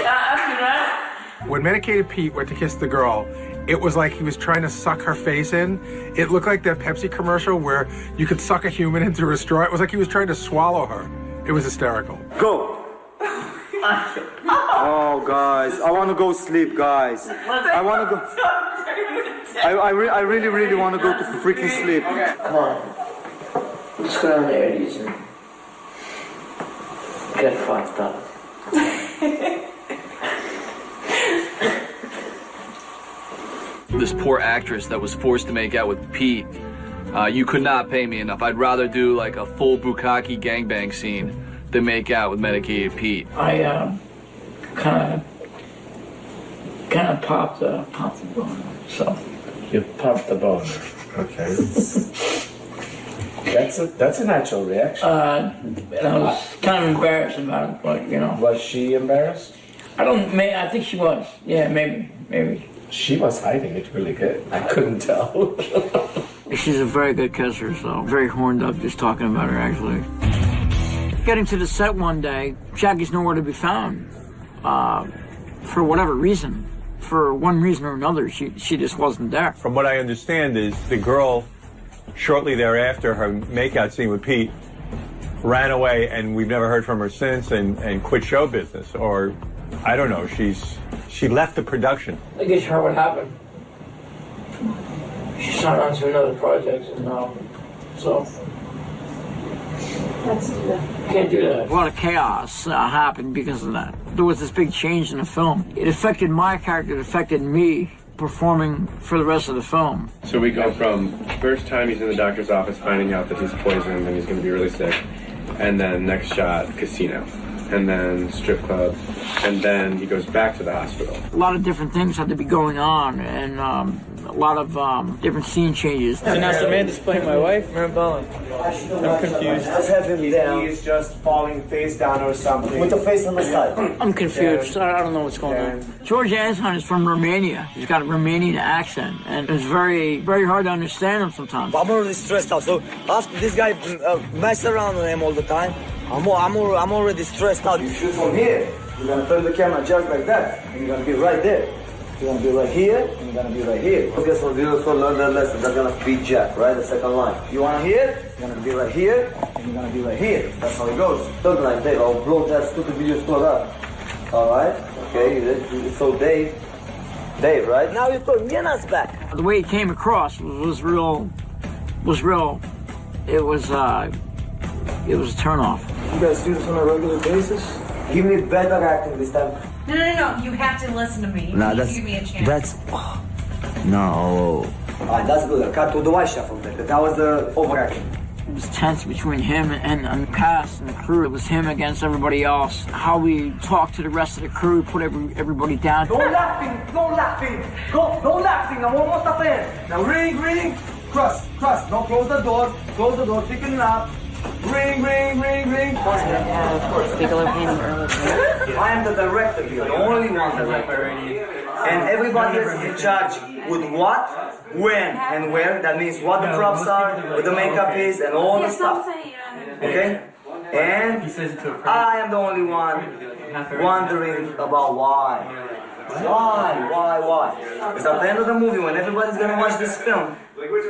After that. When Medicated Pete went to kiss the girl, it was like he was trying to suck her face in. It looked like that Pepsi commercial where you could suck a human into a straw. It was like he was trying to swallow her. It was hysterical. Go. Oh, guys, I want to go sleep, guys. I want to go. I really, really want to go to freaking sleep. Come on. Let's go down there, Eddie's, and get fucked up. This poor actress that was forced to make out with Pete. You could not pay me enough. I'd rather do like a full bukkake gangbang scene than make out with Medicated Pete. I kind of popped the bone. So you popped the bone. Okay. That's a natural reaction. And I was kind of embarrassed about it, but you know. Was she embarrassed? I think she was. Yeah, maybe. She was hiding it really good. I couldn't tell. She's a very good kisser, so very horned up just talking about her, actually. Getting to the set one day, Jackie's nowhere to be found. For whatever reason. For one reason or another, she just wasn't there. From what I understand is the girl, shortly thereafter, her makeout scene with Pete, ran away, and we've never heard from her since, and quit show business. Or, I don't know, she left the production. I guess her what happened. She signed on to another project, and so... Can't do that. A lot of chaos happened because of that. There was this big change in the film. It affected my character, it affected me performing for the rest of the film. So we go from first time he's in the doctor's office finding out that he's poisoned and he's going to be really sick, and then next shot, casino, and then strip club, and then he goes back to the hospital. A lot of different things had to be going on, and a lot of different scene changes. So now Samantha's playing my wife, Maribel. I'm confused. Let's have him down. He is just falling face down or something. With the face on the side. I'm confused. I don't know what's going on. George Anton is from Romania. He's got a Romanian accent, and it's very, very hard to understand him sometimes. I'm already stressed out. So after this guy mess around with him all the time, I'm already stressed out. You shoot from here. You're gonna turn the camera just like that, and you're gonna be right there. You're gonna be right here, and you're gonna be right here. Guess what? You just learn that lesson. That's gonna be Jack, right? The second line. You wanna hear? You're gonna be right here, and you're gonna be right here. That's how it goes. Third line, Dave. I'll blow that stupid video store up. All right? Okay. So Dave, right? Now you're putting Yena's back. The way it came across was real. It was a turnoff. You guys do this on a regular basis? Give me better acting this time. No. You have to listen to me. You need to give me a chance. No. Alright, that's good. Cut to the white shuffle there. That was the overaction. It was tense between him and the cast and the crew. It was him against everybody else. How we talked to the rest of the crew, put everybody down. No laughing. No laughing. No laughing. I'm almost up there. Now ring. Cross. Don't close the door. Pick it up. Ring. Bigelow came early. I am the director here, the only one director. And everybody else is in charge with what, when, and where. That means what the props are, what the makeup is, and all the stuff. Okay? And I am the only one wondering about why. Why? Because at the end of the movie, when everybody's gonna watch this film,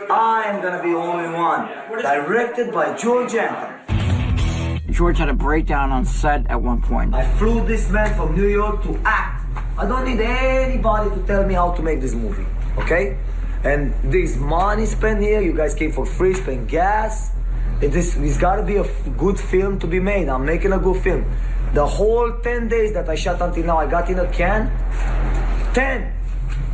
I am gonna be the only one. Directed by George Anton. George had a breakdown on set at one point. I flew this man from New York to act. I don't need anybody to tell me how to make this movie, okay? And this money spent here, you guys came for free, spent gas. It's got to be a good film to be made. I'm making a good film. The whole 10 days that I shot until now, I got in a can. 10.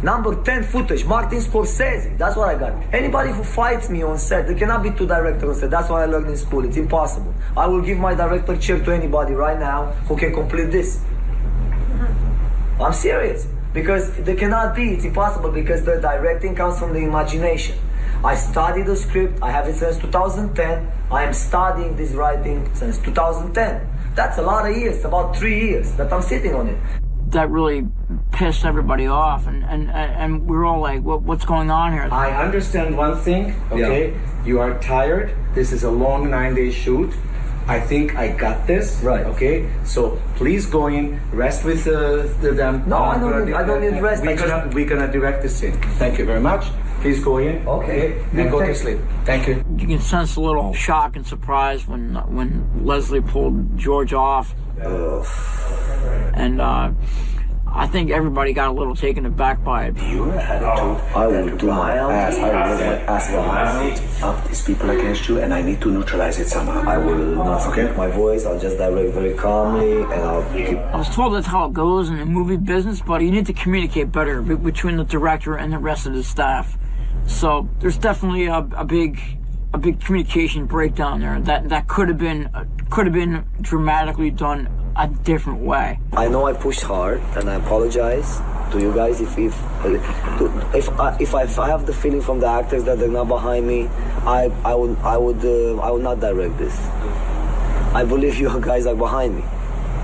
Number 10 footage. Martin Scorsese. That's what I got. Anybody who fights me on set, there cannot be two directors on set. That's what I learned in school. It's impossible. I will give my director chair to anybody right now who can complete this. I'm serious. Because there cannot be. It's impossible because the directing comes from the imagination. I studied the script. I have it since 2010. I am studying this writing since 2010. That's a lot of years. About 3 years that I'm sitting on it. That really pissed everybody off, and we were all like, what's going on here? I understand one thing, okay? Yeah. You are tired. This is a long 9-day shoot. I think I got this, right? Okay, so please go in, rest with them. No, I don't need rest. We're gonna direct the scene. Thank you very much. Please go in, okay, and go to sleep. Thank you. You can sense a little shock and surprise when Leslie pulled George off. And I think everybody got a little taken aback by it. Your attitude. I will do my ass. I will do my ass up these people against you, and I need to neutralize it somehow. I will not forget my voice. I'll just direct very calmly, and I'll keep. I was told that's how it goes in the movie business, but you need to communicate better between the director and the rest of the staff. So there's definitely a big communication breakdown there that could have been dramatically done a different way. I know I pushed hard, and I apologize to you guys if I have the feeling from the actors that they're not behind me. I would not direct this. I believe you guys are behind me.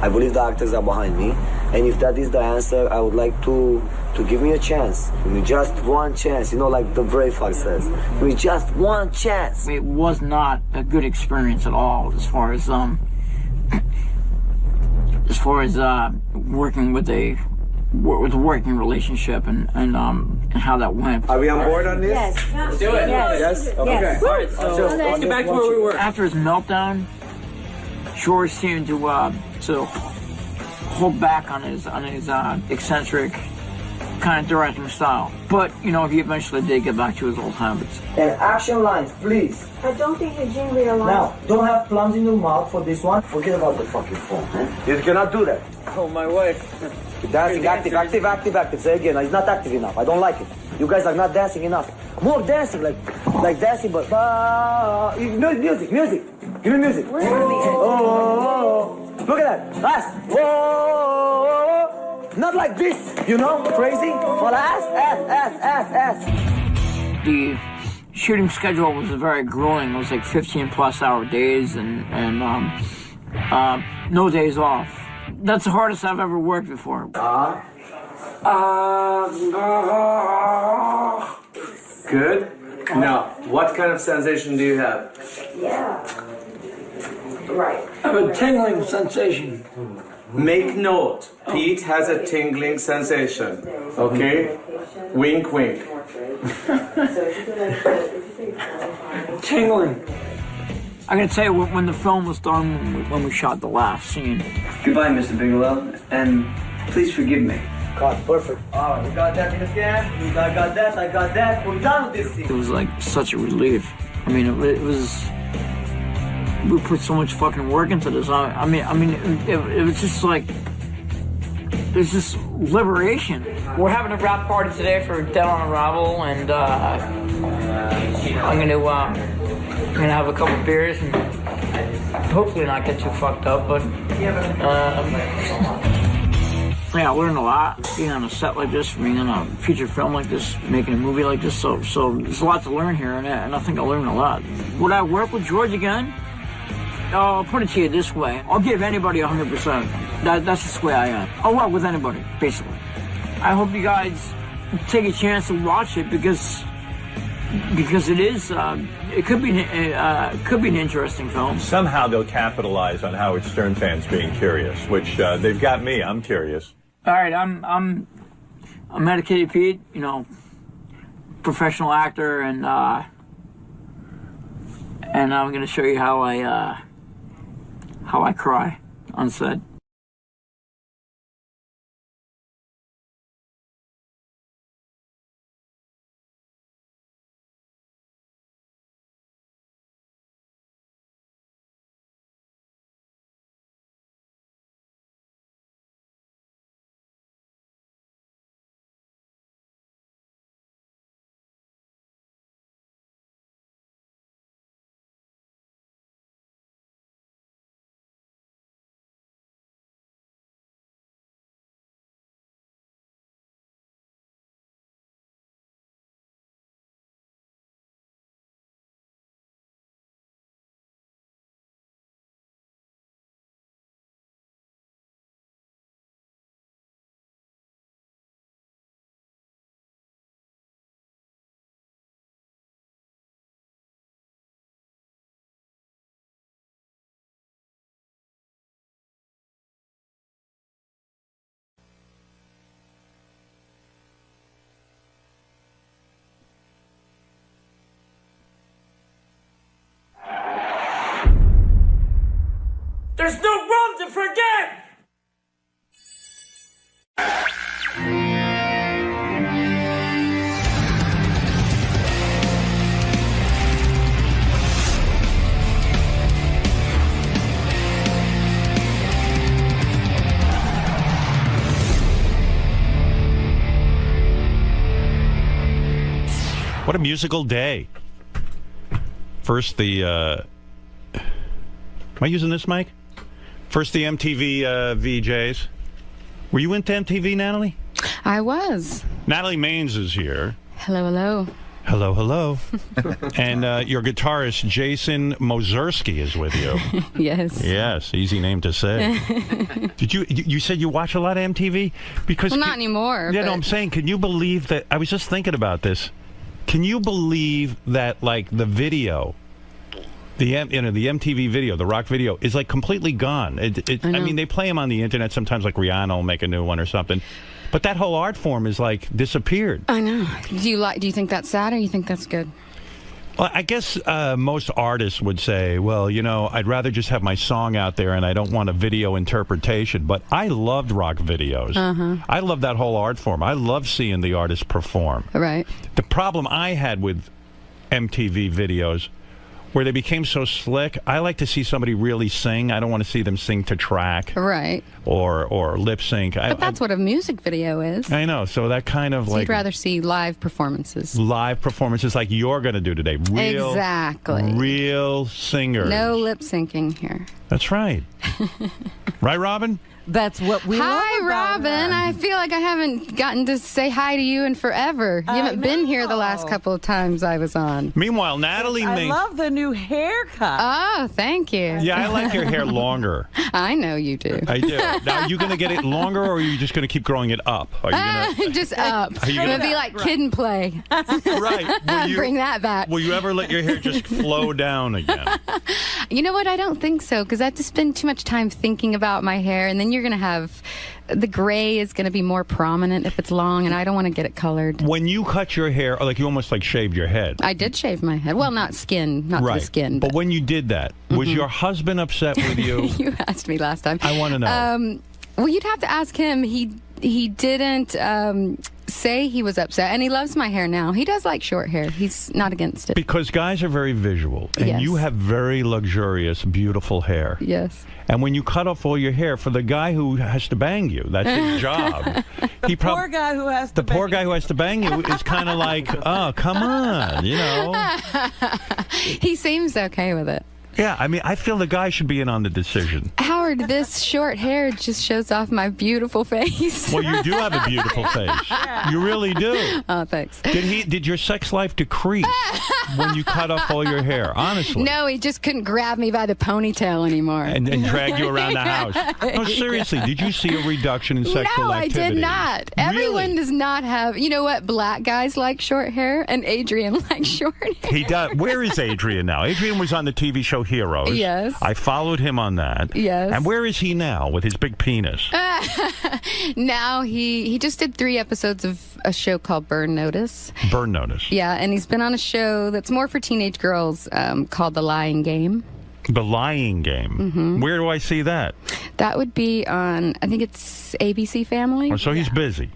I believe the actors are behind me, and if that is the answer, I would like to give me a chance. Give me just one chance, like the Braveheart says. Give me just one chance. It was not a good experience at all as far as working with a working relationship and how that went. Are we on board on this? Yes. Let's do it. Yes. Okay. Yes. All right, so let's get back to where we were. After his meltdown, George seemed to hold back on his eccentric kind of directing style. But, he eventually did get back to his old habits. And action lines, please. I don't think Eugene realized. Now, don't have plums in your mouth for this one. Forget about the fucking phone. You cannot do that. Oh, my wife. Dancing, active. Say again, it's not active enough. I don't like it. You guys are not dancing enough. More dancing, like dancing, but... music. Give me music. Oh, look at that. Last. Whoa. Not like this, crazy. But ass. The shooting schedule was very grueling. It was like 15+ hour days and no days off. That's the hardest I've ever worked before. Good. Now, what kind of sensation do you have? Yeah. Right. I have a tingling sensation. Make note, Pete has a tingling sensation. Okay? Wink, wink. Tingling. I gotta tell you, when the film was done, when we shot the last scene. Goodbye, Mr. Bigelow, and please forgive me. God, perfect. All right, we got that in the can. I got that. We're done with this scene. It was like such a relief. I mean, it was. We put so much fucking work into this. I mean, it was just like. There's just liberation. We're having a wrap party today for Dead on Arrival, and I'm gonna have a couple beers and hopefully not get too fucked up. But yeah, I learned a lot being on a set like this, being on a feature film like this, making a movie like this. So there's a lot to learn here, and I think I learned a lot. Would I work with George again? I'll put it to you this way. I'll give anybody 100%. That's just the way I am. I'll work with anybody, basically. I hope you guys take a chance to watch it because it is, it could be an interesting film. Somehow they'll capitalize on Howard Stern fans being curious, which they've got me. I'm curious. All right, I'm Medicated Pete, professional actor, and I'm going to show you how I cry on set. There's no room to forgive! What a musical day. First the, am I using this mic? First the MTV VJs. Were you into MTV, Natalie? I was. Natalie Maines is here. Hello, hello. Hello, hello. And your guitarist, Jason Mozerski, is with you. Yes. Yes, easy name to say. You said you watch a lot of MTV? Because well, not anymore. Yeah, but... no, I'm saying, can you believe that, I was just thinking about this. Can you believe that, like, the video, the MTV video, the rock video, is, like, completely gone? I mean, they play them on the internet sometimes, like Rihanna will make a new one or something. But that whole art form is, like, disappeared. I know. Do you think that's sad or you think that's good? Well, I guess most artists would say, well, you know, I'd rather just have my song out there and I don't want a video interpretation. But I loved rock videos. I love that whole art form. I love seeing the artists perform. Right. The problem I had with MTV videos, where they became so slick, I like to see somebody really sing. I don't want to see them sing to track. Right. Or lip sync. But that's what a music video is. I know. So that kind of so you'd rather see live performances. Live performances like you're going to do today. Real, exactly. Real singers. No lip syncing here. That's right. Right, Robin? That's what we love Hi, about Robin. her. I feel like I haven't gotten to say hi to you in forever. You haven't been here the last couple of times I was on. Meanwhile, Natalie I love the new haircut. Oh, thank you. Yeah, I like your hair longer. I know you do. I do. Now, are you going to get it longer, or are you just going to keep growing it up? Are you gonna, just up. Are you I'm gonna- going to be like Kid and Play. Right. Will you, Bring that back. Will you ever let your hair just flow down again? You know what? I don't think so, because I have to spend too much time thinking about my hair, and then you're going to have... The gray is going to be more prominent if it's long, and I don't want to get it colored. When you cut your hair, like you almost like shaved your head. I did shave my head. Well, not skin, not Right. the skin. But when you did that, was your husband upset with you? You asked me last time. I want to know. Well, you'd have to ask him. He didn't say he was upset, and he loves my hair now. He does like short hair. He's not against it. Because guys are very visual, and Yes. you have very luxurious, beautiful hair. Yes. And when you cut off all your hair, for the guy who has to bang you, that's his job. He Poor guy who has to The poor guy who has to bang you is kind of like, oh, come on, you know. He seems okay with it. Yeah, I mean, I feel the guy should be in on the decision. Howard, this short hair just shows off my beautiful face. Well, you do have a beautiful face. You really do. Oh, thanks. Did your sex life decrease when you cut off all your hair? Honestly. No, he just couldn't grab me by the ponytail anymore. And drag you around the house. No, seriously, did you see a reduction in sexual No, I activity? did not. Everyone does not have. You know what? Black guys like short hair, and Adrian likes short hair. He does. Where is Adrian now? Adrian was on the TV show Heroes. Yes. I followed him on that. Yes. And where is he now with his big penis? Now he just did 3 episodes of a show called Burn Notice. Burn Notice. Yeah, and he's been on a show that's more for teenage girls called The Lying Game. The Lying Game. Where do I see that? That would be on, I think it's ABC Family. Oh, so he's busy.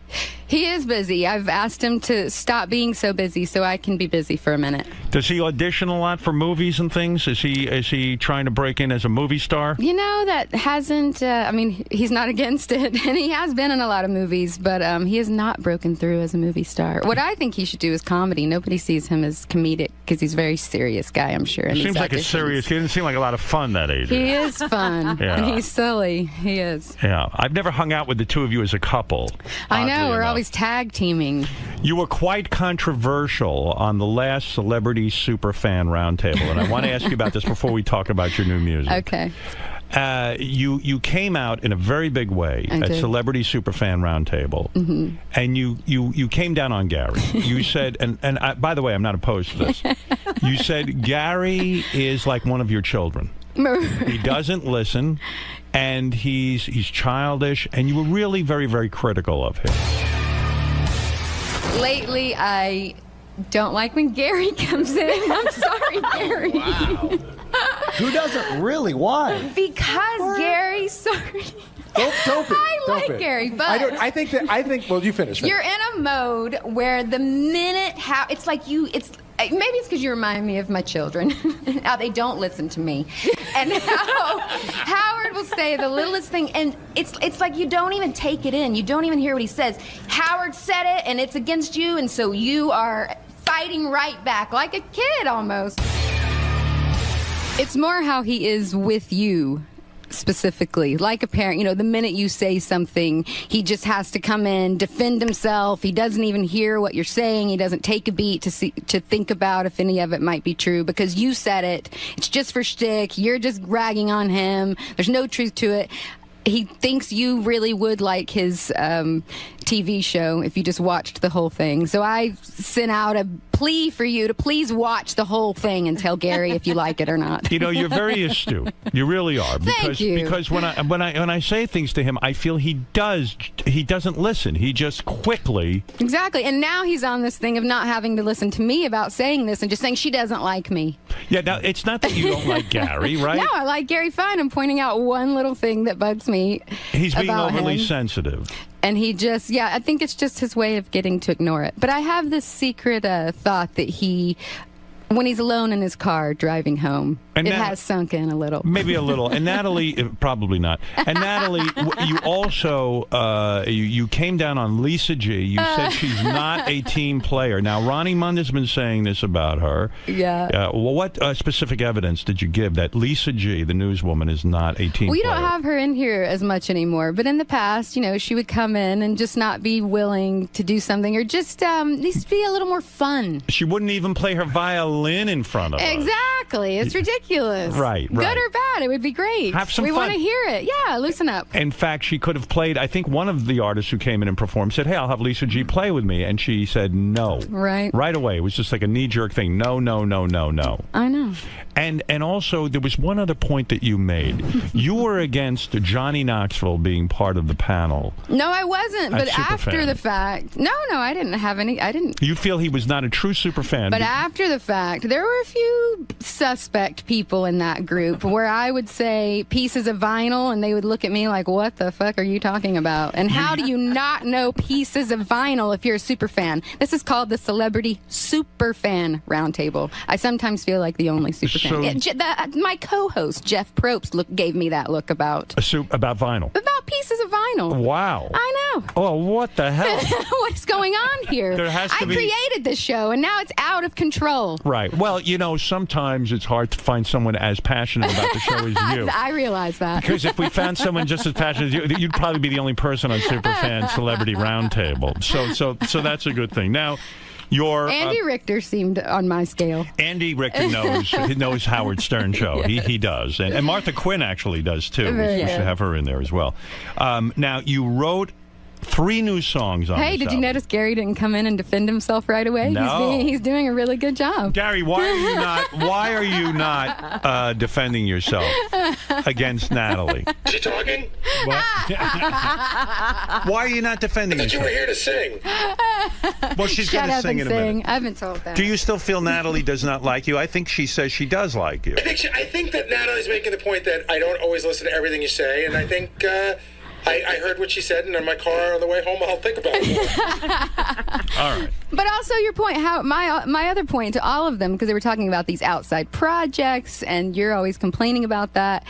He is busy. I've asked him to stop being so busy so I can be busy for a minute. Does he audition a lot for movies and things? Is he trying to break in as a movie star? You know, that hasn't, I mean, he's not against it, and he has been in a lot of movies, but he has not broken through as a movie star. What I think he should do is comedy. Nobody sees him as comedic because he's a very serious guy, I'm sure. in Seems these like a auditions. serious. He doesn't seem like a lot of fun, that age. He is fun, Yeah. and he's silly. He is. Yeah, I've never hung out with the two of you as a couple. I know, oddly we're enough. always tag teaming. You were quite controversial on the last Celebrity Superfan Roundtable, and I want to ask you about this before we talk about your new music. Okay. You came out in a very big way I at did. Celebrity Superfan Roundtable, and you came down on Gary. You said, and I, by the way, I'm not opposed to this. You said Gary is like one of your children. He doesn't listen, and he's childish, and you were really very, very critical of him. Lately, I don't like when Gary comes in. I'm sorry, Gary. Wow. Who doesn't really? Why? Because Gary, sorry. Don't be. I Don't like be. Gary, but I think. Well, you finish. You're in a mode where the minute it's like maybe it's because you remind me of my children, how they don't listen to me, and how Howard will say the littlest thing, and it's like you don't even take it in, you don't even hear what he says. Howard said it, and it's against you, and so you are fighting right back like a kid almost. It's more how he is with you. Specifically, like a parent, the minute you say something, he just has to come in, defend himself. He doesn't even hear what you're saying. He doesn't take a beat to think about if any of it might be true because you said it. It's just for shtick. You're just ragging on him. There's no truth to it. He thinks you really would like his TV show if you just watched the whole thing. So I sent out a plea for you to please watch the whole thing and tell Gary if you like it or not. You're very astute. You really are. Thank you. Because when I say things to him, I feel he doesn't listen. He just quickly. Exactly. And now he's on this thing of not having to listen to me about saying this and just saying she doesn't like me. Yeah, now it's not that you don't like Gary, right? No, I like Gary fine. I'm pointing out one little thing that bugs me. He's being about overly him. sensitive. And he just, I think it's just his way of getting to ignore it. But I have this secret thought that when he's alone in his car driving home, has sunk in a little. Maybe a little. And Natalie, probably not. And Natalie, you also, you came down on Lisa G. You said she's not a team player. Now, Ronnie Munda's been saying this about her. Yeah. Well, what specific evidence did you give that Lisa G., the newswoman, is not a team player? We don't have her in here as much anymore. But in the past, she would come in and just not be willing to do something or just needs to be a little more fun. She wouldn't even play her violin in front of us. Exactly. It's ridiculous. Right. Good or bad, it would be great. Have some we fun. want to hear it. Yeah, loosen up. In fact, she could have played, I think one of the artists who came in and performed said, hey, I'll have Lisa G play with me. And she said no. Right. Right away. It was just like a knee-jerk thing. No, no, no, no, no. I know. And also, there was one other point that you made. You were against Johnny Knoxville being part of the panel. No, I wasn't. But after Superfan. the fact, no, I didn't have any. I didn't. You feel he was not a true superfan. But after the fact, there were a few suspect people in that group where I would say pieces of vinyl, and they would look at me like, "What the fuck are you talking about?" And how do you not know pieces of vinyl if you're a superfan? This is called the Celebrity Superfan Roundtable. I sometimes feel like the only superfan. My co-host Jeff Probst gave me that look about vinyl. About pieces of vinyl. Wow. I know. Oh, what the hell? What's going on here? There has to I created this show, and now it's out of control. Right. Well, sometimes it's hard to find someone as passionate about the show as you. I realize that. Because if we found someone just as passionate as you, you'd probably be the only person on Superfan Celebrity Roundtable. So that's a good thing. Now, Andy Richter seemed on my scale. Andy Richter knows Howard Stern show. Yes. He does, and Martha Quinn actually does too. We should have her in there as well. Now you wrote 3 new songs on. Hey, did you notice Gary didn't come in and defend himself right away? No. He's doing a really good job. Gary, why are you not defending yourself against Natalie? Is she talking? What? Why are you not defending I thought you yourself? were here to sing. Well, she's Shut going to up sing and in a minute. sing. I haven't told that. Do you still feel Natalie does not like you? I think she says she does like you. I think that Natalie's making the point that I don't always listen to everything you say, and I think I heard what she said, and in my car on the way home, I'll think about it. All right. But also your point, how my other point to all of them, because they were talking about these outside projects, and you're always complaining about that,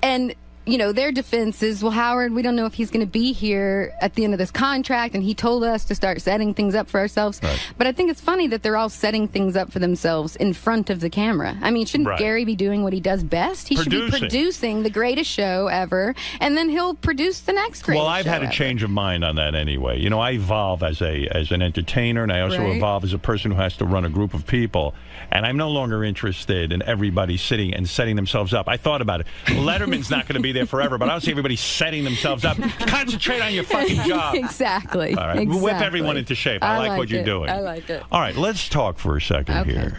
and their defense is, well, Howard, we don't know if he's going to be here at the end of this contract, and he told us to start setting things up for ourselves. Right. But I think it's funny that they're all setting things up for themselves in front of the camera. I mean, shouldn't Gary be doing what he does best? He should be producing the greatest show ever, and then he'll produce the next greatest show. Well, I've had a change of mind on that anyway. I evolve as an entertainer, and I also evolve as a person who has to run a group of people. And I'm no longer interested in everybody sitting and setting themselves up. I thought about it. Letterman's not going to be there forever, but I don't see everybody setting themselves up. Concentrate on your fucking job. Exactly. All right. Exactly. Whip everyone into shape. I like what you're doing. I like it. All right. Let's talk for a second here.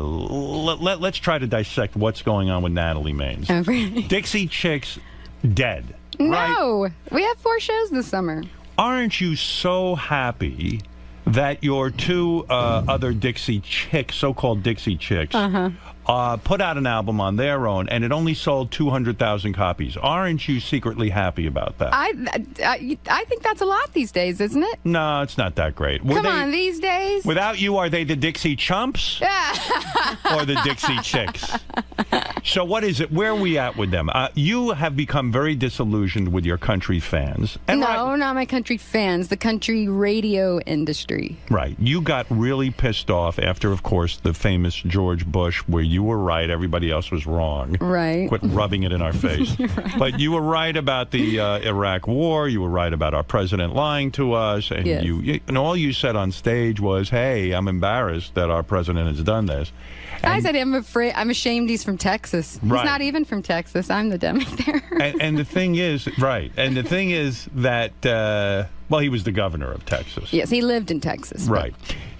Let's try to dissect what's going on with Natalie Maines. Okay. Dixie Chicks dead. No. We have 4 shows this summer. Aren't you so happy that your 2 other Dixie Chicks, so-called Dixie Chicks, put out an album on their own, and it only sold 200,000 copies. Aren't you secretly happy about that? I think that's a lot these days, isn't it? No, it's not that great. Come on, these days. Without you, are they the Dixie Chumps or the Dixie Chicks? So what is it? Where are we at with them? You have become very disillusioned with your country fans. No, not my country fans. The country radio industry. Right. You got really pissed off after, of course, the famous George Bush, where you were right, everybody else was wrong. Right. Quit rubbing it in our face. Right. But you were right about the Iraq War. You were right about our president lying to us. And yes. and all you said on stage was, hey, I'm embarrassed that our president has done this. I said, I'm ashamed he's from Texas. He's Right. not even from Texas. I'm the dummy there. and the thing is, right, and the thing is that, well, he was the governor of Texas. Yes, he lived in Texas. Right.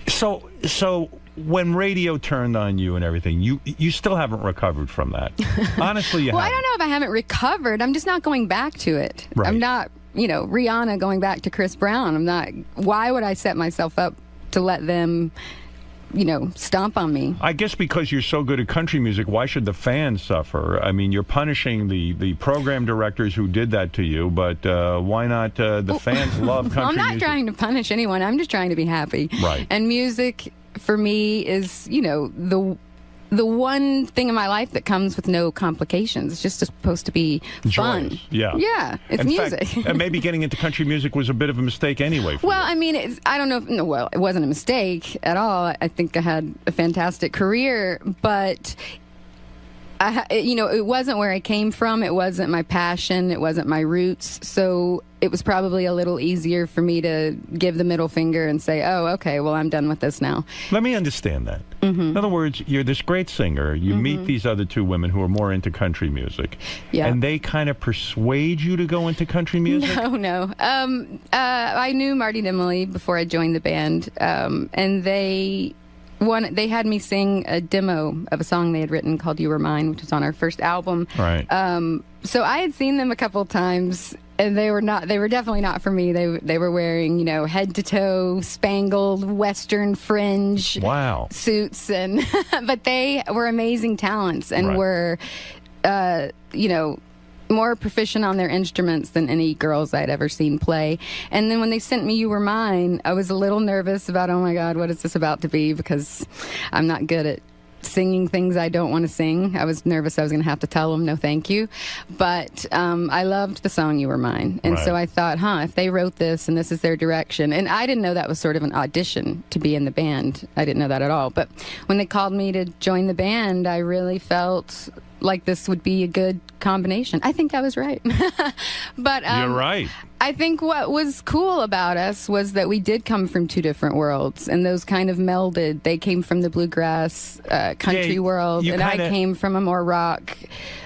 So when radio turned on you and everything, you still haven't recovered from that. Honestly, you Well, haven't. I don't know if I haven't recovered. I'm just not going back to it. Right. I'm not, Rihanna going back to Chris Brown. I'm not. Why would I set myself up to let them, stomp on me? I guess because you're so good at country music, why should the fans suffer? I mean, you're punishing the program directors who did that to you, but why not the fans love country I'm not music? trying to punish anyone. I'm just trying to be happy. Right. And music, for me, is, the one thing in my life that comes with no complications. It's just supposed to be fun. Joyous. Yeah. Yeah, it's In music. fact, and maybe getting into country music was a bit of a mistake anyway. Well, I mean, I don't know if, it wasn't a mistake at all. I think I had a fantastic career, but it wasn't where I came from. It wasn't my passion. It wasn't my roots. So it was probably a little easier for me to give the middle finger and say, oh, okay, well, I'm done with this now. Let me understand that. Mm-hmm. In other words, you're this great singer. You meet these other two women who are more into country music. Yeah. And they kind of persuade you to go into country music? No. I knew Marty and Emily before I joined the band, and they had me sing a demo of a song they had written called You Were Mine, which was on our first album. Right. So I had seen them a couple times, and they were definitely not for me. They were wearing, head to toe spangled Western fringe suits, and but they were amazing talents and were, more proficient on their instruments than any girls I'd ever seen play. And then when they sent me You Were Mine, I was a little nervous about, oh my God, what is this about to be? Because I'm not good at singing things I don't want to sing. I was nervous I was going to have to tell them no thank you. But I loved the song You Were Mine. And so I thought, if they wrote this and this is their direction. And I didn't know that was sort of an audition to be in the band. I didn't know that at all. But when they called me to join the band, I really felt like this would be a good combination. I think I was right. But you're right. I think what was cool about us was that we did come from two different worlds, and those kind of melded. They came from the bluegrass country world, and I came from a more rock.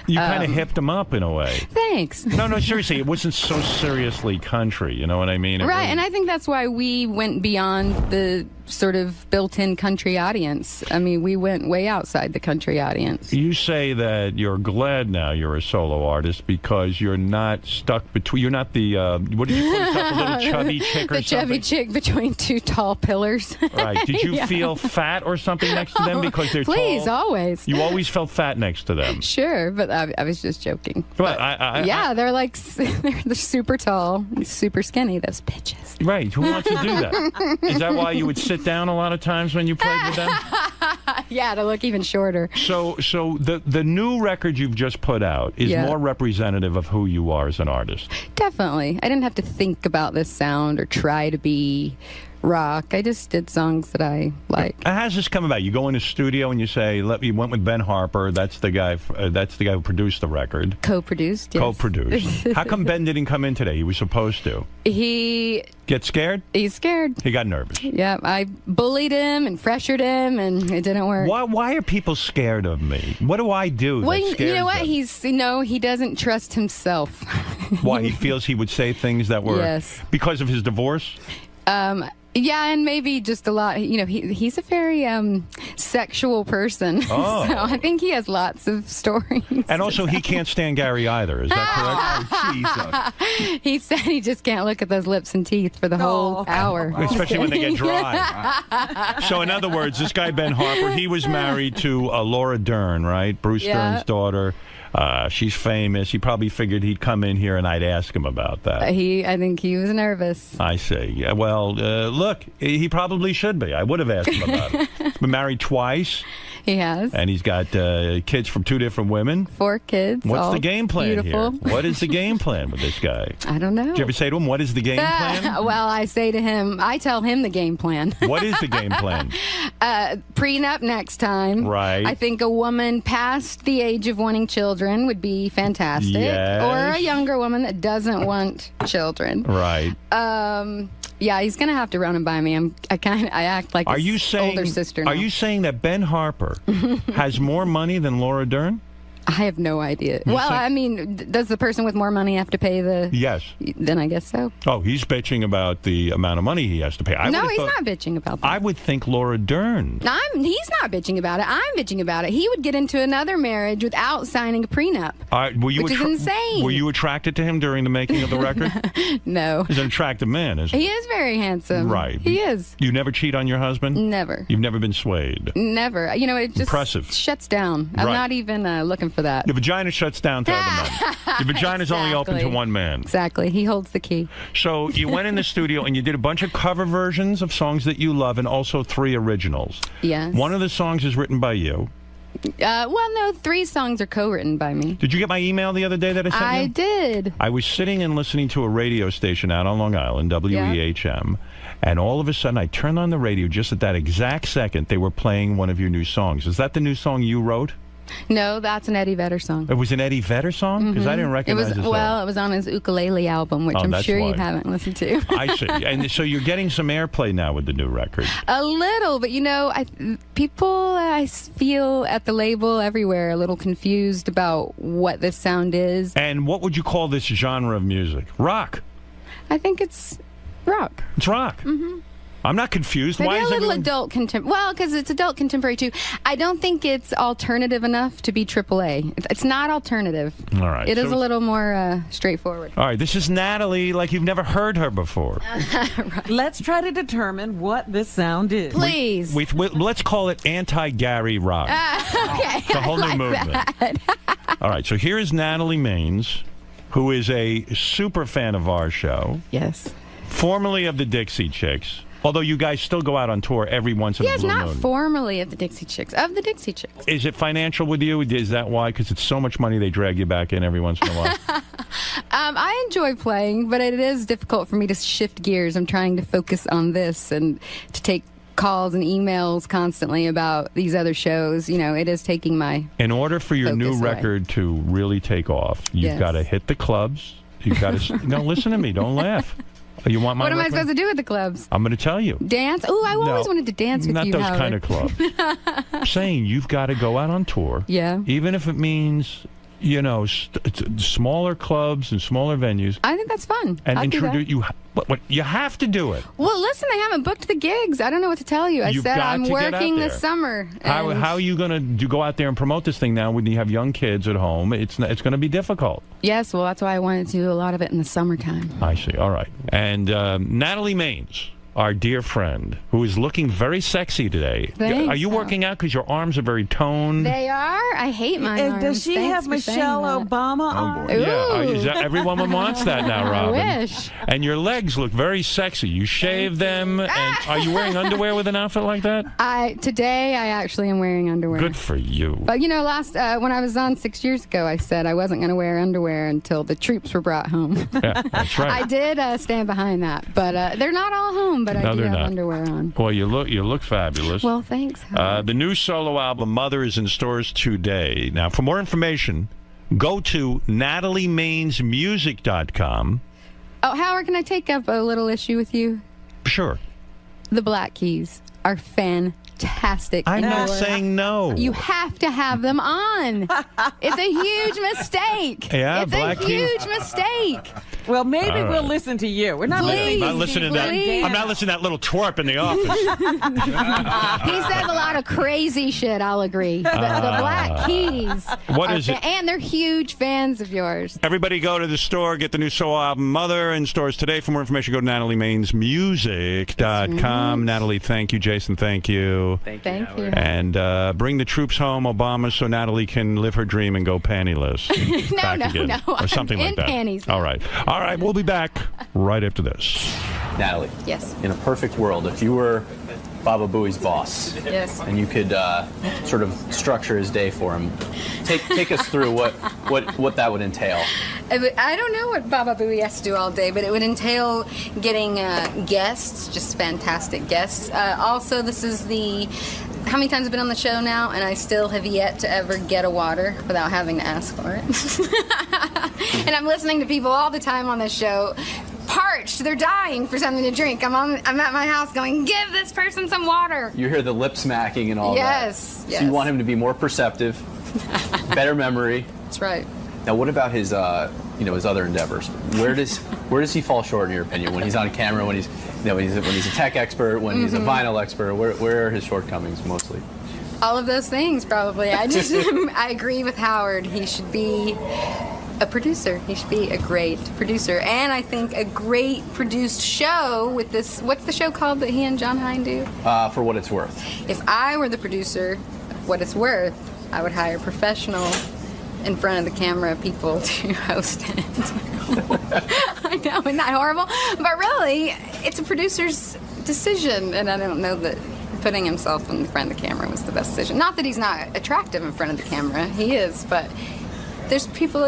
You kind of hipped them up in a way. Thanks. No, seriously, it wasn't so seriously country. You know what I mean? Right, and I think that's why we went beyond the sort of built-in country audience. I mean, we went way outside the country audience. You say that you're glad now you're a solo artist because you're not stuck between. You're not the what did you call yourself, a little chubby chick or the something? chubby chick between two tall pillars. Right. Did you feel fat or something next to them because they're Please, tall? always. You always felt fat next to them. Sure, but I was just joking. But they're like they're super tall, super skinny. Those bitches. Right. Who wants to do that? Is that why you would sit down a lot of times when you played with them? Yeah, to look even shorter. So the new record you've just put out is more representative of who you are as an artist. Definitely. I didn't have to think about this sound or try to be rock. I just did songs that I like. How's this come about? You go in the studio and you say, you went with Ben Harper. That's the guy who produced the record. Co-produced, yes. Co-produced. How come Ben didn't come in today? He was supposed to. He... Get scared? He's scared. He got nervous. Yeah, I bullied him and pressured him, and it didn't work. Why are people scared of me? What do I do? Well, that you know what? Them? He doesn't trust himself. Why? He feels he would say things that were because of his divorce? Yeah, and maybe just a lot. You know, he's a very sexual person. Oh. So I think he has lots of stories. And also, he can't stand Gary either. Is that correct? Jesus. He said he just can't look at those lips and teeth for the whole hour. Especially when they get dry. So, in other words, this guy, Ben Harper, he was married to Laura Dern, right? Bruce Dern's daughter. She's famous. He probably figured he'd come in here and I'd ask him about that. I think he was nervous. I see. Yeah, well, look, he probably should be. I would have asked him about it. He's been married twice. He has. And he's got kids from 2 different women. 4 kids. What's the game plan beautiful. here? What is the game plan with this guy? I don't know. Did you ever say to him, what is the game plan? Well, I tell him the game plan. What is the game plan? Prenup next time. Right. I think a woman past the age of wanting children would be fantastic. Yes. Or a younger woman that doesn't want children. Right. Yeah, he's gonna have to run them by me. I act like his older sister now. Are you saying that Ben Harper has more money than Laura Dern? I have no idea. Well, I mean, does the person with more money have to pay the... Yes. Then I guess so. Oh, he's bitching about the amount of money he has to pay. No, he's not bitching about that. I would think Laura Dern. He's not bitching about it. I'm bitching about it. He would get into another marriage without signing a prenup, which is insane. Were you attracted to him during the making of the record? No. He's an attractive man, isn't he? He is very handsome. Right. He is. You never cheat on your husband? Never. You've never been swayed? Never. You know, it just Impressive. Shuts down. I'm not even looking for that. The vagina shuts down to other men. Your vagina's only open to one man. Exactly. He holds the key. So you went in the studio and you did a bunch of cover versions of songs that you love and also 3 originals. Yes. One of the songs is written by you. Well, no, 3 songs are co-written by me. Did you get my email the other day that I sent you? I did. I was sitting and listening to a radio station out on Long Island, WEHM, and all of a sudden I turned on the radio just at that exact second. They were playing one of your new songs. Is that the new song you wrote? No, that's an Eddie Vedder song. It was an Eddie Vedder song? Because I didn't recognize it. Well, it was on his ukulele album, which I'm sure you haven't listened to. I see. And so you're getting some airplay now with the new record. A little, but you know, I feel at the label everywhere a little confused about what this sound is. And what would you call this genre of music? Rock. I think it's rock. It's rock. Mm-hmm. I'm not confused. Maybe Why is a little everyone... adult contemporary. Well, because it's adult contemporary too. I don't think it's alternative enough to be AAA. It's not alternative. All right. It is a little more straightforward. All right. This is Natalie, like you've never heard her before. Right. Let's try to determine what this sound is. Please. Let's call it anti-Gary rock. Okay. It's a whole new movement. All right. So here is Natalie Maines, who is a super fan of our show. Yes. Formerly of the Dixie Chicks. Although you guys still go out on tour every once in a blue moon. Yes, not formally of the Dixie Chicks. Of the Dixie Chicks. Is it financial with you? Is that why? Because it's so much money they drag you back in every once in a while. I enjoy playing, but it is difficult for me to shift gears. I'm trying to focus on this and to take calls and emails constantly about these other shows. You know, it is taking my In order for your new record to really take off, you've got to hit the clubs. You've got to... No, listen to me. Don't laugh. You want my What am I record? supposed to do with the clubs? I'm going to tell you. Dance? Oh, I always wanted to dance with Not you, those Howard. kind of clubs. I'm saying you've got to go out on tour. Yeah. Even if it means, you know, smaller clubs and smaller venues. I think that's fun. And I'll do that. introduce you have to do it. Well, listen, they haven't booked the gigs. I don't know what to tell you. I You've said got I'm to get out working there. this summer. How are you going to go out there and promote this thing now when you have young kids at home? It's going to be difficult. Yes, well, that's why I wanted to do a lot of it in the summertime. I see. All right. And Natalie Maines, our dear friend, who is looking very sexy today. Thanks. Are you working out because your arms are very toned? They are? I hate my arms. Does she Thanks have for Michelle saying that. Obama arms? Yeah, every woman wants that now, Robin. I wish. And your legs look very sexy. You shave them. And are you wearing underwear with an outfit like that? Today I actually am wearing underwear. Good for you. But you know, when I was on 6 years ago, I said I wasn't going to wear underwear until the troops were brought home. Yeah, that's right. I did stand behind that, but they're not all home. But No, I do they're have not. underwear on. Well, you look fabulous. Well, thanks. The new solo album, Mother, is in stores today. Now, for more information, go to nataliemainesmusic.com. Oh, Howard, can I take up a little issue with you? Sure. The Black Keys are fantastic. fantastic. I'm not saying no. You have to have them on. It's a huge mistake. Yeah, it's Black a huge mistake. Well, maybe All we'll right. listen to you. We're not Please, I'm not listening to that. please. I'm not listening to that little twerp in the office. He says a lot of crazy shit, I'll agree. The Black Keys. What are is it? And they're huge fans of yours. Everybody go to the store, get the new soul album Mother in stores today. For more information, go to NatalieMainsMusic.com. Natalie, thank you. Jason, thank you. Thank you. And bring the troops home, Obama, so Natalie can live her dream and go pantyless. back again, or something I'm like that. in panties. All right. All right, we'll be back right after this. Natalie. Yes. In a perfect world, if you were Baba Booey's boss, Yes. and you could sort of structure his day for him, take us through what that would entail. I don't know what Baba Booey has to do all day, but it would entail getting guests, just fantastic guests. Also, this is how many times I've been on the show now, and I still have yet to ever get a water without having to ask for it. And I'm listening to people all the time on this show, parched, they're dying for something to drink. I'm at my house going, give this person some water. You hear the lip smacking and all that. Yes. So you want him to be more perceptive, better memory. That's right. Now, what about his other endeavors? Where does he fall short in your opinion when he's on camera? When he's when he's a tech expert? When he's a vinyl expert? Where are his shortcomings mostly? All of those things, probably. I agree with Howard. He should be a producer. He should be a great producer. And I think a great produced show with this, what's the show called that he and John Hine do? For What It's Worth. If I were the producer of What It's Worth, I would hire professional in front of the camera people to host it. I know, isn't that horrible? But really, it's a producer's decision, and I don't know that putting himself in front of the camera was the best decision. Not that he's not attractive in front of the camera, he is, but there's people,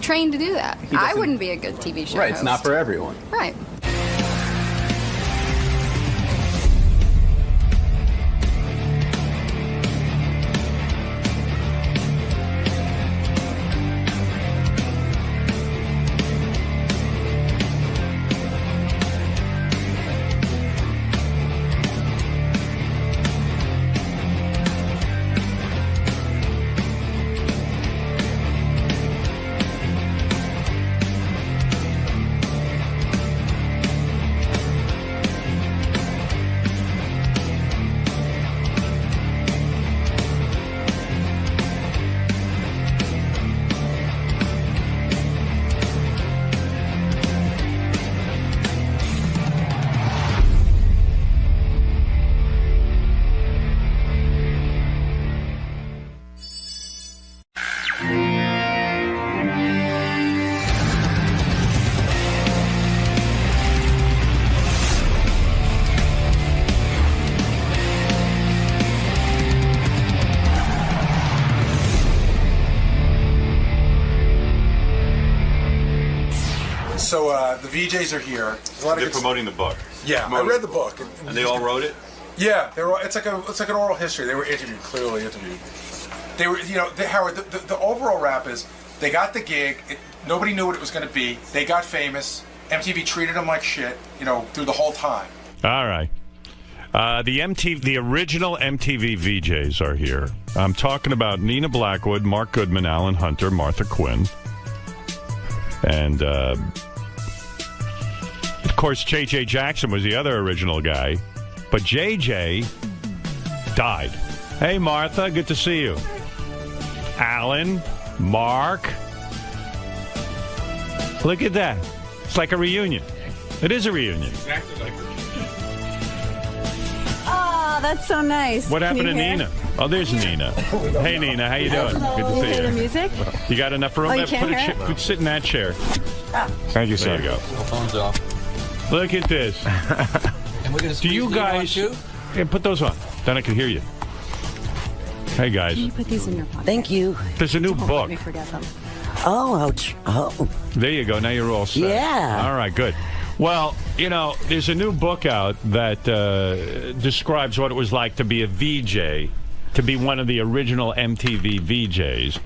trained to do that. I wouldn't be a good TV show Right, host. it's not for everyone. Right. So the VJs are here. They're promoting the book. Yeah, I read the book. And they all wrote it? Yeah, they were. It's like an oral history. They were interviewed, clearly interviewed. They were, Howard. The overall wrap is they got the gig. Nobody knew what it was going to be. They got famous. MTV treated them like shit. Through the whole time. All right. The original MTV VJs are here. I'm talking about Nina Blackwood, Mark Goodman, Alan Hunter, Martha Quinn, and of course J.J. Jackson was the other original guy, but J.J. died. Hey, Martha, good to see you. Alan, Mark. Look at that. It's like a reunion. It is a reunion. Exactly like Oh, that's so nice. What happened to Can you hear? Nina? Oh, there's Nina. Hey, Nina, how you doing? Good to see Hear you. the music? You got enough room? Oh, you can't hear it? Sit in that chair. Oh. Thank you, sir. There you go. Phone's off. Look at this. And we're gonna Do you guys... Yeah, put those on. Then I can hear you. Hey, guys. Can you put these in your pocket? Thank you. There's a new Don't book. let me forget them. Oh, ouch. Oh. There you go. Now you're all set. Yeah. All right, good. Well, there's a new book out that describes what it was like to be a VJ, to be one of the original MTV VJs.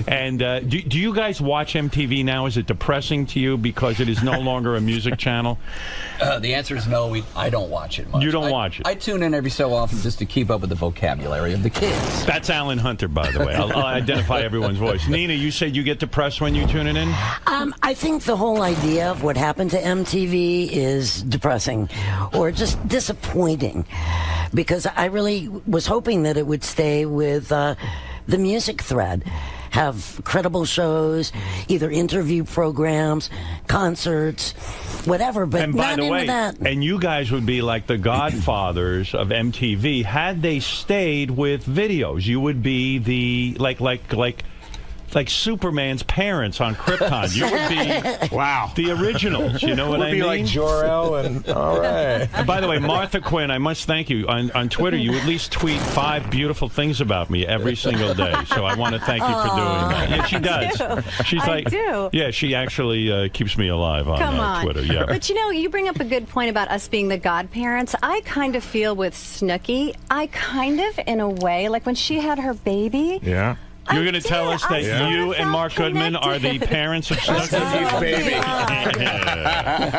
And do you guys watch MTV now? Is it depressing to you because it is no longer a music channel? The answer is no. I don't watch it much. You don't watch it? I tune in every so often just to keep up with the vocabulary of the kids. That's Alan Hunter, by the way. I'll identify everyone's voice. Nina, you said you get depressed when you tune it in? I think the whole idea of what happened to MTV is depressing or just disappointing because I really was hoping that it would stay with the music thread. Have credible shows, either interview programs, concerts, whatever, but and by not the into way, that. And you guys would be like the godfathers of MTV had they stayed with videos. You would be the like Superman's parents on Krypton. You would be the originals. You know what I mean? Would be like Jor-El and all right. And by the way, Martha Quinn, I must thank you. On Twitter, you at least tweet 5 beautiful things about me every single day. So I want to thank you for doing that. Yeah, she does. She's like, yeah, she actually keeps me alive on Twitter. Yeah. But you know, you bring up a good point about us being the godparents. I kind of feel with Snooki, I kind of, in a way, like when she had her baby. Yeah. You're going to tell us that you and Mark Goodman are the parents of Snooki? Baby.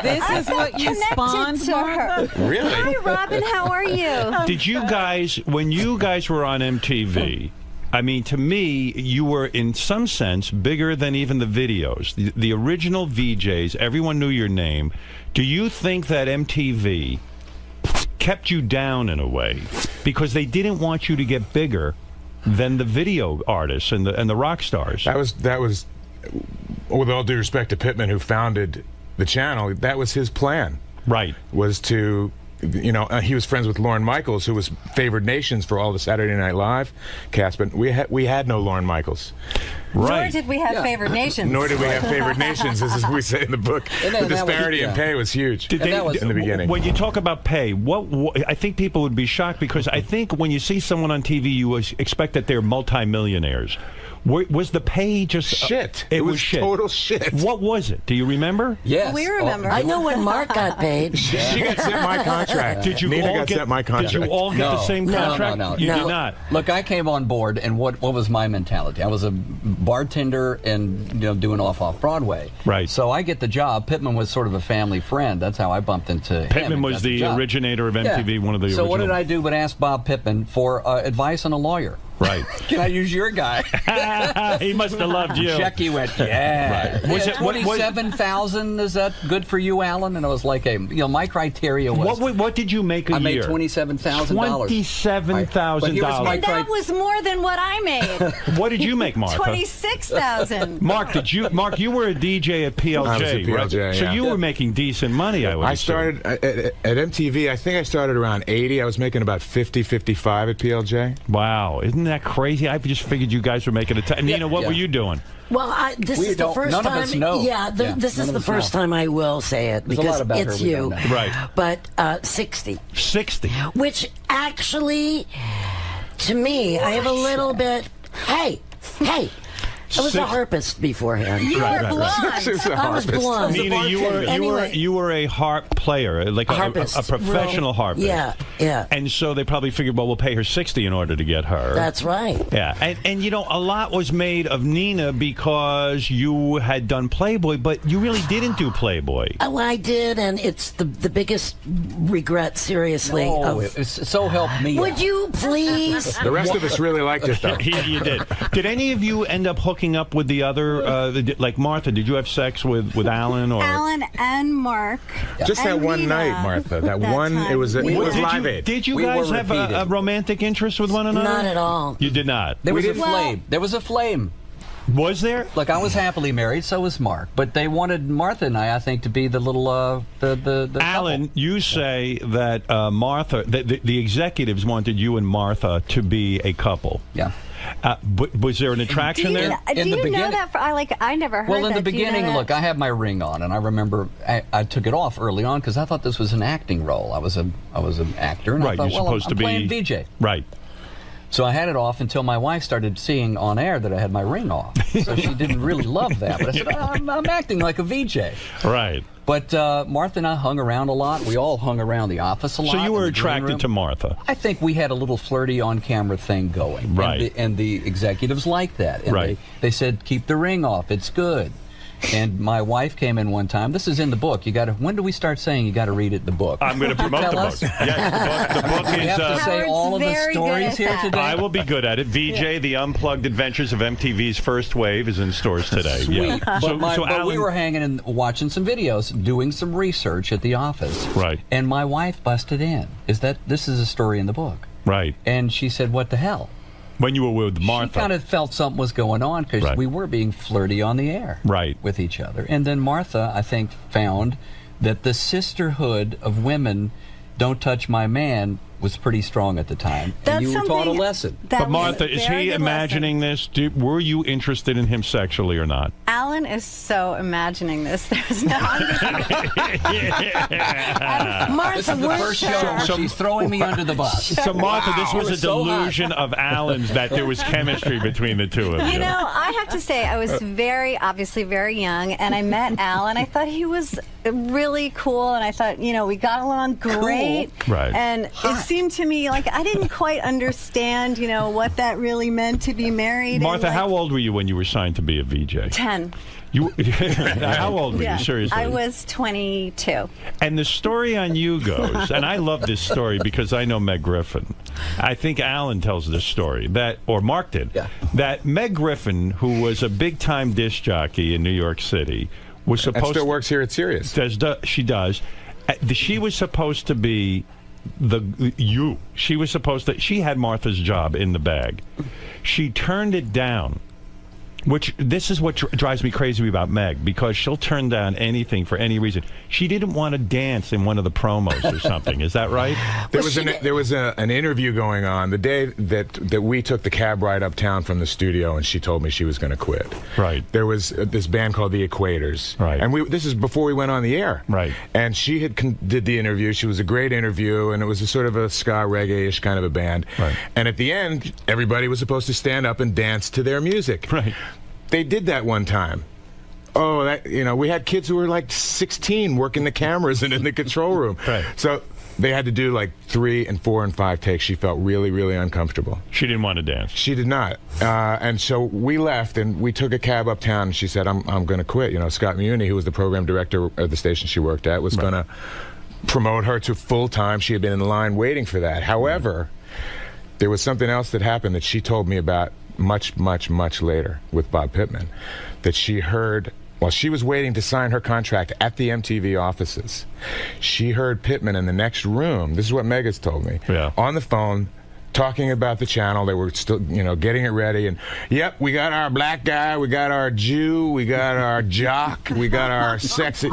This is what you spawned to her. Really? Hi, Robin. How are you? Did you guys, when you guys were on MTV, I mean, to me, you were in some sense bigger than even the videos. The original VJs, everyone knew your name. Do you think that MTV kept you down in a way because they didn't want you to get bigger than the video artists and the rock stars? That was, with all due respect to Pittman, who founded the channel, that was his plan. Right. Was to, you know, he was friends with Lorne Michaels, who was favored nations for all the Saturday Night Live cast, but we had no Lorne Michaels. Right. Nor did we have favored nations. Nor did we have favored nations, as we say in the book. The disparity in pay was huge in the beginning. When you talk about pay, what I think people would be shocked because I think when you see someone on TV, you expect that they're multimillionaires. Was the pay just shit? It was shit. Total shit. What was it? Do you remember? Yes. We remember. I know when Mark got paid. She got sent my contract. Did you Nina all got get sent my contract? Did you all get the same contract? No. You did not. Look, I came on board, and what was my mentality? I was a bartender and doing off Broadway. Right. So I get the job. Pittman was sort of a family friend. That's how I bumped into him. Pittman was the originator of MTV, one of the original. So what did I do but ask Bob Pittman for advice on a lawyer? Right. Can I use your guy? He must have loved you. Jackie went, yeah. Right. Was it 27,000? Is that good for you, Alan? And I was like, my criteria was. What did you make a year? I made $27,000. $27,000. And that was more than what I made. What did you make, Martha? $26,000. Mark, you were a DJ at PLJ, I was at PLJ, right? yeah. So you were making decent money, I would I assume. started at MTV. I think I started around 80. I was making about 50, 55 at PLJ. Wow, isn't that crazy? I just figured you guys were making a ton. Nina, what were you doing? Well, this is the first time. None of us know. This is the first time I will say it because it's you. Right. But 60. 60. Which actually, to me, I have a little bit. Hey. I was a harpist beforehand. You were blonde. I was blonde. Nina, you were a harp player, like a professional harpist. Yeah. And so they probably figured, well, we'll pay her 60 in order to get her. That's right. Yeah, and a lot was made of Nina because you had done Playboy, but you really didn't do Playboy. Oh, I did, and it's the biggest regret, seriously. So help me. Would you please? The rest of us really liked it, though. You did. Did any of you end up hooking up with the other, like Martha? Did you have sex with Alan or Alan and Mark? Just that one night, Martha. That one. It was Live Aid. Did you guys have a romantic interest with one another? Not at all. You did not. There was a flame. There was a flame. Was there? Look, I was happily married, so was Mark. But they wanted Martha and I think, to be the little, the Alan, couple. you say that Martha, the executives wanted you and Martha to be a couple. Yeah. But was there an attraction there? Do you know that? I never heard that. Well, in the beginning, look, I had my ring on, and I remember I took it off early on because I thought this was an acting role. I was an actor, and right, I thought, you're supposed to be playing VJ. Right. So I had it off until my wife started seeing on air that I had my ring off. So she didn't really love that. But I said, I'm acting like a VJ. Right. But Martha and I hung around a lot. We all hung around the office a lot. So you were attracted to Martha? I think we had a little flirty on-camera thing going. Right. And the executives liked that. And right. They said, keep the ring off. It's good. And my wife came in one time. This is in the book. You got to. When do we start saying you got to read it? The book. I'm going to promote the book. Yes, the book is. You have to say all of the stories here today. I will be good at it. VJ, The Unplugged Adventures of MTV's First Wave, is in stores today. Sweet. Yeah. But we were hanging and watching some videos, doing some research at the office. Right. And my wife busted in. This is a story in the book. Right. And she said, "What the hell?" When you were with Martha. She kind of felt something was going on because we were being flirty on the air with each other. And then Martha, I think, found that the sisterhood of women, don't touch my man, was pretty strong at the time. And you were taught a lesson. But Martha, is he imagining this? Were you interested in him sexually or not? Alan is so imagining this. There's no. Martha, this is the first show where she's throwing me under the bus. So Martha, this was a delusion of Alan's that there was chemistry between the two of you. You know, I have to say, I was obviously very young, and I met Alan. I thought he was really cool, and I thought, we got along great. Cool. Right. And it seemed to me like I didn't quite understand, what that really meant to be married. Martha, how old were you when you were signed to be a VJ? 10. How old were you, seriously? I was 22. And the story on you goes, and I love this story because I know Meg Griffin. I think Alan tells this story, or Mark did, that Meg Griffin, who was a big-time disc jockey in New York City, was supposed and still works here at Sirius. She does. She was supposed to be She was supposed to. She had Martha's job in the bag. She turned it down. This is what drives me crazy about Meg, because she'll turn down anything for any reason. She didn't want to dance in one of the promos or something. Is that right? There was an interview going on the day that we took the cab ride uptown from the studio, and she told me she was going to quit. Right. There was this band called the Equators. Right. And this is before we went on the air. Right. And she did the interview. She was a great interview, and it was a sort of a ska reggae-ish kind of a band. Right. And at the end, everybody was supposed to stand up and dance to their music. Right. They did that one time. Oh, we had kids who were like 16 working the cameras and in the control room. Right. So they had to do like 3 and 4 and 5 takes. She felt really, really uncomfortable. She didn't want to dance. She did not. And so we left, and we took a cab uptown, and she said, I'm going to quit. Scott Muni, who was the program director of the station she worked at, was going to promote her to full-time. She had been in line waiting for that. However, there was something else that happened that she told me about much, much, much later with Bob Pittman, that she heard while she was waiting to sign her contract at the MTV offices. She heard Pittman in the next room, this is what Meg has told me, on the phone, talking about the channel. They were still, getting it ready, and yep, we got our black guy, we got our Jew, we got our jock, we got our sexy...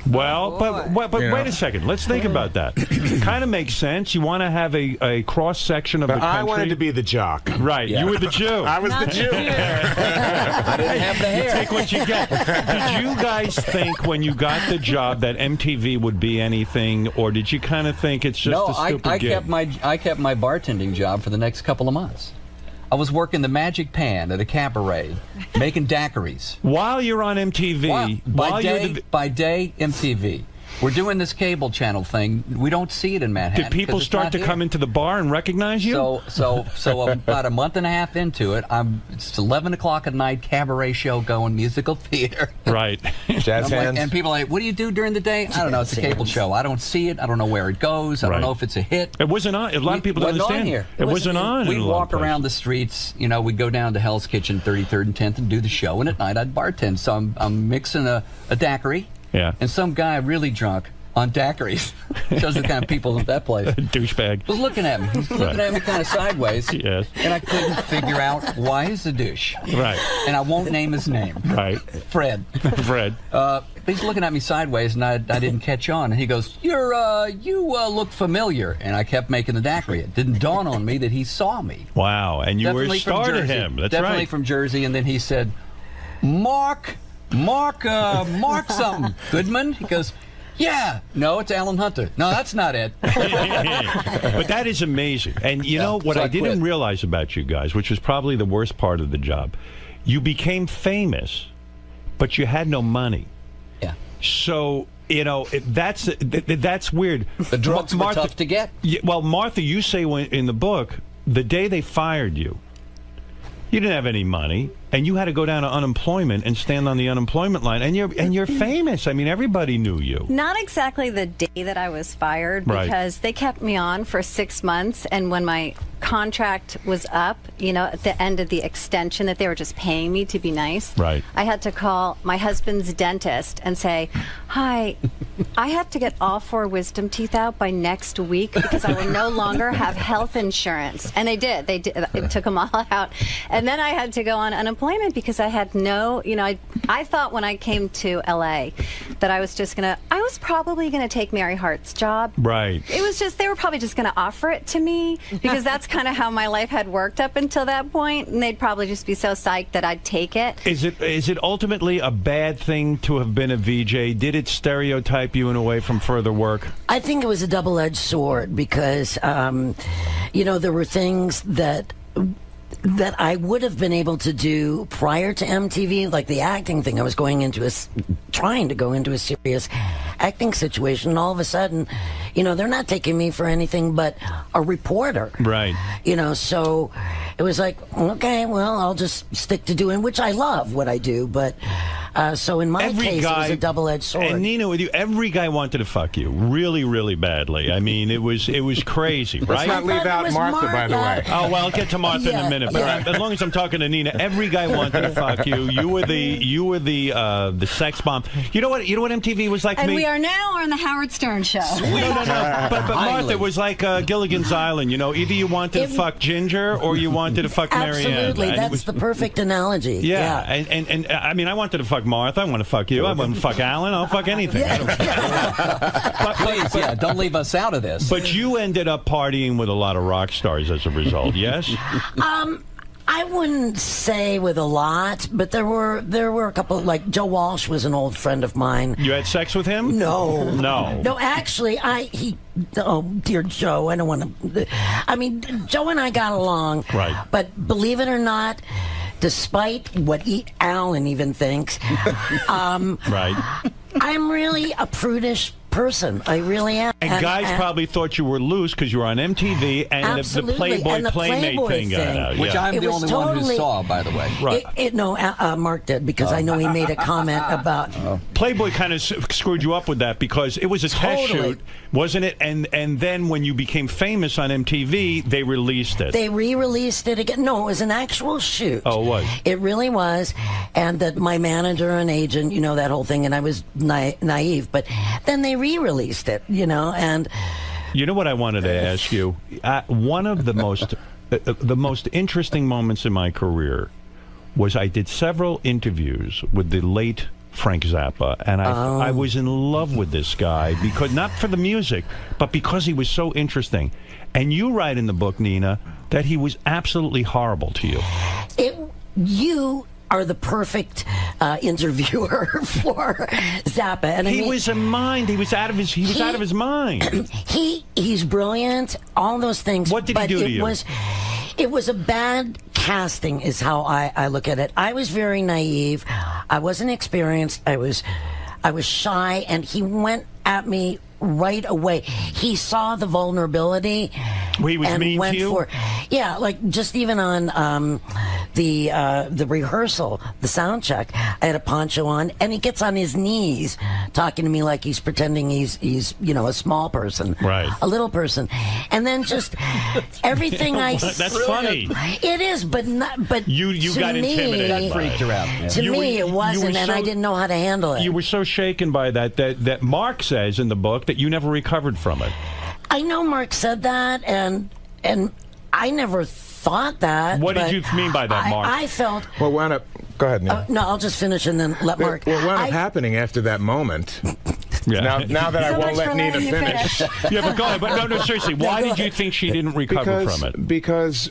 Well, but wait a second. Let's think about that. Kind of makes sense. You want to have a cross section of the country. I wanted to be the jock. Right. Yeah. You were the Jew. I was the Jew. I didn't have the hair. You take what you get. Did you guys think when you got the job that MTV would be anything, or did you kind of think it's just a stupid gig? I kept my bartending job for the next couple of months. I was working the Magic Pan at a cabaret, making daiquiris. While you're on MTV. By day, MTV. We're doing this cable channel thing. We don't see it in Manhattan. Did people start to come into the bar and recognize you? So about a month and a half into it, it's 11 o'clock at night, cabaret show going, musical theater. Right. Jazz hands. And people are like, what do you do during the day? I don't know. It's a cable show. I don't see it. I don't know where it goes. I don't know if it's a hit. It wasn't on. A lot of people don't understand. It wasn't on. We'd walk around the streets. We'd go down to Hell's Kitchen, 33rd and 10th, and do the show. And at night, I'd bartend. So I'm mixing a daiquiri. Yeah. And some guy really drunk on daiquiris. Shows the kind of people at that place. Douchebag. Was looking at me. He was looking at me kind of sideways. Yes. And I couldn't figure out why he's a douche. Right. And I won't name his name. Right. Fred. Fred. He's looking at me sideways, and I didn't catch on. And he goes, you look familiar. And I kept making the daiquiri. It didn't dawn on me that he saw me. Wow. And you were a star to him. That's Definitely right. from Jersey. And then he said, Mark something. Goodman? He goes, Yeah. No, it's Alan Hunter. No, that's not it. But that is amazing. And you know what so I I quit. didn't realize about you guys, which was probably the worst part of the job, you became famous, but you had no money. Yeah. So, you know, that's weird. The drugs were tough to get. Well, Martha, you say in the book, the day they fired you, you didn't have any money, and you had to go down to unemployment and stand on the unemployment line, and you're famous. I mean, everybody knew you. Not exactly the day that I was fired, Right. because they kept me on for 6 months, and when my contract was up, you know, at the end of the extension that they were just paying me to be nice, Right. I had to call my husband's dentist and say, "Hi, I have to get all 4 wisdom teeth out by next week because I will no longer have health insurance." And they did. They took them all out. And then I had to go on unemployment because I had no, you know, I thought when I came to LA that I was probably going to take Mary Hart's job. Right. It was just, they were probably just going to offer it to me because that's kind of how my life had worked up until that point, and they'd probably just be so psyched that I'd take it. Is it ultimately a bad thing to have been a VJ? Did it stereotype you in a way from further work? I think it was a double-edged sword because, you know, there were things that I would have been able to do prior to MTV, like the acting thing. I was trying to go into a serious acting situation, and all of a sudden, you know, they're not taking me for anything but a reporter. Right. You know, so it was like, okay, well, I'll just stick to doing, which I love what I do, but so in my case, it was a double-edged sword. And Nina, with you, every guy wanted to fuck you really, really badly. I mean, it was crazy, right? Let's not leave out Martha, by the way. Oh well, I'll get to Martha in a minute. But as long as I'm talking to Nina, every guy wanted to fuck you. You were the sex bomb. You know what MTV was like to And me? we are now on the Howard Stern show. No. But Martha, it was like Gilligan's Island. You know, either you wanted to fuck Ginger or you wanted to fuck Marianne. Absolutely, that's the perfect analogy. Yeah. And I mean, I wanted to fuck Martha. I want to fuck you. I want to fuck Alan. I'll fuck anything. I don't care. Please, don't leave us out of this. But you ended up partying with a lot of rock stars as a result, yes? I wouldn't say with a lot, but there were a couple. Like Joe Walsh was an old friend of mine. You had sex with him? No, actually, oh dear Joe, I don't want to. I mean, Joe and I got along, right? But believe it or not, despite what Alan even thinks, right? I'm really a prudish person. I really am. And guys probably thought you were loose because you were on MTV and the Playboy Playmate thing got out. Which I'm the only one who saw, by the way. Right. No, Mark did, because I know he made a comment about... Playboy kind of screwed you up with that because it was a test shoot, wasn't it? And then when you became famous on MTV, they released it. They re-released it again. No, it was an actual shoot. Oh, it was? It really was. And that my manager and agent, you know, that whole thing, and I was naive, but then they re-released it, you know, and... You know what I wanted to ask you? One of the most interesting moments in my career was I did several interviews with the late Frank Zappa, and I was in love with this guy, because not for the music, but because he was so interesting. And you write in the book, Nina, that he was absolutely horrible to you. You are the perfect interviewer for Zappa. And he was a mind. He was out of his mind. He's brilliant. All those things. What did he do to you? It was a bad casting, is how I look at it. I was very naive. I wasn't experienced. I was shy, and he went at me right away. He saw the vulnerability. He was mean to you? Yeah, like just even on the rehearsal, the sound check, I had a poncho on, and he gets on his knees talking to me like he's pretending he's you know, a small person, right? A little person, and then just everything I that's funny. It is, but you got intimidated, that freaked her out. To me, it wasn't, and I didn't know how to handle it. You were so shaken by that Mark says in the book that you never recovered from it. I know Mark said that, and I never thought that. What did you mean by that, Mark? I felt... Well, wound up... Go ahead, Neil. No, I'll just finish and then let Mark... What wound up happening after that moment... Now that I won't let Nina finish. Yeah, but go ahead. But no, seriously, why did you think she didn't recover from it? Because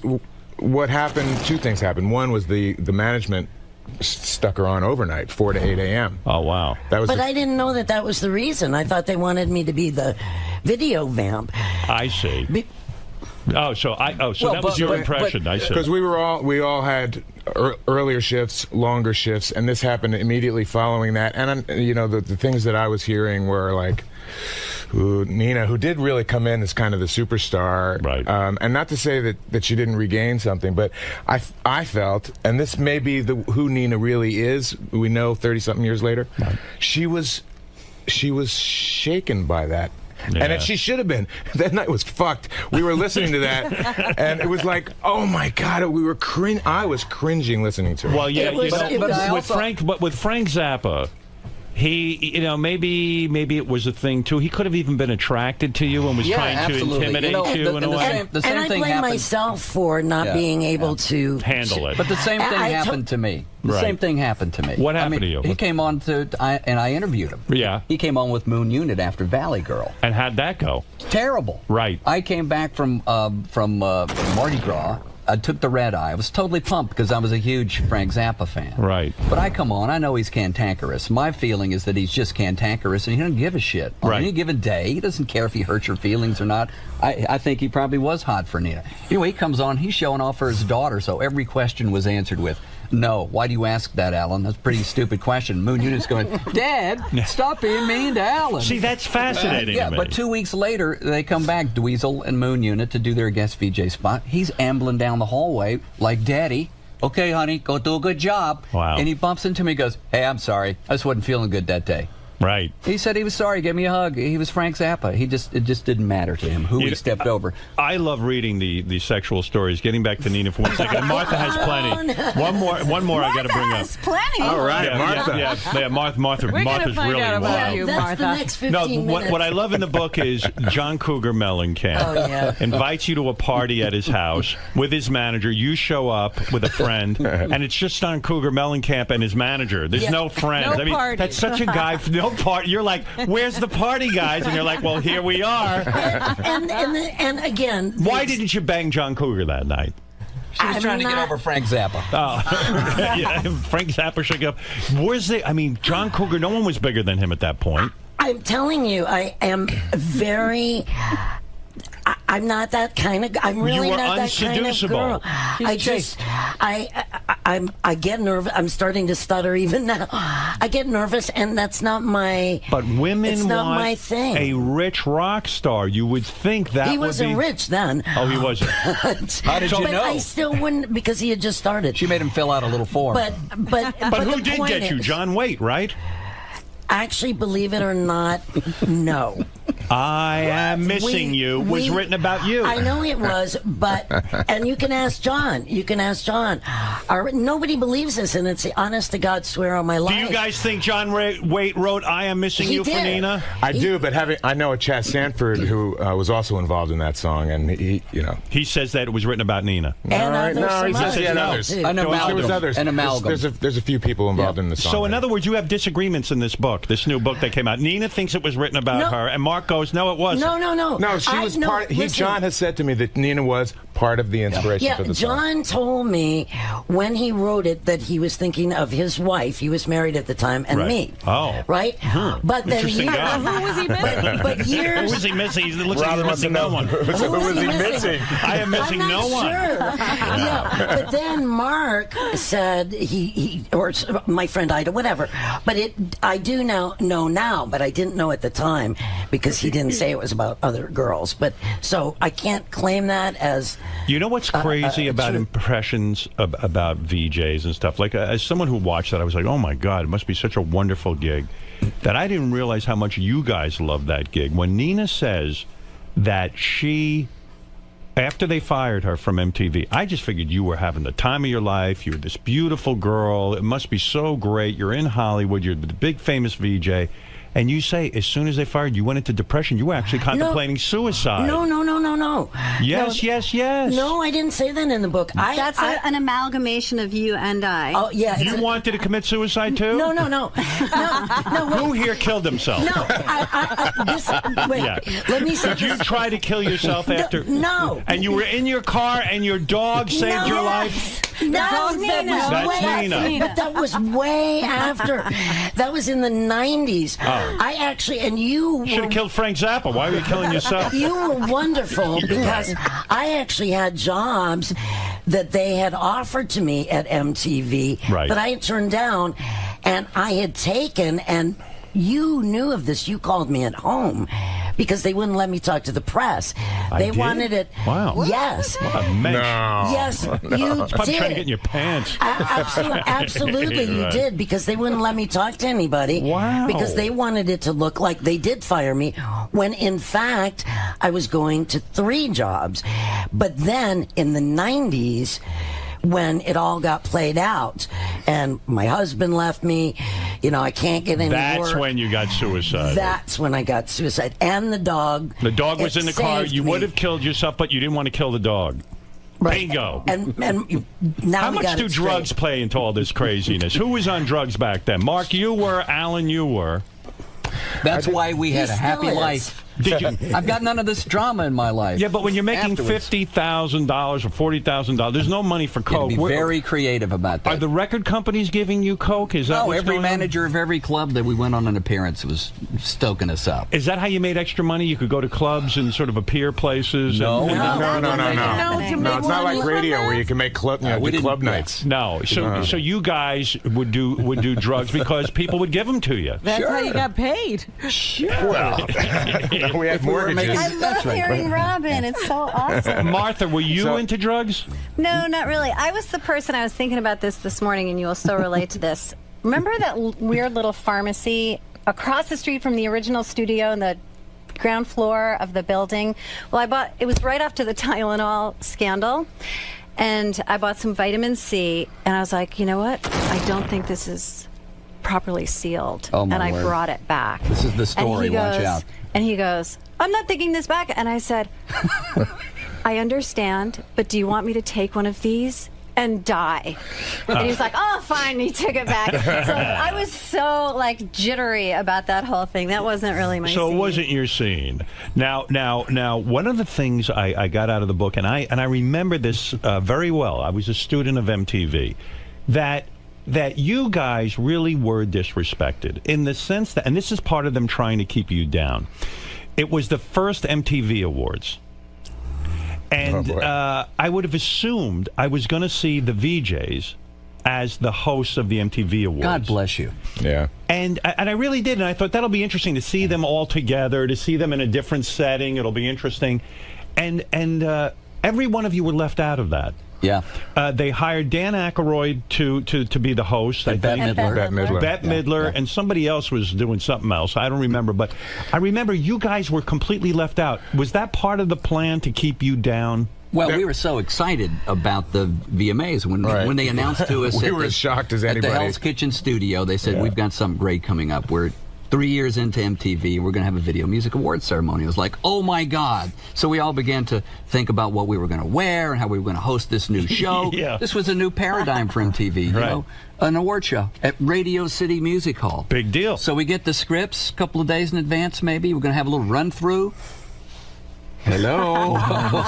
what happened, two things happened. One was the management stuck her on overnight, 4 to 8 a.m. Oh, wow. That was. But I didn't know that was the reason. I thought they wanted me to be the video vamp. I see. So that was your impression. I see. Because we all had earlier shifts, longer shifts, and this happened immediately following that. And the things that I was hearing were like, Nina, who did really come in as kind of the superstar, right? And not to say that she didn't regain something, but I felt, and this may be who Nina really is. We know 30-something years later, right. She was shaken by that. Yeah. And she should have been. That night was fucked. We were listening to that, and it was like, oh my God, we were I was cringing listening to it. Well, yeah, with Frank Zappa, he, maybe it was a thing too. He could have even been attracted to you and was trying to intimidate you in a way. And I blame myself for not being able to handle it. But the same thing happened to me. The same thing happened to me. What happened to you? He came on and I interviewed him. Yeah. He came on with Moon Unit after Valley Girl. And how'd that go? Terrible. Right. I came back from Mardi Gras. I took the red eye. I was totally pumped because I was a huge Frank Zappa fan. Right. But I come on. I know he's cantankerous. My feeling is that he's just cantankerous and he doesn't give a shit. On any given day, he doesn't care if he hurts your feelings or not. I think he probably was hot for Nina. Anyway, he comes on. He's showing off for his daughter, so every question was answered with, no. Why do you ask that, Alan? That's a pretty stupid question. Moon Unit's going, Dad, stop being mean to Alan. See, that's fascinating to me. But 2 weeks later, they come back, Dweezil and Moon Unit, to do their guest VJ spot. He's ambling down the hallway like, Daddy, okay, honey, go do a good job. Wow. And he bumps into me and goes, hey, I'm sorry. I just wasn't feeling good that day. Right. He said he was sorry. Gave me a hug. He was Frank Zappa. It just didn't matter to him who he stepped over. I love reading the sexual stories. Getting back to Nina for 1 second. And Martha has plenty. One more I got to bring up. Plenty. All right, Martha. Yeah, Martha's really wild. You, that's the next 15 minutes. What I love in the book is John Cougar Mellencamp invites you to a party at his house with his manager. You show up with a friend, and it's just John Cougar Mellencamp and his manager. There's no friends. No party. That's such a guy. No party. You're like, where's the party, guys? And you're like, well, here we are. And again, why didn't you bang John Cougar that night? She was trying to get over Frank Zappa. Oh, yeah, Frank Zappa should go. John Cougar, no one was bigger than him at that point. I'm telling you, I am very... I'm not that kind of. I'm really not that kind of girl. I get nervous. I'm starting to stutter even now. I get nervous, and that's not my. But women it's not want my thing. A rich rock star. You would think that he would wasn't rich then. Oh, he wasn't. How did you know? I still wouldn't because he had just started. She made him fill out a little form. But who did get you? John Waite, right? Actually, believe it or not, no. I Am Missing You was written about you. I know it was, but, and you can ask John. You can ask John. Nobody believes this, and it's the honest to God swear on my life. Do you guys think John Waite wrote I Am Missing You for Nina? I do, but I know a Chad Sanford who was also involved in that song, and he says that it was written about Nina. And he says he had others. There was others. An amalgam. There's a few people involved in the song. So in other words, you have disagreements in this book, this new book that came out. Nina thinks it was written about her, and Mark goes, no, it wasn't. No, she was part. John has said to me that Nina was part of the inspiration for the song. John told me when he wrote it that he was thinking of his wife. He was married at the time, and me. Oh, right. But then who was he missing? But years. Who was he missing? He looks like he's missing no one. Who was he missing? I am missing no one. Sure. But then Mark said he or my friend Ida, whatever. But I do know now, but I didn't know at the time because he didn't say it was about other girls. But so I can't claim that as. You know what's crazy about impressions about VJs and stuff? Like, as someone who watched that, I was like, oh my God, it must be such a wonderful gig. That I didn't realize how much you guys love that gig. When Nina says that she, after they fired her from MTV, I just figured you were having the time of your life. You're this beautiful girl. It must be so great. You're in Hollywood. You're the big famous VJ. and you say as soon as they fired you went into depression. You were actually contemplating suicide. No. Yes, yes. No, I didn't say that in the book. That's an amalgamation of you and I. Oh, yeah. You wanted to commit suicide too? No. Who here killed himself? No. Wait. Yeah. Let me say Did you try to kill yourself after? No. And you were in your car and your dog saved your life? That's Nina. But that was way after. That was in the 90s. Oh. I actually, and you should have killed Frank Zappa. Why were you killing yourself? You were wonderful because I actually had jobs that they had offered to me at MTV that I had turned down, and I had taken, and you knew of this. You called me at home because they wouldn't let me talk to the press. They wanted it. Wow. Yes. What a mensch. Yes, you did. Probably trying to get in your pants. Absolutely, you did, because they wouldn't let me talk to anybody. Wow. Because they wanted it to look like they did fire me, when in fact I was going to 3 jobs. But then in the 90s, when it all got played out and my husband left me, I can't get any That's work. when you got suicide. That's when I got suicide. And the dog. The dog was in the car. You me. would have killed yourself, but you didn't want to kill the dog. Right. Bingo. And now how we much got do it drugs straight. play into all this craziness? Who was on drugs back then? Mark, you were. Alan, you were. That's why we had a happy life. Did you? I've got none of this drama in my life. Yeah, but when you're making $50,000 or $40,000, there's no money for coke. Be very creative about that. Are the record companies giving you coke? Is that no, what's every going on? manager of every club that we went on an appearance was stoking us up. Is that how you made extra money? You could go to clubs and sort of appear places? No. No, it's not like radio where you can make club nights. No, so you guys would do drugs because people would give them to you. That's how you got paid. Sure. Well, we had mortgages. I love hearing Robin. It's so awesome. Martha, were you into drugs? No, not really. I was the person, I was thinking about this morning, and you will so relate to this. Remember that weird little pharmacy across the street from the original studio in the ground floor of the building? Well, it was right after the Tylenol scandal, and I bought some vitamin C, and I was like, you know what? I don't think this is properly sealed. Oh, my and I word. brought it back. This is the story. Watch out. And he goes, I'm not taking this back. And I said, I understand, but do you want me to take one of these and die? And he was like, oh, fine. And he took it back. So I was so jittery about that whole thing. That wasn't really my So scene. it wasn't your scene. Now, one of the things I got out of the book, and I remember this very well. I was a student of MTV. That you guys really were disrespected in the sense that, and this is part of them trying to keep you down. It was the first MTV Awards. And I would have assumed I was going to see the VJs as the hosts of the MTV Awards. God bless you. Yeah. And I really did, and I thought that'll be interesting to see them all together, to see them in a different setting. It'll be interesting. And every one of you were left out of that. Yeah. They hired Dan Aykroyd to be the host. I Bette think. Midler. Bette Midler, and somebody else was doing something else. I don't remember, but I remember you guys were completely left out. Was that part of the plan to keep you down? Well, we were so excited about the VMAs when they announced to us. We were as shocked as at anybody. the Hell's Kitchen studio. They said, we've got something great coming up. We're 3 years into MTV. We're going to have a Video Music Awards ceremony. It was like, oh my God. So we all began to think about what we were going to wear and how we were going to host this new show. Yeah. This was a new paradigm for MTV. You know, an award show at Radio City Music Hall. Big deal. So we get the scripts a couple of days in advance, maybe. We're going to have a little run through. Hello.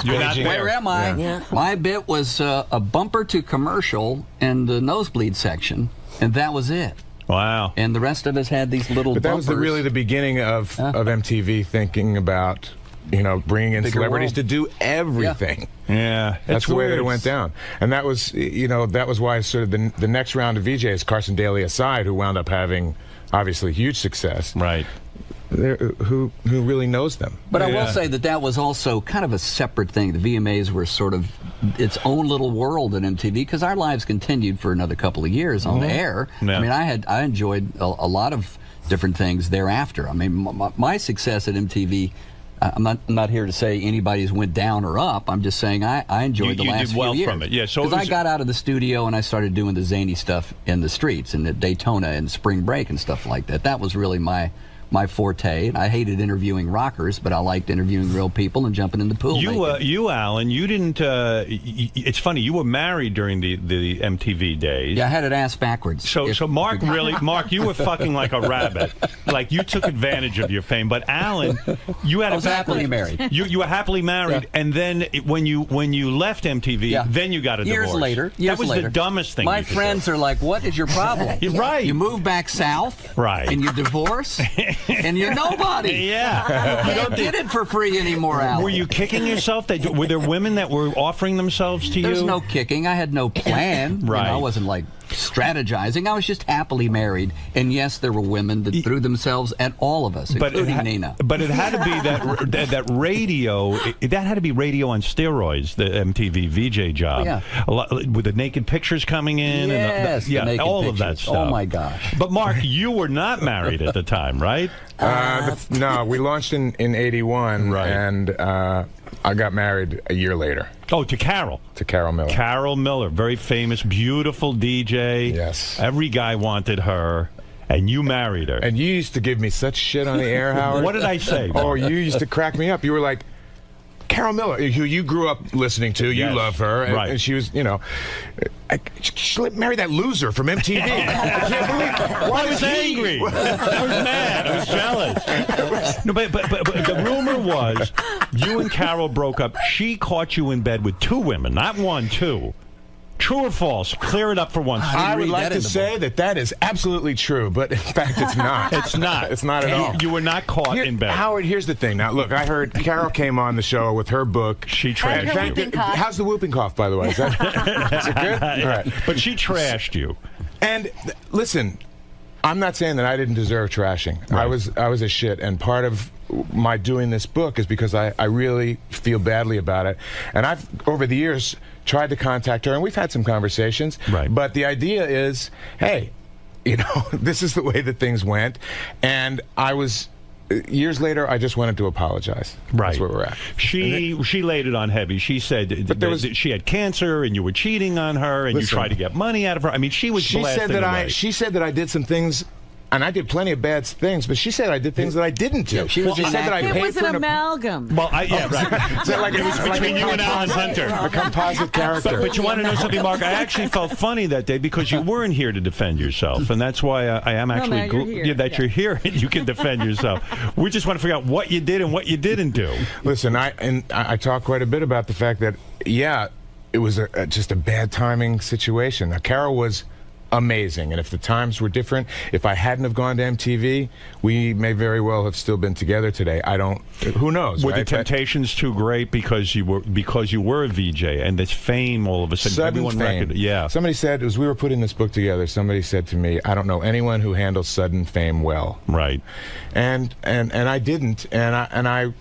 You're not there. Where am I? Yeah. My bit was a bumper to commercial and the nosebleed section, and that was it. Wow. And the rest of us had these little But that bumpers. was really the beginning of MTV thinking about, bringing in Bigger celebrities world. to do everything. Yeah. That's the way that it went down. And that was, that was why sort of the next round of VJs, Carson Daly aside, who wound up having, obviously, huge success. Right. Who really knows them. But I will say that was also kind of a separate thing. The VMAs were sort of its own little world at MTV because our lives continued for another couple of years on the air. Yeah. I mean, I enjoyed a lot of different things thereafter. I mean, my success at MTV. I'm not here to say anybody's went down or up. I'm just saying I enjoyed the last did well few years. from it. Yeah, so because I got out of the studio and I started doing the zany stuff in the streets and at Daytona and spring break and stuff like that. That was really my my forte. I hated interviewing rockers, but I liked interviewing real people and jumping in the pool. You, Alan, you didn't. It's funny. You were married during the MTV days. Yeah, I had it ass backwards. So Mark, Mark, you were fucking like a rabbit. Like you took advantage of your fame. But Alan, you had I was happily married. You were happily married, and then when you left MTV, then you got a divorce. Years that was later. the dumbest thing. My friends are like, "What is your problem?" You're right. You move back south, right, and you divorce, and you're nobody. Yeah, you don't get it for free anymore, Alan. Were you kicking yourself? Were there women that were offering themselves to you? There's no kicking. I had no plan. Right. You know, I wasn't like strategizing. I was just happily married. And yes, there were women that threw themselves at all of us, including Nina. But it had to be that radio. That had to be radio on steroids. The MTV VJ job. Yeah. With the naked pictures coming in. Yes, and all of that stuff. Oh my gosh. But Mark, you were not married at the time, right? No, we launched in '81, right. And I got married a year later. Oh, to Carol. To Carol Miller. Carol Miller, very famous, beautiful DJ. Yes. Every guy wanted her. And you married her. And you used to give me such shit on the air, Howard. What did I say? Oh, you used to crack me up. You were like, Carol Miller, who you grew up listening to, you love her, and, right. And she was, she married that loser from MTV. I can't believe. Why I was angry. I was mad. I was jealous. No, but the rumor was you and Carol broke up. She caught you in bed with two women, not one, two. True or false? Clear it up for once. I would like to say that is absolutely true, but in fact, it's not. It's not. It's not at all. You were not caught in bed. Howard, here's the thing. Now, look, I heard Carol came on the show with her book. She trashed you. How's the whooping cough, by the way? Is it good? All right. But she trashed you. And listen, I'm not saying that I didn't deserve trashing. Right. I was a shit, and part of my doing this book is because I really feel badly about it. And I've, over the years, tried to contact her, and we've had some conversations. Right. But the idea is, hey, this is the way that things went. And I was, years later, I just wanted to apologize. Right. That's where we're at. She laid it on heavy. She said that she had cancer, and you were cheating on her, and you tried to get money out of her. I mean, she was blasting away. She said that I did some things. And I did plenty of bad things, but she said I did things that I didn't do. She said that I paid for an amalgam. Well, right. Is that like it was between you and Alan Hunter, a composite character. But you want to know something, Mark? I actually felt funny that day because you weren't here to defend yourself, and that's why I am actually glad you're here and you can defend yourself. We just want to figure out what you did and what you didn't do. Listen, I talk quite a bit about the fact that it was just a bad timing situation. Now, Carol was amazing, and if the times were different, if I hadn't have gone to MTV, we may very well have still been together today. Who knows? Were right? the temptations too great because you were a VJ and this fame all of a sudden everyone recognized? Yeah. Somebody said, as we were putting this book together, somebody said to me, I don't know anyone who handles sudden fame well. Right. And I didn't, and I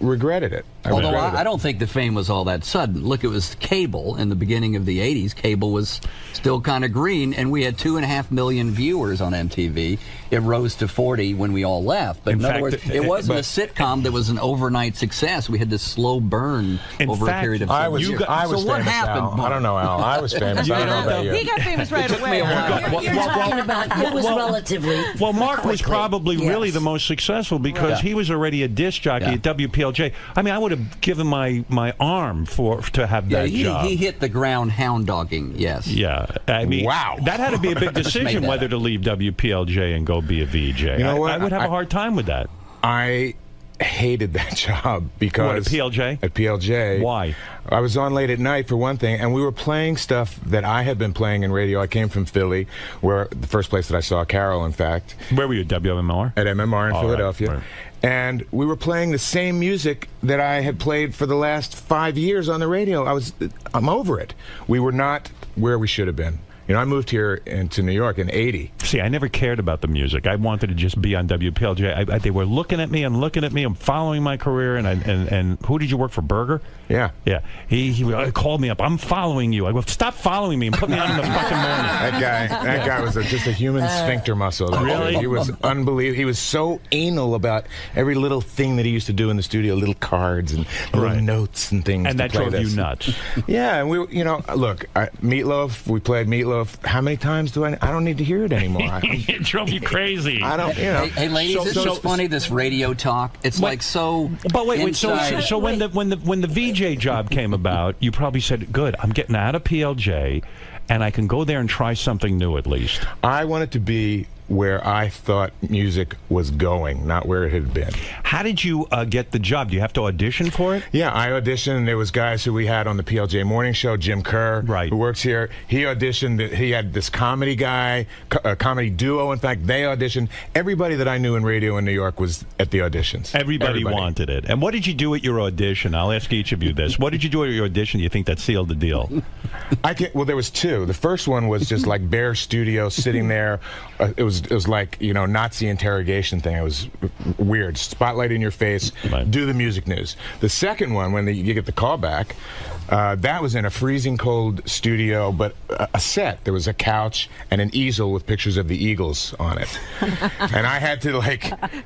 regretted it. Although I don't think the fame was all that sudden. Look, it was cable in the beginning of the 80s. Cable was still kind of green, and we had 2.5 million viewers on MTV. It rose to 40 when we all left. But in other words, it wasn't a sitcom that was an overnight success. We had this slow burn over a period of time. So what happened? I don't know, Al. I was famous. I don't know about you. He got famous right away. You're talking about it was relatively. Well, Mark was probably really the most successful because he was already a disc jockey at WPLJ. I mean, I would have given my arm to have that job. He hit the ground hound dogging, yes. Yeah. I mean, wow. That had to be a big decision whether to leave WPLJ and go be a VJ. You know what? I would have a hard time with that. I hated that job because... What, at PLJ? At PLJ. Why? I was on late at night, for one thing, and we were playing stuff that I had been playing in radio. I came from Philly, where the first place that I saw Carol, in fact. Where were you, WMMR? At MMR in Philadelphia. Right. And we were playing the same music that I had played for the last 5 years on the radio. I'm over it. We were not where we should have been. You know, I moved here to New York in '80. See, I never cared about the music. I wanted to just be on WPLJ. They were looking at me and looking at me. I'm following my career. And who did you work for, Berger? Yeah. Yeah. He called me up. I'm following you. I go, stop following me and put me on in the fucking morning. That guy was just a human sphincter muscle. Really? He was unbelievable. He was so anal about every little thing that he used to do in the studio, little cards and little notes and things. And that drove you nuts. Yeah, and look, Meatloaf. We played Meatloaf. How many times do I don't need to hear it anymore. It drove you crazy. I don't, you know. Hey ladies, this is funny. This radio talk. It's like so. But wait. inside. So when the VJ job came about, you probably said, "Good, I'm getting out of PLJ, and I can go there and try something new at least." I wanted to be where I thought music was going, not where it had been. How did you get the job? Do you have to audition for it? Yeah, I auditioned. There was guys who we had on the PLJ Morning Show, Jim Kerr, who works here. He auditioned. He had this comedy guy, a comedy duo. In fact, they auditioned. Everybody that I knew in radio in New York was at the auditions. Everybody wanted it. And what did you do at your audition? I'll ask each of you this. What did you do at your audition? Do you think that sealed the deal? Well, there was two. The first one was just like bare studio, sitting there. It was like, you know, Nazi interrogation thing. It was weird. Spotlight in your face. Do the music news. The second one, when you get the call back, that was in a freezing cold studio, but a set. There was a couch and an easel with pictures of the Eagles on it, and I had to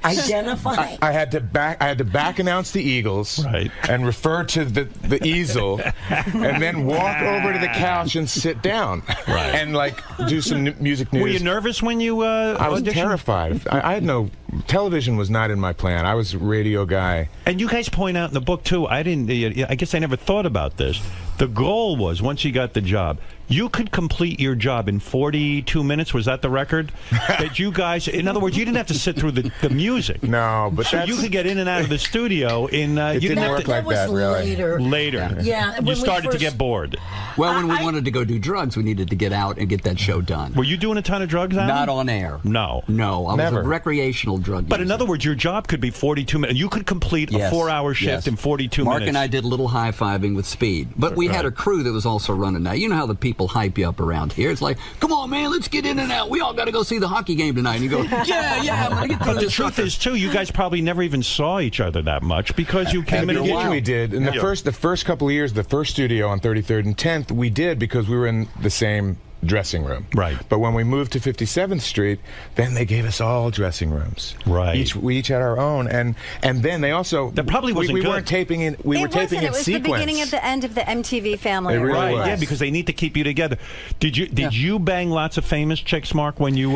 identify. I had to back announce the Eagles, and refer to the easel, and then walk over to the couch and sit down, and like do some music news. Were you nervous when you? I was terrified. I had no. Television was not in my plan. I was a radio guy. And you guys point out in the book, too, I guess I never thought about this. The goal was, once you got the job, you could complete your job in 42 minutes. Was that the record? That you guys, in other words, you didn't have to sit through the music. No, but so you could get in and out of the studio in. It you didn't work like that, really. Later. Yeah. You started to get bored. Well, when we wanted to go do drugs, we needed to get out and get that show done. Were you doing a ton of drugs, Alan? Not on air. No. No, I was a recreational drug But user. in other words, your job could be 42 minutes. You could complete a 4-hour shift in 42 minutes. Mark and I did a little high-fiving with speed. But we had a crew that was also running that. You know how the people hype you up around here. It's like, come on, man, let's get in and out. We all got to go see the hockey game tonight. And you go, yeah, I'm going to get through But this. the truth is, too, you guys probably never even saw each other that much because you came in a while. We did. In the first couple of years, the first studio on 33rd and 10th, we did because we were in the same dressing room. Right. But when we moved to 57th Street, then they gave us all dressing rooms. Right. We each had our own, and then they also that probably wasn't we good. weren't taping in. We were taping in sequence. It was the beginning of the end of the MTV family. It really was. Yeah, because they need to keep you together. Did you bang lots of famous chicks, Mark, when you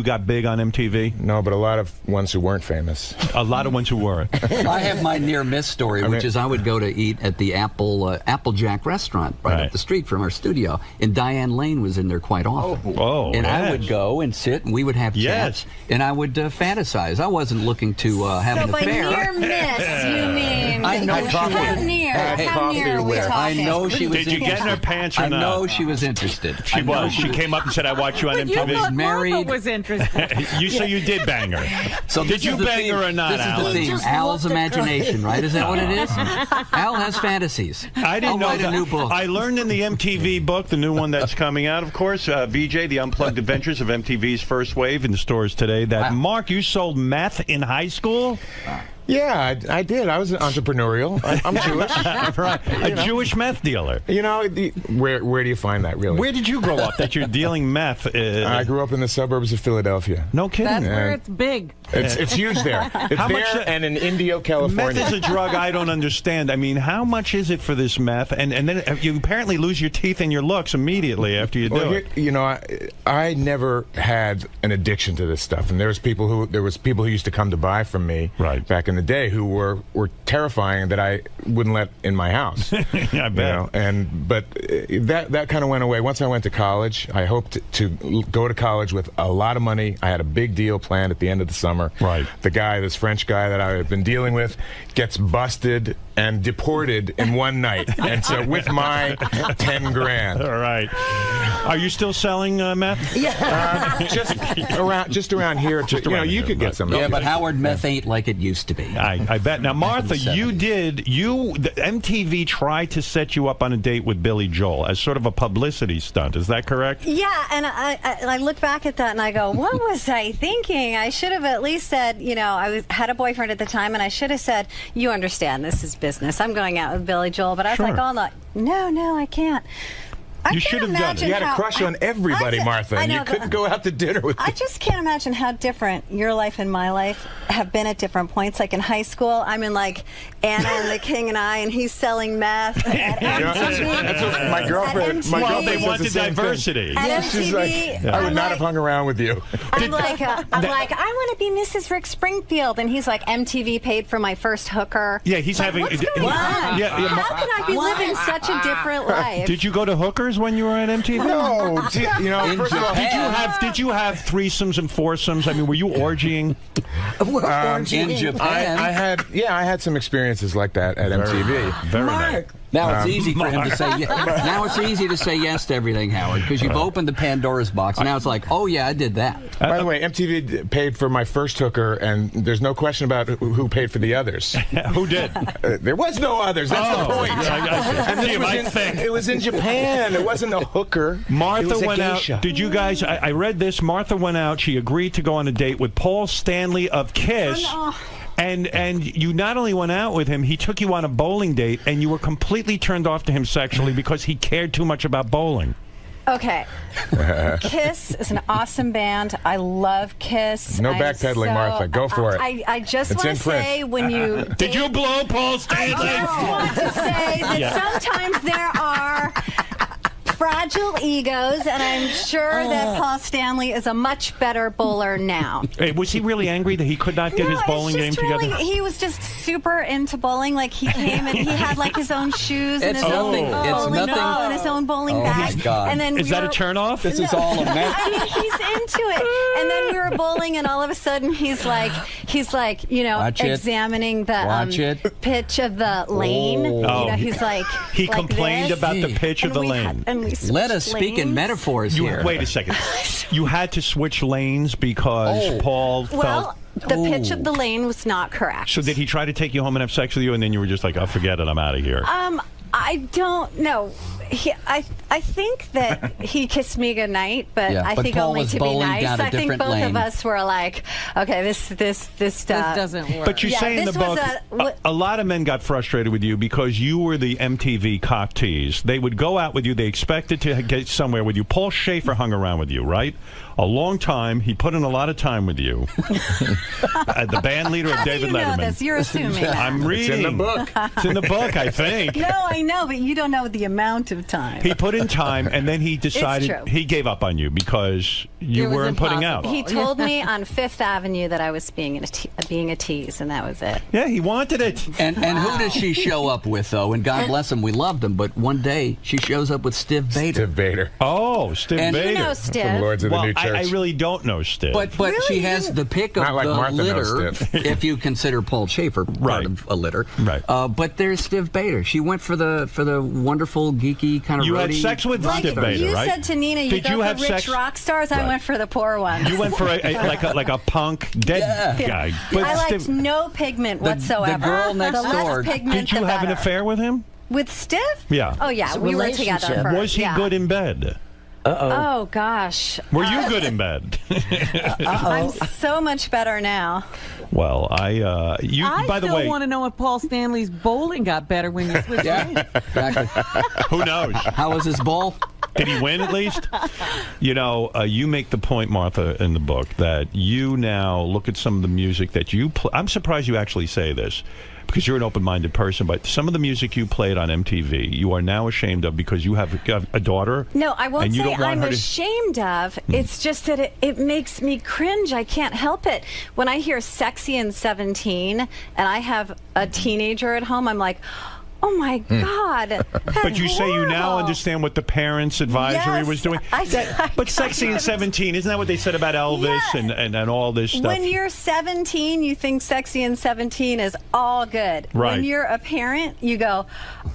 got big on MTV? No, but a lot of ones who weren't famous. A lot of ones who weren't. I have my near miss story, which is I would go to eat at the Applejack restaurant right up the street from our studio, and Diane Lane was in there quite often. And I would go and sit, and we would have chats, and I would fantasize. I wasn't looking to have an affair. So by near miss, you mean I know how near are we talking? I know she was. Did you get in her pants or not? I know she was interested. She was. She came up and said, "I watched you on MTV." You thought married. Martha was interested. So you did bang her. So did you bang her or not, Al? This is the theme. Al's imagination, right? Is that what it is? Al has fantasies. I didn't know write that. a new book. I learned in the MTV book, the new one that's coming out, of course, VJ, The Unplugged Adventures of MTV's First Wave, in the stores today, that, Mark, you sold meth in high school? Yeah, I did. I was entrepreneurial. I'm Jewish. Right. A Jewish meth dealer. You know, where do you find that, really? Where did you grow up that you're dealing meth? I grew up in the suburbs of Philadelphia. No kidding. That's where it's big. It's huge there. It's there and in Indio, California. Meth is a drug I don't understand. I mean, how much is it for this meth? And then you apparently lose your teeth and your looks immediately after you do it. You know, I never had an addiction to this stuff, and there was people who used to come to buy from me back in the day who were terrifying that I wouldn't let in my house. Yeah, I bet. You know, but that kind of went away. Once I went to college, I hoped to go to college with a lot of money. I had a big deal planned at the end of the summer. Right. This French guy that I had been dealing with, gets busted and deported in one night. And so with my 10 grand. All right. Are you still selling meth? Yeah. Just around here. You could get some. Yeah, but Howard, meth ain't like it used to be. I bet. Now, Martha, the MTV tried to set you up on a date with Billy Joel as sort of a publicity stunt. Is that correct? Yeah, and I look back at that and I go, what was I thinking? I should have at least said, I had a boyfriend at the time, and I should have said, you understand, this is business. I'm going out with Billy Joel. But I was like, oh, no, I can't. You should have done it. You had a crush on everybody, Martha, and you couldn't go out to dinner with I just can't imagine how different your life and my life have been at different points. Like in high school, I'm in like Anna and the King and I, and he's selling meth at MTV. That's what my girlfriend. Well, they wanted diversity. At She's MTV, like, I would not have hung around with you. I'm like, I want to be Mrs. Rick Springfield, and he's like, MTV paid for my first hooker. Yeah, he's having. What's going on? How can I be living such a different life? Did you go to hookers when you were at MTV? No, you know. First of all, did you have threesomes and foursomes? I mean, were you orgying? In Japan, I had some experiences like that at MTV. Very nice. Now it's easy for him to say yes. Now it's easy to say yes to everything, Howard, because you've opened the Pandora's box. Now it's like, oh yeah, I did that. By the way, MTV paid for my first hooker, and there's no question about who paid for the others. Who did? There was no others. That's the point. It was in Japan. It wasn't a hooker. Martha went out. Did you guys? I read this. Martha went out. She agreed to go on a date with Paul Stanley of Kiss. And you not only went out with him, he took you on a bowling date, and you were completely turned off to him sexually because he cared too much about bowling. Okay. Kiss is an awesome band. I love Kiss. No backpedaling, Martha. Go for it. I just want to say when you... Did you blow Paul Stanley? I just want to say that sometimes there are fragile egos, and I'm sure that Paul Stanley is a much better bowler now. Hey, was he really angry that he could not get his bowling game together? He was just super into bowling. Like, he came and he had like his own shoes and his own bowling ball and his own bowling bag. And then is that a turnoff? This is all a mess. I mean, he's into it. And then we were bowling, and all of a sudden he's like, you know, examining the pitch of the lane. You know, he's like, he complained about the pitch of the lane. Let us speak in metaphors here. Wait a second. You had to switch lanes because Paul felt... the pitch of the lane was not correct. So did he try to take you home and have sex with you, and then you were just like, oh, forget it, I'm out of here? I don't know. I think that he kissed me goodnight, but I think Paul only was to be nice. I think both lane. of us were like, okay, this doesn't work. But you say in the book, a lot of men got frustrated with you because you were the MTV cock tease. They would go out with you. They expected to get somewhere with you. Paul Schaefer hung around with you, right? A long time. He put in a lot of time with you. The band leader of David Letterman. How do you know this? You're assuming. I'm reading. It's in the book. It's in the book, I think. No, I know, but you don't know the amount of time. He put in time, and then he decided he gave up on you because you weren't putting out. He told me on Fifth Avenue that I was being a tease, and that was it. Yeah, he wanted it. And who does she show up with, though? And God bless him, we loved him. But one day, she shows up with Stiv Bader. Stiv Bader. Oh, Stiv Bader. You know Stiv. From Lords of the New Church. I really don't know Stiv. But really? She has the pick of like the Martha litter, if you consider Paul Schaefer part of a litter. Right. But there's Stiv Bader. She went for the wonderful, geeky kind of You had sex with Stiv Bader, you right? said to Nina, you go for rich rock stars. I went for the poor ones. You went for like a punk dead guy. But I liked no pigment whatsoever. The girl next door. Did you have an affair with him? With Stiv? Yeah. Oh yeah, we were together. Was he good in bed? Oh gosh. Were you good in bed? I'm so much better now. Well, I by the way, still want to know if Paul Stanley's bowling got better when you switched lanes. Exactly. Who knows? How was his bowl? Did he win at least? You know, you make the point, Martha, in the book that you now look at some of the music that you play. I'm surprised you actually say this, because you're an open-minded person, but some of the music you played on MTV, you are now ashamed of because you have a daughter. No, I won't say I'm ashamed of. It's just that it makes me cringe. I can't help it. When I hear Sexy and 17 and I have a teenager at home, I'm like, oh my God. But you say you now understand what the parents' advisory was doing. But Sexy and 17, isn't that what they said about Elvis and all this stuff? When you're 17, you think Sexy and 17 is all good. Right. When you're a parent, you go,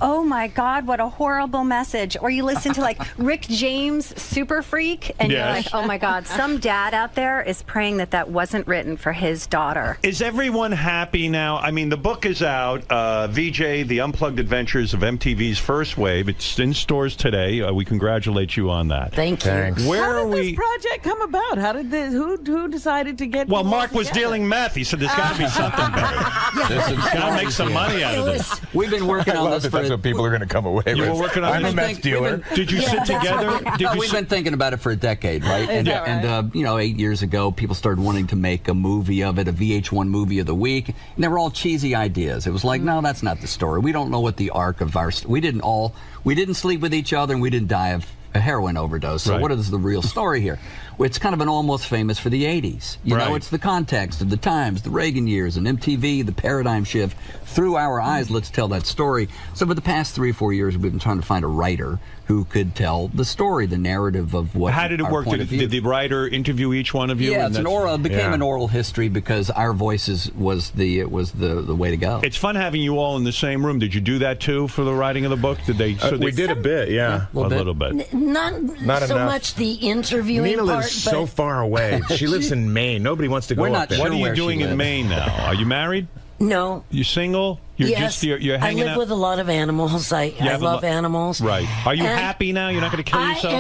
oh my God, what a horrible message. Or you listen to like Rick James, Super Freak, and you're like, oh my God, some dad out there is praying that wasn't written for his daughter. Is everyone happy now? I mean, the book is out, VJ, The Unplugged Unplugged Adventures of MTV's First Wave. It's in stores today. We congratulate you on that. Thank you. Thanks. Where How are did we? this project come about? How did this? Who decided to get? Well, you all Mark was together? dealing meth. He said there's got to be something better. There's got to make some money out of this. We've been working on this for. That's what people are going to come away with. You were working on I'm a meth dealer. Did you sit together? We've been thinking about it for a decade, right? Is that right? And 8 years ago, people started wanting to make a movie of it, a VH1 movie of the week. And they were all cheesy ideas. It was like, no, that's not the story. We don't know what the arc of our. We didn't sleep with each other, and we didn't die of a heroin overdose. So what is the real story here? Well, it's kind of an Almost Famous for the 80s. You know, it's the context of the times, the Reagan years, and MTV, the paradigm shift. Through our eyes, let's tell that story. So for the past 3 or 4 years, we've been trying to find a writer who could tell the story, the narrative of what. How did it work? Did the writer interview each one of you? Yeah, it became an oral history because our voices was the way to go. It's fun having you all in the same room. Did you do that too for the writing of the book? Did they? We did a bit, yeah. A little bit. Not so enough. much the interviewing Nina part, lives so far away. She lives in Maine. Nobody wants to go up there. What are you doing in Maine now? Are you married? No. You single? Yes, you're hanging out? I live with a lot of animals. I love animals. Right. Are you happy now? You're not going to kill yourself?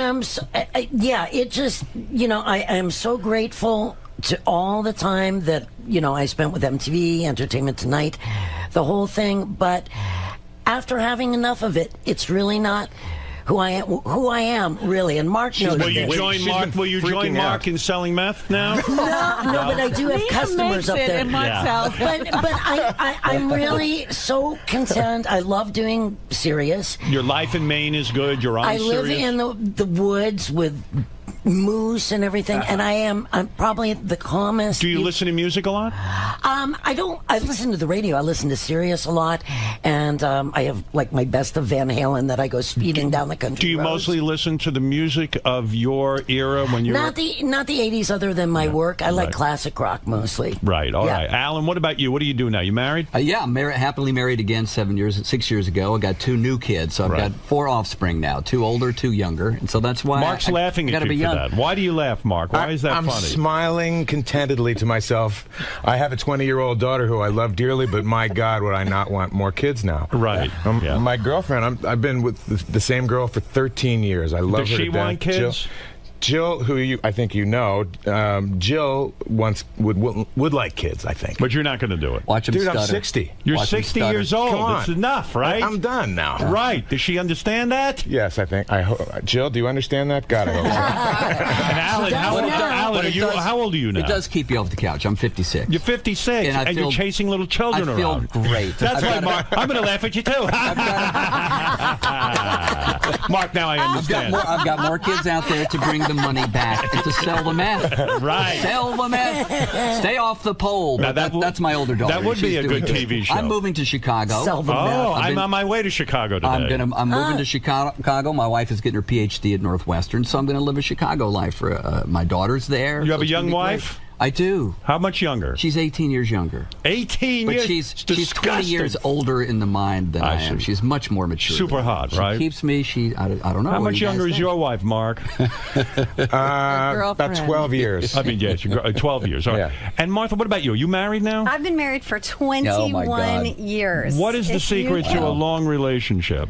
I am. It just, I am so grateful to all the time that, I spent with MTV, Entertainment Tonight, the whole thing. But after having enough of it, it's really not who I am, really. And Mark knows Will you this. join Mark? Will you join Mark in selling meth now? No, but I do have customers up there. In Mark's house. But I'm really so content. I love doing Sirius. Your life in Maine is good. You're on I live Sirius. in the woods with moose and everything, and I'm probably the calmest. Do you listen to music a lot? I don't. I listen to the radio. I listen to Sirius a lot, and I have like my best of Van Halen that I go speeding down the country. Do you roads. mostly listen to the music of your era when you not the 80s? Other than my work, I like classic rock mostly. Right. All right. Alan, what about you? What do you do now? You married? Yeah, I'm happily married again 6 years ago. I got 2 new kids, so I've got 4 offspring now, 2 older, 2 younger, and so that's why Mark's laughing at you for that. Why do you laugh, Mark? Why is that I'm funny? smiling contentedly to myself. I have a 20-year-old daughter who I love dearly, but my God, would I not want more kids now? Right. My girlfriend, I've been with the same girl for 13 years. I love her to death. Does she want kids? Jill, who I think you know, Jill would like kids, I think. But you're not going to do it. Watch him Dude, stutter. I'm 60. You're 60 years old. Come on. That's enough, right? I'm done now. Right. Does she understand that? Yes, I think. Jill, do you understand that? God, I hope so. And Alan, how old are you now? It does keep you off the couch. I'm 56. You're 56, and you're chasing little children I feel around. great. That's why, Mark, I'm going to laugh at you, too. Mark, now I understand. I've got more kids out there to bring the money back and to sell the meth. Right. Sell the meth. Stay off the pole. Now, That's my older daughter. That would be a good TV show. I'm moving to Chicago. Sell the meth. I'm on my way to Chicago today. I'm moving to Chicago. My wife is getting her PhD at Northwestern, so I'm going to live a Chicago life. For my daughter's there. You have a young wife? I do. How much younger? She's 18 years younger. 18 years? But she's 20 years older in the mind than I am. She's much more mature. Super hot, right? She keeps me. I don't know. How much younger is your wife, Mark? About 12 years. I mean, yes, 12 years. All right. And Martha, what about you? Are you married now? I've been married for 21 years. What is the secret to a long relationship?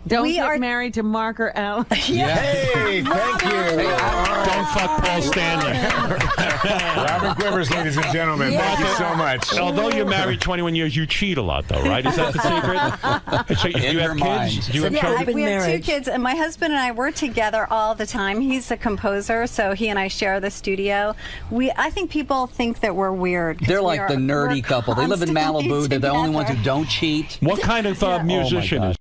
Don't get married to Mark or Alan. Hey, thank you. Don't fuck Paul Stanley. Robert Quivers, ladies and gentlemen. Thank you so much. Although you're married 21 years, you cheat a lot, though, right? Is that the secret? So, do you have kids? Do you have children? We have 2 kids, and my husband and I work together all the time. He's a composer, so he and I share the studio. I think people think that we're weird. They're like the nerdy couple. They live in Malibu. They're the only ones who don't cheat. What kind of musician is